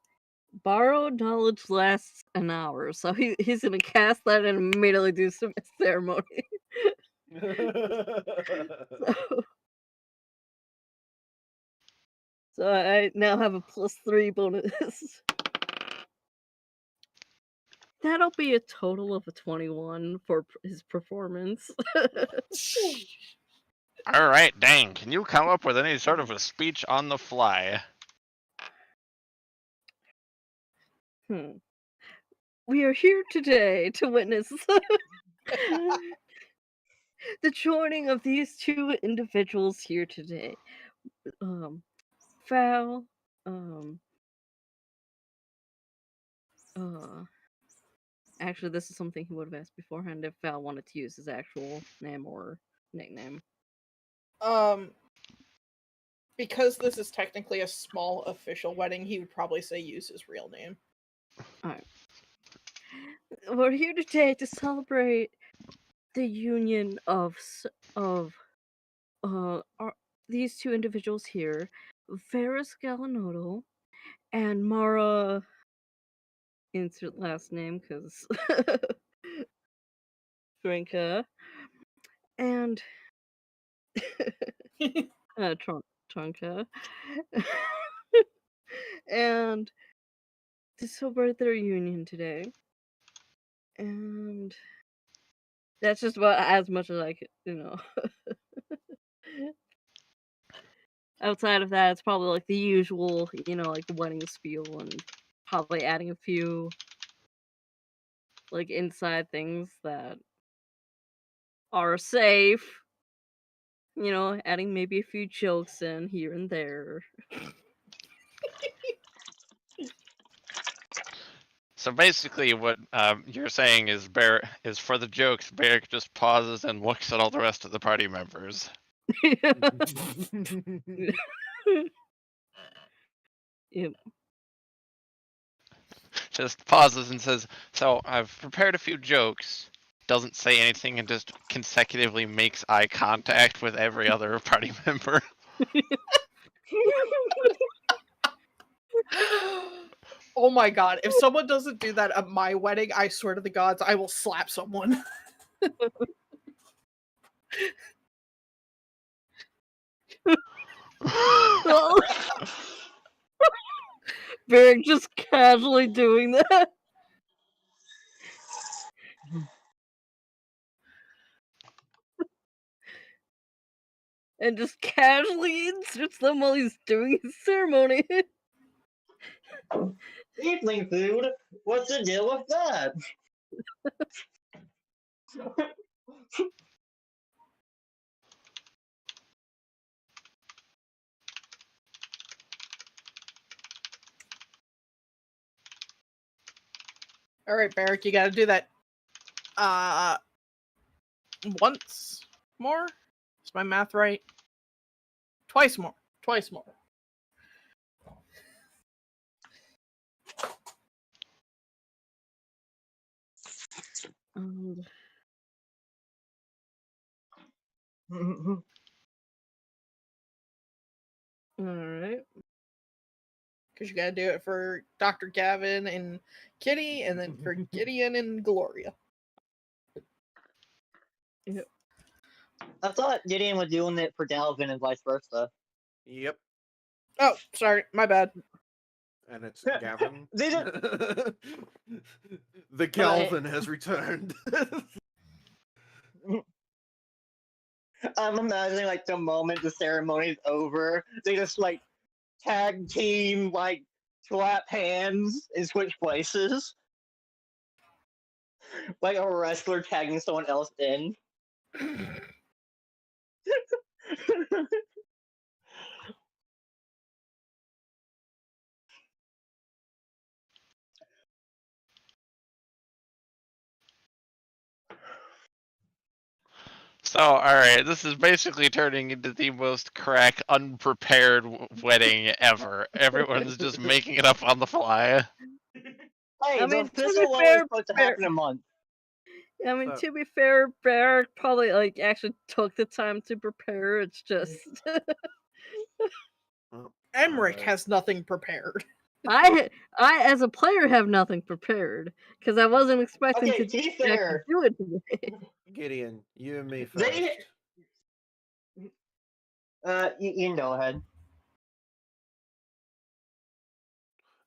Borrowed knowledge lasts an hour, so he's gonna cast that and immediately do some ceremony. So I now have a +3 bonus. That'll be a total of a 21 for his performance. All right, dang. Can you come up with any sort of a speech on the fly? We are here today to witness the joining of these two individuals here today. Val, actually, this is something he would have asked beforehand if Val wanted to use his actual name or nickname. Because this is technically a small official wedding, he would probably say use his real name. Alright. We're here today to celebrate the union of these two individuals here, Varys Galanodo and Mara. Insert last name, because Drinka, and Trunka, and to celebrate their union today. And that's just about as much as I could, Outside of that, it's probably like the usual, like the wedding spiel, and probably adding a few like inside things that are safe. Adding maybe a few jokes in here and there. So basically, what you're saying is Barrick is for the jokes. Barrick just pauses and looks at all the rest of the party members. Yep. Just pauses and says, "So I've prepared a few jokes." Doesn't say anything and just consecutively makes eye contact with every other party member. Oh my god, if someone doesn't do that at my wedding, I swear to the gods, I will slap someone. Barrick just casually doing that. And just casually inserts them while he's doing his ceremony. Evening food? What's the deal with that? Alright, Barrick, you gotta do that. Once more? Is my math right? Twice more. Twice more. Alright. Because you gotta do it for Dr. Gavin and Kitty, and then for Gideon and Gloria. Yep. I thought Gideon was doing it for Galvin and vice versa. Yep. Oh, sorry, my bad. And it's Gavin. They The Galvin has returned. I'm imagining like the moment the ceremony's over, they just like tag team, like slap hands and switch places. Like a wrestler tagging someone else in. So, alright, this is basically turning into the most crack, unprepared wedding ever. Everyone's just making it up on the fly. Hey, I the mean, to be official one was fair, supposed to happen in a month. I mean, So- to be fair, Barrick probably like actually took the time to prepare. It's just Well, Emmerich alright. has nothing prepared. I as a player have nothing prepared because I wasn't expecting Okay, to to be actually fair, do it today. Gideon, you and me first. they. You can go ahead.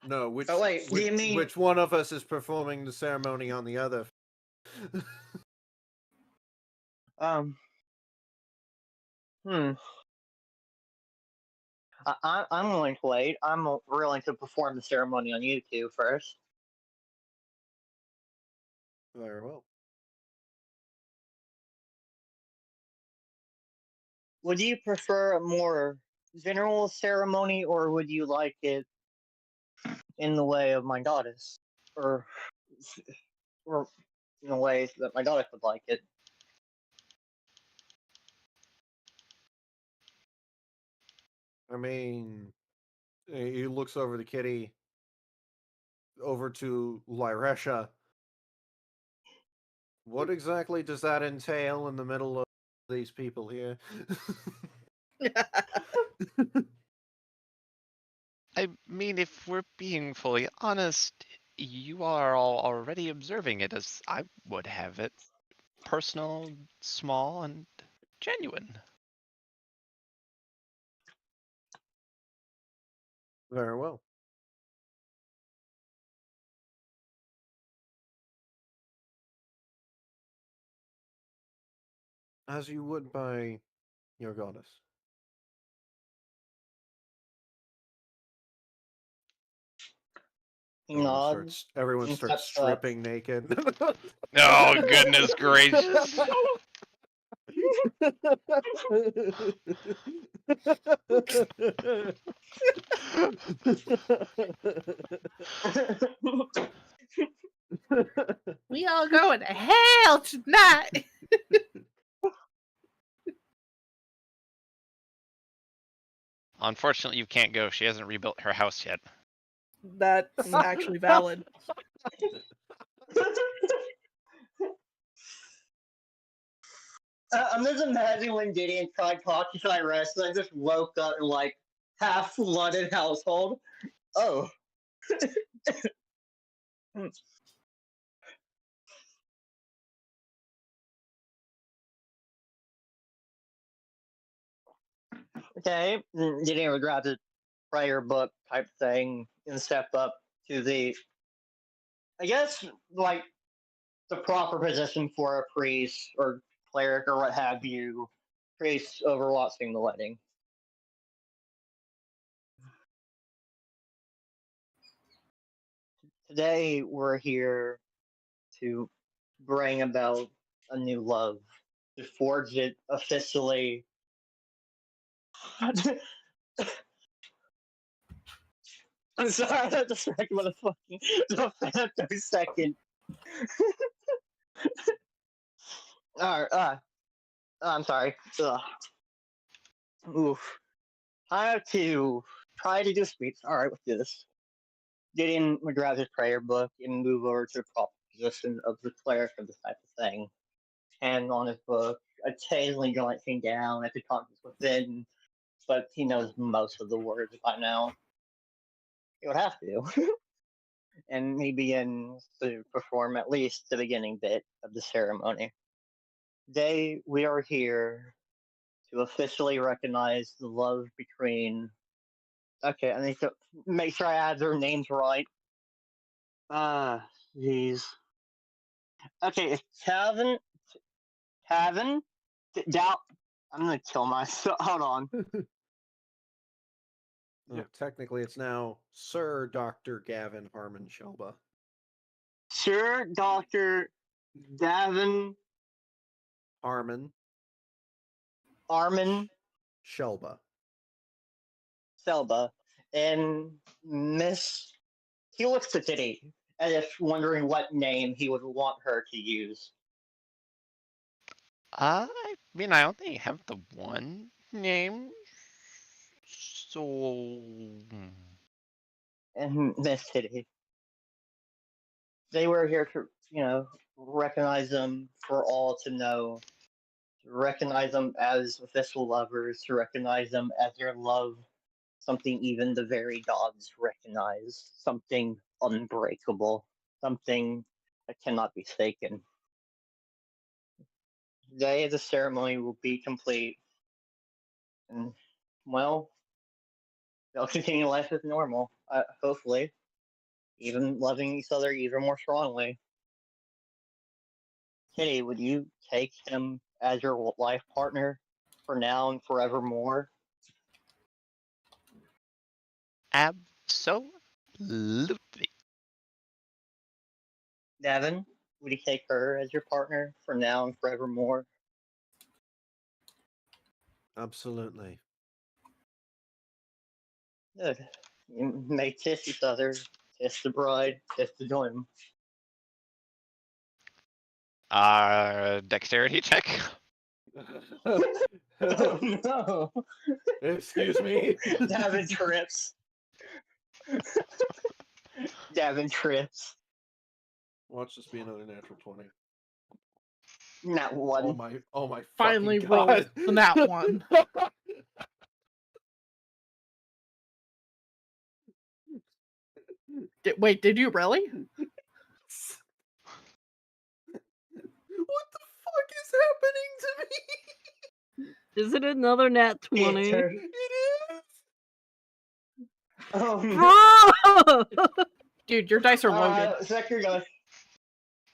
No, which Oh, wait, do you mean- which one of us is performing the ceremony on the other? I'm willing to wait. I'm willing to perform the ceremony on YouTube first. Very well. Would you prefer a more general ceremony, or would you like it in the way of my goddess, or in a way that my goddess would like it? I mean, he looks over the kitty, over to Lyresha. What exactly does that entail in the middle of these people here? I mean, if we're being fully honest, you are all already observing it as I would have it. Personal, small, and genuine. Very well. As you would by your goddess. He nods. Everyone and starts steps up. stripping naked. Oh, goodness gracious. We all going to hell tonight. Unfortunately, you can't go. She hasn't rebuilt her house yet. That's actually valid. I'm just imagining when Gideon tried talking to my wrestler, I just woke up in like half flooded household. Oh. Okay, Gideon would grab his prayer book type thing and step up to the, I guess, like the proper position for a priest or cleric or what have you, priest overwatching the wedding. Today we're here to bring about a new love, to forge it officially. I'm sorry, I had to second with a fucking the 30-second. Alright, I'm sorry. Ugh. Oof. I have to try to do speech. Alright, let's do this. Gideon would grab his prayer book and move over to the proper position of the cleric of this type of thing. Hand on his book, occasionally glancing down at the contents within, but he knows most of the words by now. He would have to. And he begins to perform at least the beginning bit of the ceremony. Today, we are here to officially recognize the love between. Okay, I need to make sure I add their names right. Jeez. Okay, it's Calvin. Doubt. I'm gonna kill myself. Hold on. Well, technically, it's now Sir Dr. Gavin Harmon Shelba. Sir Dr. Gavin Harmon Armin Shelba. Selba and Miss. He looks to Titty as if wondering what name he would want her to use. I mean, I only have the one name, so. And Miss Titty. They were here to, recognize them for all to know, to recognize them as official lovers, to recognize them as their love, something even the very gods recognize, something unbreakable, something that cannot be taken. Today, the ceremony will be complete, and, well, they'll continue life as normal, hopefully, even loving each other even more strongly. Kitty, would you take him as your life partner for now and forevermore? Absolutely. Devin, would you take her as your partner for now and forevermore? Absolutely. Good. You may kiss each other, kiss the bride, kiss the groom. Dexterity check. Oh no! Excuse me. Davin trips. Davin trips. Watch this be another natural 20. Not one. Oh my Finally fucking rolled God. the nat one. Wait, did you really? What the fuck is happening to me? Is it another nat 20? It is. Oh, Bro! Dude, your dice are loaded. Zachary goes.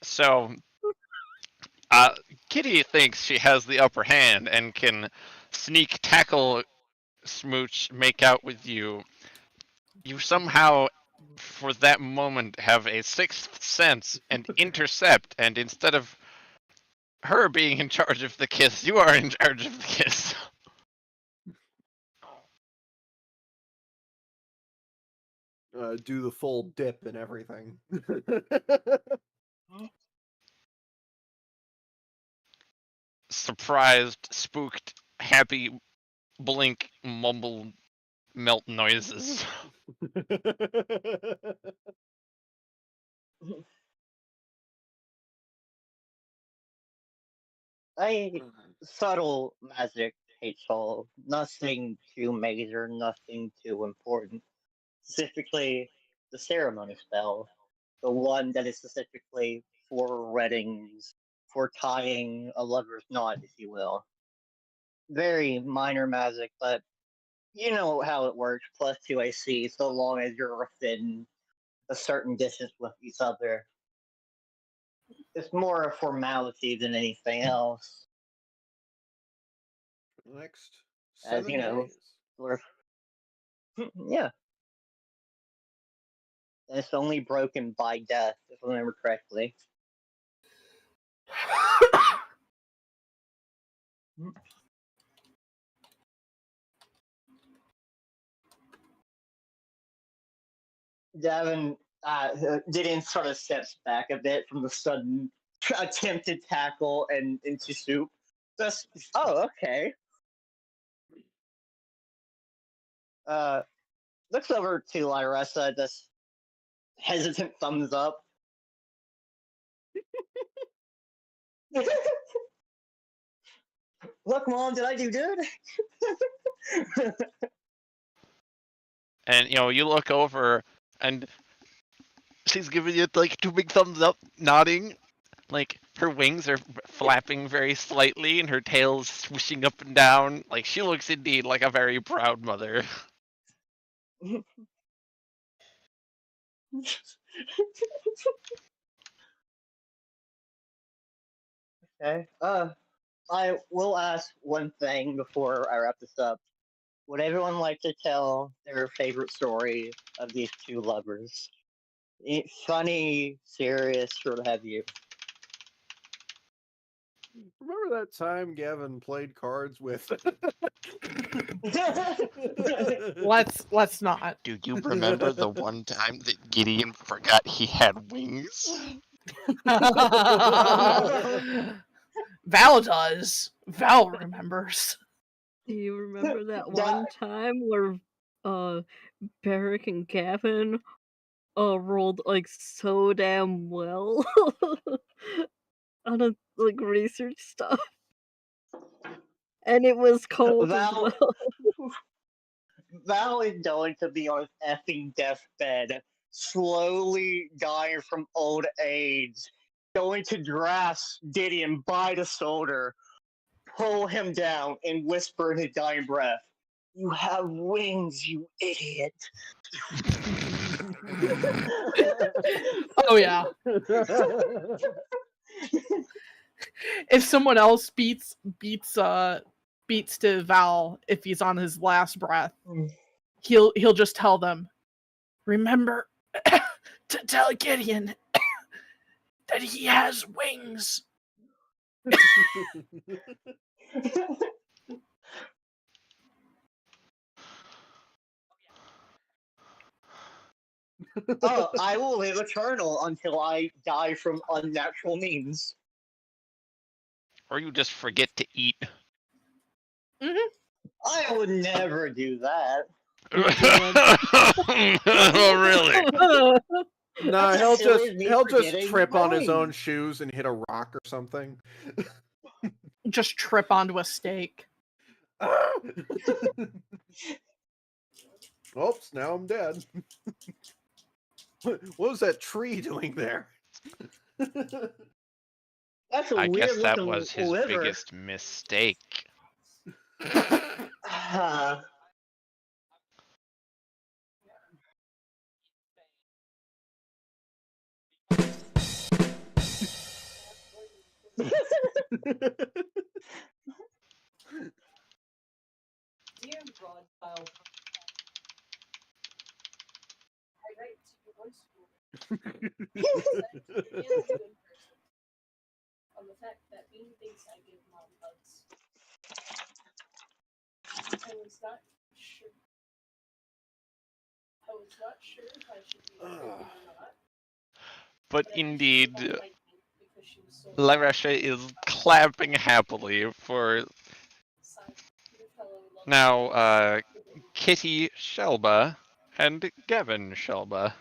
So, Kitty thinks she has the upper hand and can sneak, tackle, smooch, make out with you. You somehow, for that moment, have a sixth sense and intercept, and instead of her being in charge of the kiss, you are in charge of the kiss. do the full dip and everything. Surprised, spooked, happy, blink, mumble, melt noises. Subtle magic takes all. Nothing too major, nothing too important. Specifically, the ceremony spell. The one that is specifically for weddings, for tying a lover's knot, if you will. Very minor magic, but you know how it works. +2 AC, so long as you're within a certain distance with each other. It's more a formality than anything else. Next As 7 you know, days. sort of, yeah. And it's only broken by death, if I remember correctly. Davin Gideon sort of steps back a bit from the sudden attempted tackle and into soup. Just, oh, okay. Looks over to Lyressa, just hesitant thumbs up. Look, Mom, did I do good? And you look over, and she's giving you like 2 big thumbs up, nodding. Like her wings are flapping very slightly, and her tail's swishing up and down. Like she looks indeed like a very proud mother. Okay. I will ask one thing before I wrap this up. Would everyone like to tell their favorite story of these two lovers? Funny, serious, sort of have you. Remember that time Gavin played cards with? Let's not. Do you remember the one time that Gideon forgot he had wings? Val does. Val remembers. Do you remember that one time where Barrick and Gavin rolled like so damn well on a like research stuff? And it was cold as Val, well. Val is going to be on his effing deathbed, slowly dying from old age, going to grasp Gideon by the shoulder, pull him down, and whisper in his dying breath, "You have wings, you idiot." Oh yeah. If someone else beats to Val if he's on his last breath, he'll just tell them, remember to tell Gideon that he has wings. Oh, I will live eternal until I die from unnatural means. Or you just forget to eat. I would never do that. Oh, really? No, That's he'll as silly as me just forgetting trip on his own wings. shoes and hit a rock or something. Just trip onto a stake. Oops, now I'm dead. What was that tree doing there? That's a I weird guess that looking was his liver. biggest mistake. Dear broad child. I write to you once more. On the fact that Bean thinks I give Mom hugs. I was not sure. I was not sure if I should be afraid or not. But But I just indeed, felt like because she was so Larasha is clapping happily for silent, your fellow lovely now ladies. Kitty Shelba and Gavin Shelba.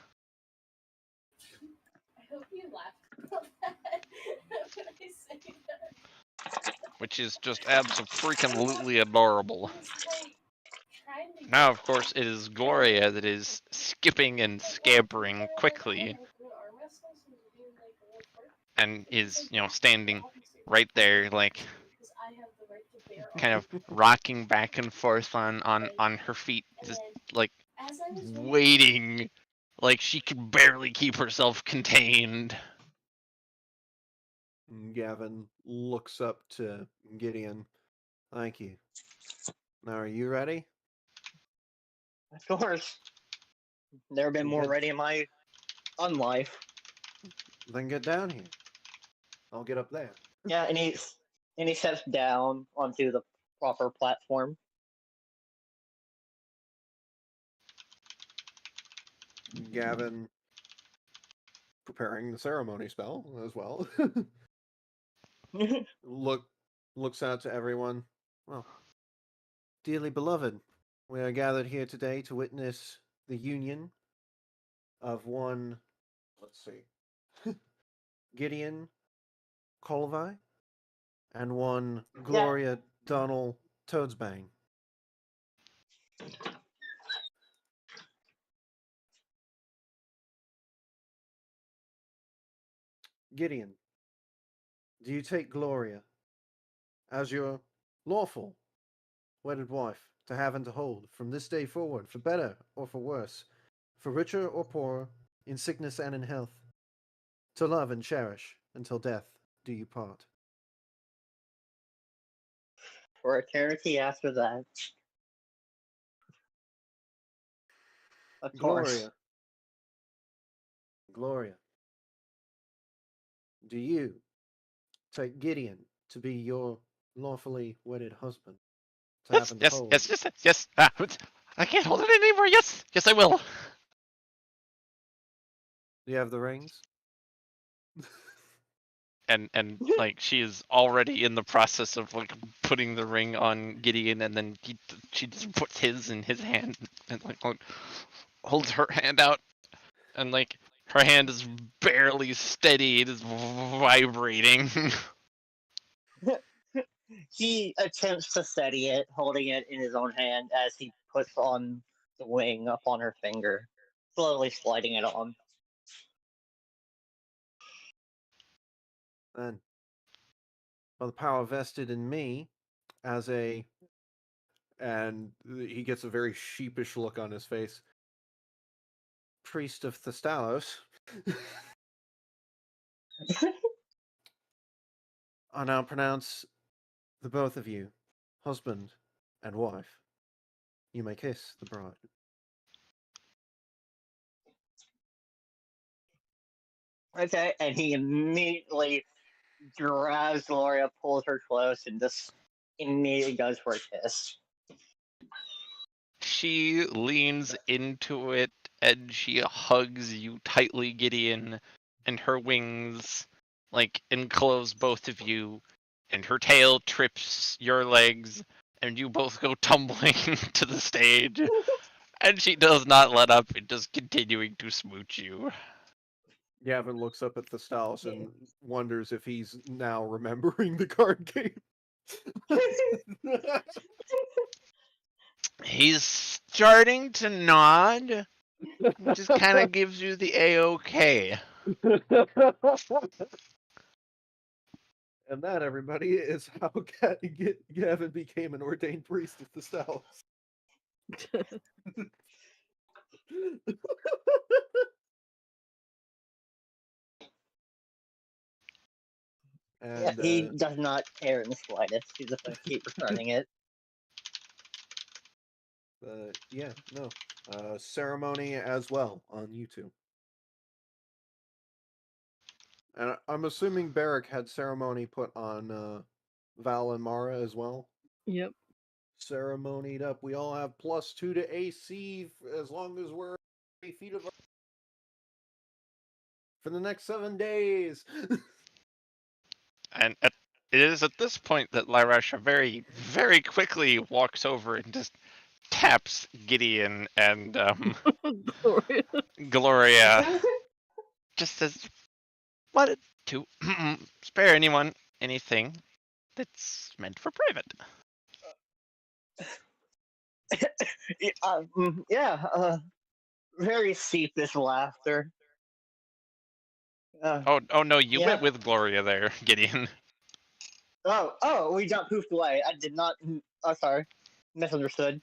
I hope you laughed about that when I say that. Which is just absolutely adorable. It was like trying to Now, get of course, it is Gloria that is skipping and scampering quickly and is, standing right there, like, kind of rocking back and forth on her feet, just, like, waiting, like she can barely keep herself contained. Gavin looks up to Gideon. Thank you. Now, are you ready? Of course. Never been more Good. ready in my unlife. Then get down here. I'll get up there. Yeah, and he steps down onto the proper platform. Gavin preparing the ceremony spell as well. Looks out to everyone. Well, dearly beloved, we are gathered here today to witness the union of one, let's see, Gideon Colvi and one Gloria Donald Toadsbang. Gideon, do you take Gloria as your lawful wedded wife to have and to hold from this day forward, for better or for worse, for richer or poorer, in sickness and in health, to love and cherish until death do you part? For eternity after that. Of course. Gloria, do you take Gideon to be your lawfully wedded husband? To have and to hold? Yes. I can't hold it anymore. Yes, I will. Do you have the rings? And like she is already in the process of like putting the ring on Gideon, and then she just puts his in his hand and like holds her hand out, and like her hand is barely steady. It is vibrating. He attempts to steady it, holding it in his own hand as he puts on the ring up on her finger, slowly sliding it on. Then, by the power vested in me as a, and he gets a very sheepish look on his face, priest of Thestalos, I now pronounce the both of you husband and wife. You may kiss the bride. Okay, and he immediately grabs Gloria, pulls her close, and just immediately goes for a kiss. She leans into it and she hugs you tightly, Gideon, and her wings like enclose both of you, and her tail trips your legs, and you both go tumbling to the stage. And she does not let up and just continuing to smooch you. Gavin looks up at Thestalos and wonders if he's now remembering the card game. He's starting to nod, which just kind of gives you the A-OK. And that, everybody, is how Gavin became an ordained priest of Thestalos. And He does not care in the slightest. He's just going to keep returning it. ceremony as well on YouTube. And I'm assuming Barrick had ceremony put on Val and Mara as well. Yep. Ceremonied up. We all have +2 to AC as long as we're feet of for the next 7 days. And it is at this point that Larasha very, very quickly walks over and just taps Gideon and Gloria. Gloria. Just says, "What to spare anyone anything that's meant for private." Yeah, very sheepish laughter. Oh no, you Yeah. went with Gloria there, Gideon. Oh, we got poofed away. I did not. Oh, sorry, misunderstood.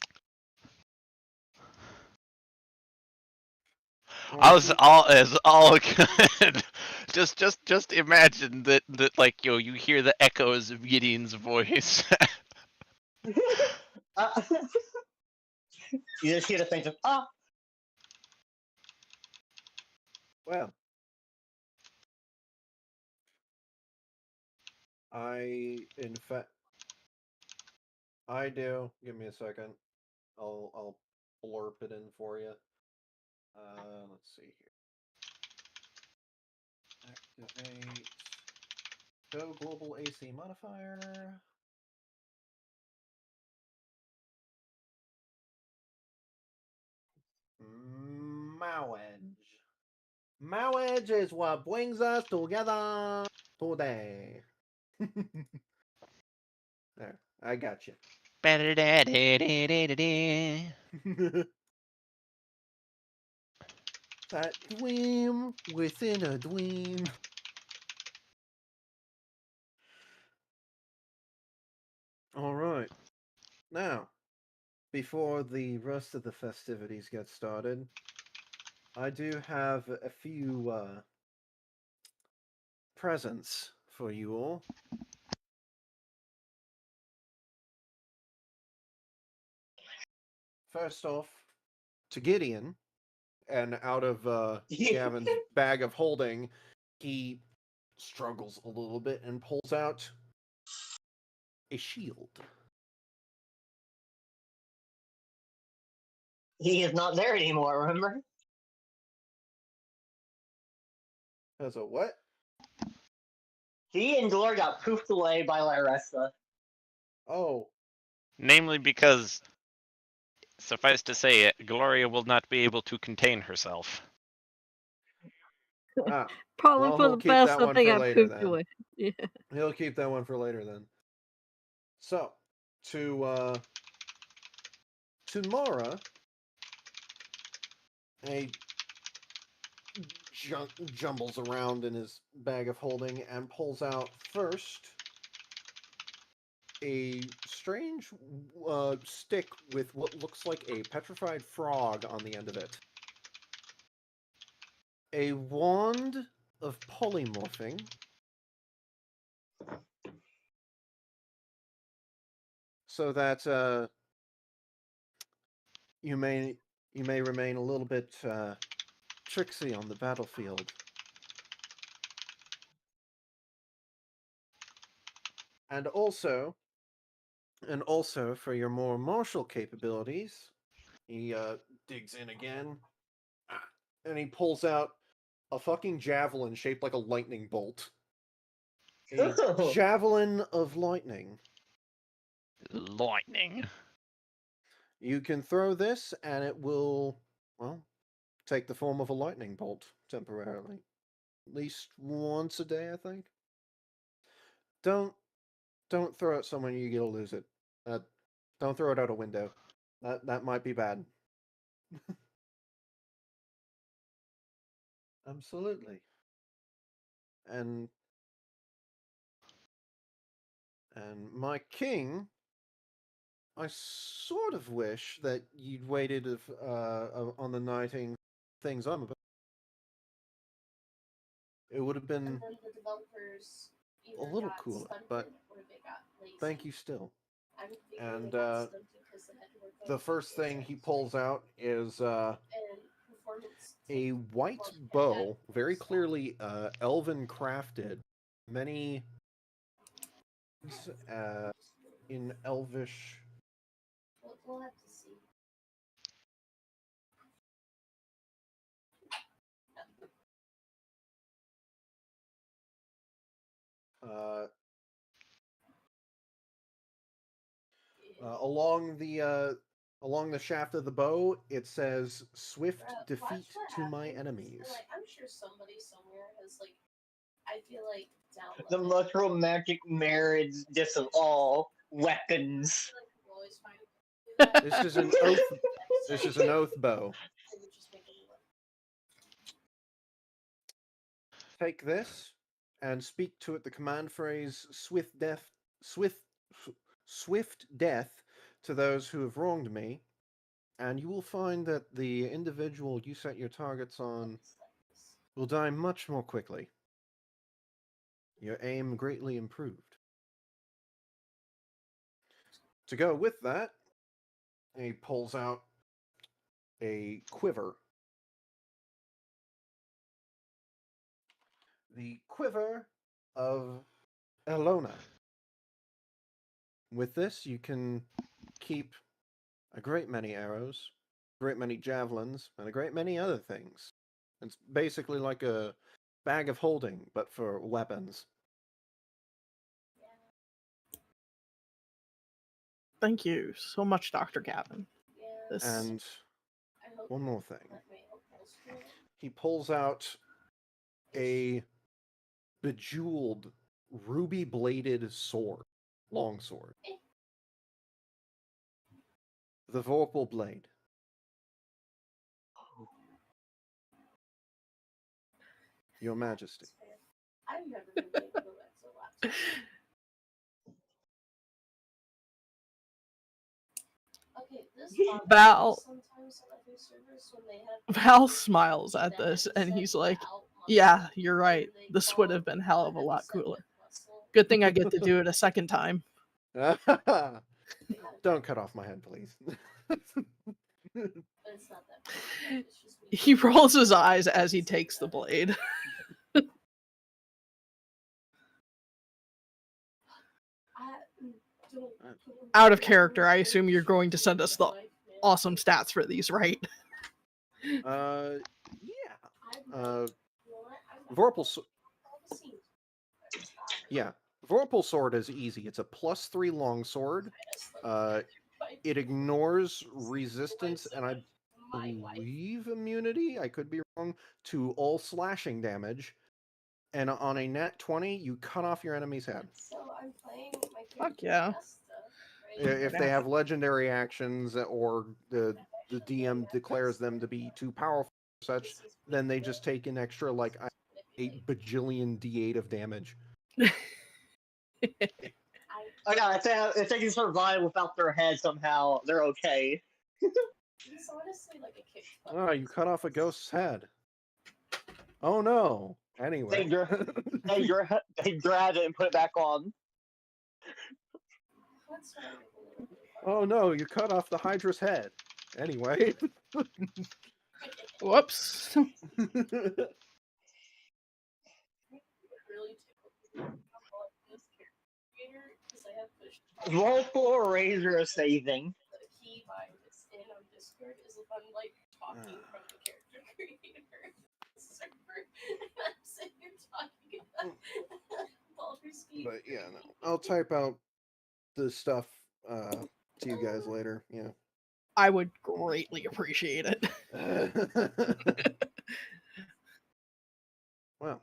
I was all good. just imagine that like you hear the echoes of Gideon's voice. Uh, you just hear the things of Well, in fact, I do. Give me a second. I'll blurb it in for you. Let's see here. Activate. Go global AC modifier. Marriage. Marriage is what brings us together today. There, I got you. That dream within a dream. All right. Now, before the rest of the festivities get started, I do have a few presents for you all. First off, to Gideon, and out of Gavin's bag of holding, he struggles a little bit and pulls out a shield. he is not there anymore. Remember? As a what? He and Glor got poofed away by Lyressa. Oh, Namely because, suffice to say it, Gloria will not be able to contain herself. Probably well, for he'll the keep best that that one they for got later pooped then. away. Yeah. He'll keep that one for later then. So, to Mara, he jumbles around in his bag of holding and pulls out first a strange stick with what looks like a petrified frog on the end of it. A wand of polymorphing. So that you may remain a little bit tricksy on the battlefield. And also for your more martial capabilities, he digs in again, and he pulls out a fucking javelin shaped like a lightning bolt. A javelin of lightning. Lightning. You can throw this, and it will, well, take the form of a lightning bolt temporarily. At least once a day, I think. Don't throw it somewhere you'll lose it. Don't throw it out a window. That might be bad. Absolutely. And my king, I sort of wish that you'd waited on the knighting things I'm about. It would have been And then the developers a either little got cooler, stunted but or they got lazy. thank you still. I would think And they got stunted because they had to work on the first thing he pulls out is and performance a white bow, very clearly elven crafted. Many in elvish. We'll have to see. Along the shaft of the bow, it says "Swift Bro, defeat watch what to my happens. enemies." Like, I'm sure somebody somewhere has like, I feel like downloaded. The most romantic marriage just of all weapons. I feel like people always find it. This is an oath. This is an oath bow. They would just make a new one. Take this and speak to it the command phrase "swift death," to those who have wronged me, and you will find that the individual you set your targets on will die much more quickly. Your aim greatly improved. To go with that, he pulls out a quiver. The quiver of Elona. With this, you can keep a great many arrows, a great many javelins, and a great many other things. It's basically like a bag of holding, but for weapons. Thank you so much, Dr. Gavin. Yeah. This And I hope one more thing. that may help us too. He pulls out a bejeweled, ruby-bladed sword, longsword. The Vorpal Blade. Your Majesty. I've never been able to go back to the laptop. Okay, this Val- sometimes on other servers when they have Val smiles at this and he's like, yeah, you're right. This would have been hell of a lot cooler. Good thing I get to do it a second time. Don't cut off my head, please. But it's not that bad. It's just me. He rolls his eyes as he takes the blade. Out of character, I assume you're going to send us the awesome stats for these, right? Yeah. Vorpal. Yeah, Vorpal sword is easy. It's a +3 longsword. It ignores resistance and I believe immunity. I could be wrong. To all slashing damage. And on a nat 20, you cut off your enemy's head. So I'm playing my Fuck yeah. If they have legendary actions or the DM declares them to be too powerful or such, then they just take an extra, like, 8 bajillion D8 of damage. Oh yeah, if they can survive without their head somehow, they're okay. It's honestly like a kick. Oh, you cut off a ghost's head. Oh no. Anyway. They grab it and put it back on. Oh no, you cut off the Hydra's head. Anyway. Whoops. Roll for Razor is saving. The key by this in on Discord is if I'm like talking from the character creator server and I'm sitting here talking about Baldur's Gate. But yeah, no. I'll type out the stuff to you guys later. Yeah. I would greatly appreciate it. Well.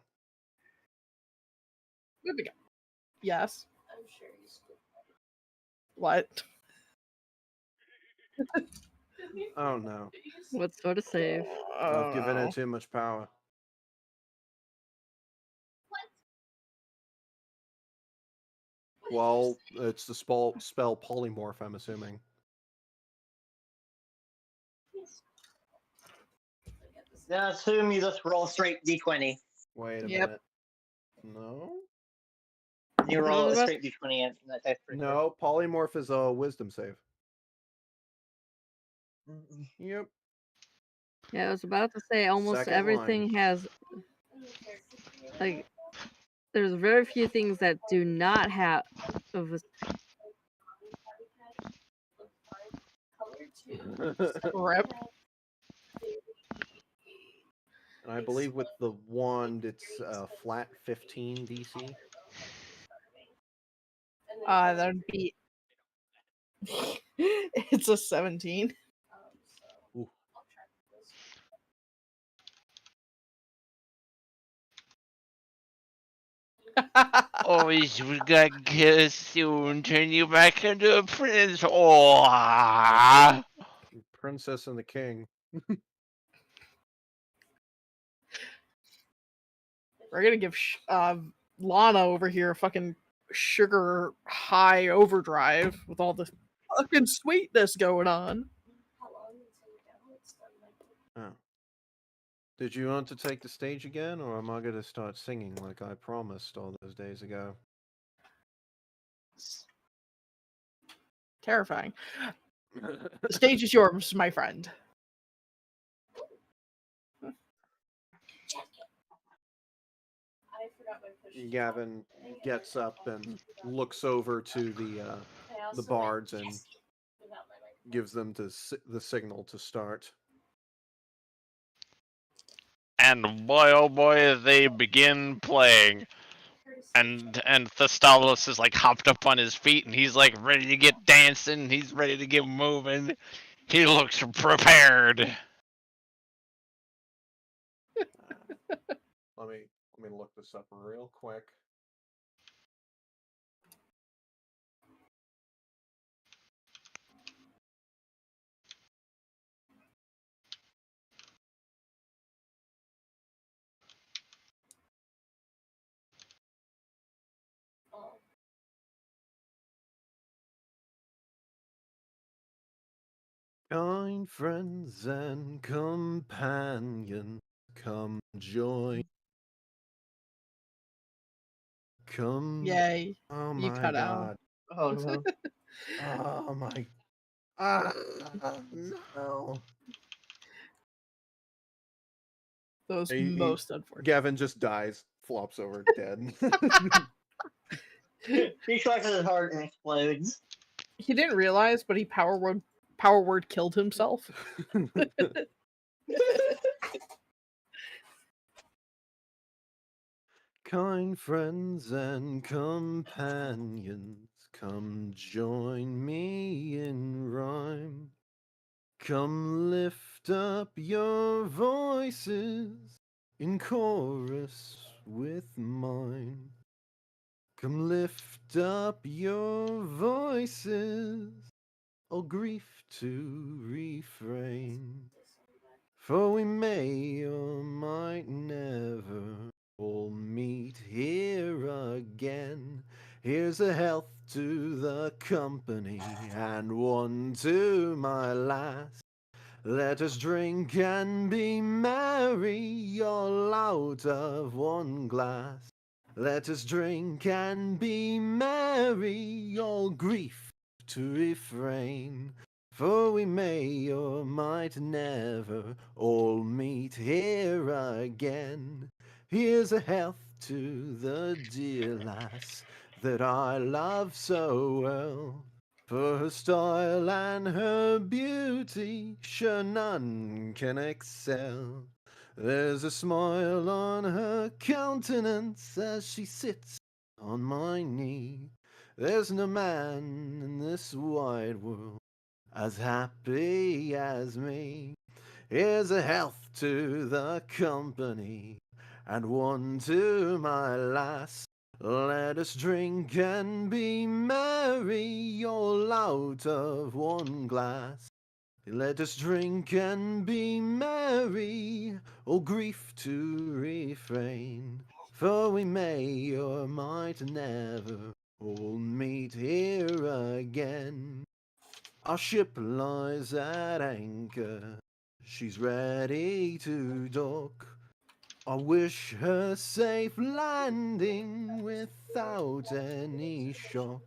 Moving on. Yes. I'm sure you still. What? Oh no. What sort of save? I've given it too much power. Well, it's the spell polymorph, I'm assuming. Then assume you just roll straight D20. Wait a Yep. minute. No? You roll a straight D20 and that type of No, polymorph is a wisdom save. Yep. Yeah, I was about to say almost Second everything line. has, like, there's very few things that do not have of a, Rip. And I believe with the wand, it's flat 15 DC. That'd be. It's a 17. Ooh. Oh, we got kiss soon. Turn you back into a prince. Oh. Princess and the King. We're gonna give Lana over here a fucking sugar high overdrive with all the fucking sweetness going on. How long until you go? It's done like Oh. Did you want to take the stage again, or am I going to start singing like I promised all those days ago? Terrifying. The stage is yours, my friend. I forgot my push. Gavin gets up and looks over to the bards and gives them the signal to start. And boy, oh boy, they begin playing. And Thestalos is like hopped up on his feet, and he's like ready to get dancing. He's ready to get moving. He looks prepared. Let me look this up real quick. Kind friends and companions, come join. Come. Yay. Oh You my cut out. god. Oh no. Oh my. No. That was He- most unfortunate. Gavin just dies, flops over dead. He cracks his heart and explodes. He didn't realize, but he power word killed himself. Kind friends and companions, come join me in rhyme. Come lift up your voices in chorus with mine. Come lift up your voices, all grief to refrain. For we may or might never all meet here again. Here's a health to the company and one to my lass. Let us drink and be merry, all out of one glass. Let us drink and be merry, all grief to refrain. For we may or might never all meet here again. Here's a health to the dear lass that I love so well. For her style and her beauty, sure none can excel. There's a smile on her countenance as she sits on my knee. There's no man in this wide world as happy as me. Here's a health to the company and one to my lass. Let us drink and be merry, all out of one glass. Let us drink and be merry, all grief to refrain. For we may or might never all meet here again. Our ship lies at anchor, she's ready to dock. I wish her safe landing without any shock.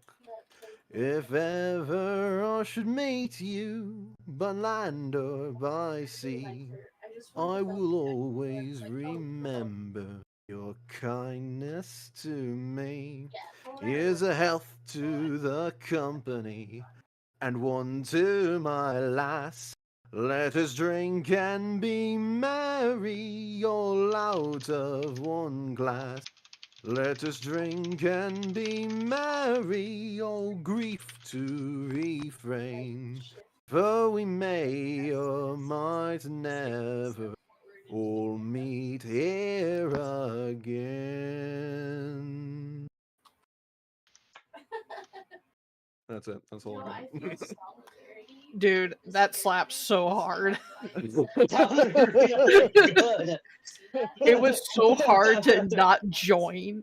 If ever I should meet you, by land or by sea, I will always remember your kindness to me. Here's a health to the company and one to my lass. Let us drink and be merry, all out of one glass. Let us drink and be merry, all grief to refrain. For we may or might never all meet here again. That's it. That's all No, I I got. feel solidarity. Dude, that slaps so hard. That was really good. It was so hard to not join.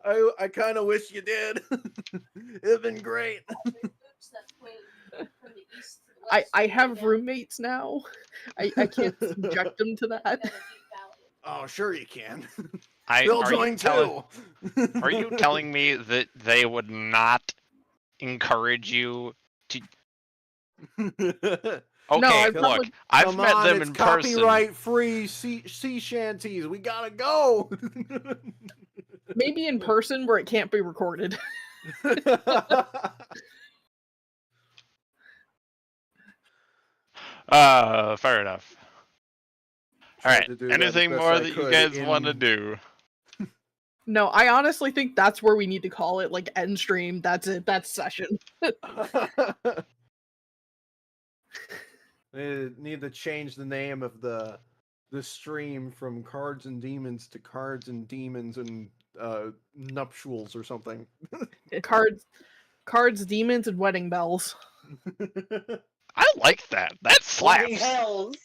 I kind of wish you did. It'd been great. Oops, that point from the east to the west. I have down roommates now. I can't subject them to that. down a deep valley. Oh, sure you can. I They'll are you join telling too. are you telling me that they would not encourage you to? Okay, I look, probably- I've Come met on, them it's in person. copyright-free sea shanties. We gotta go. Maybe in person where it can't be recorded. Fair enough. All Tried right. to do that as Anything best more I that you could guys want to in- do? No, I honestly think that's where we need to call it, like end stream. That's it. That's session. They need to change the name of the stream from Cards and Demons to Cards and Demons and Nuptials or something. Cards, demons, and wedding bells. I like that. That Wedding slaps. hells.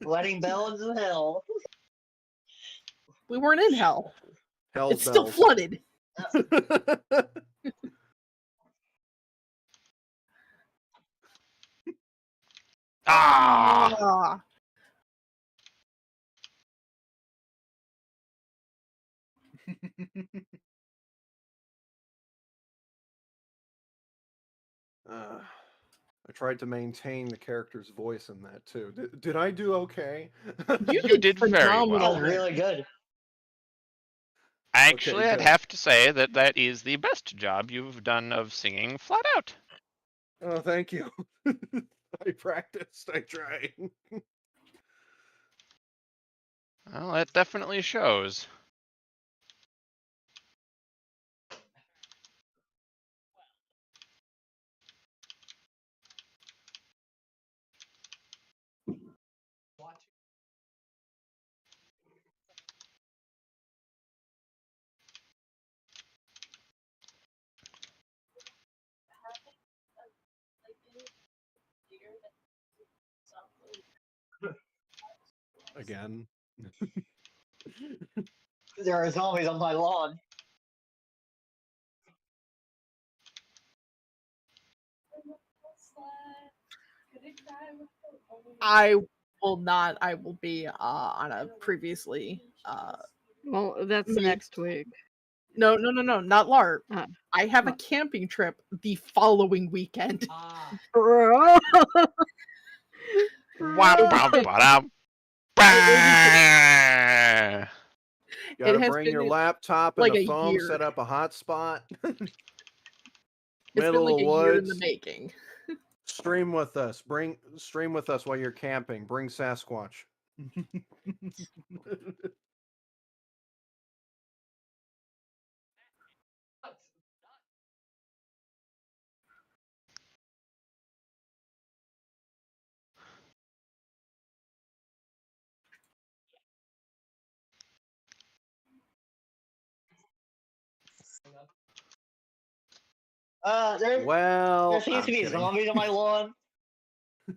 Wedding bells in hell. We weren't in hell. Hell's It's still bells. flooded. Ah. Ah. I tried to maintain the character's voice in that too. Did I do okay? You did very That well. was really good. Actually, I'd good. have to say that that is the best job you've done of singing flat out. Oh, thank you. I practiced. I tried. Well, that definitely shows. Again. There are zombies on my lawn. I will not. I will be on a previously Well, that's Me. next week. no, not LARP. Ah. I have a What? camping trip the following weekend. Ah, Wah, bah, ba-dum. Bah. Gotta has bring been your laptop and like a a phone, year. set up a hotspot. It's been Middle like of a year in the woods. making. Stream with us. Stream with us while you're camping. Bring Sasquatch. There Well, seems I'm to be kidding. zombies on my lawn.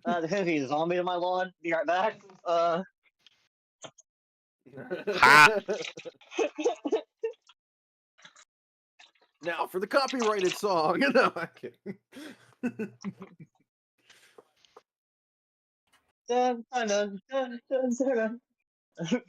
There seems to be zombies on my lawn. Be right back. Ha. Now for the copyrighted song. No, I'm kidding. Dun, dun, dun, dun, dun, dun, dun.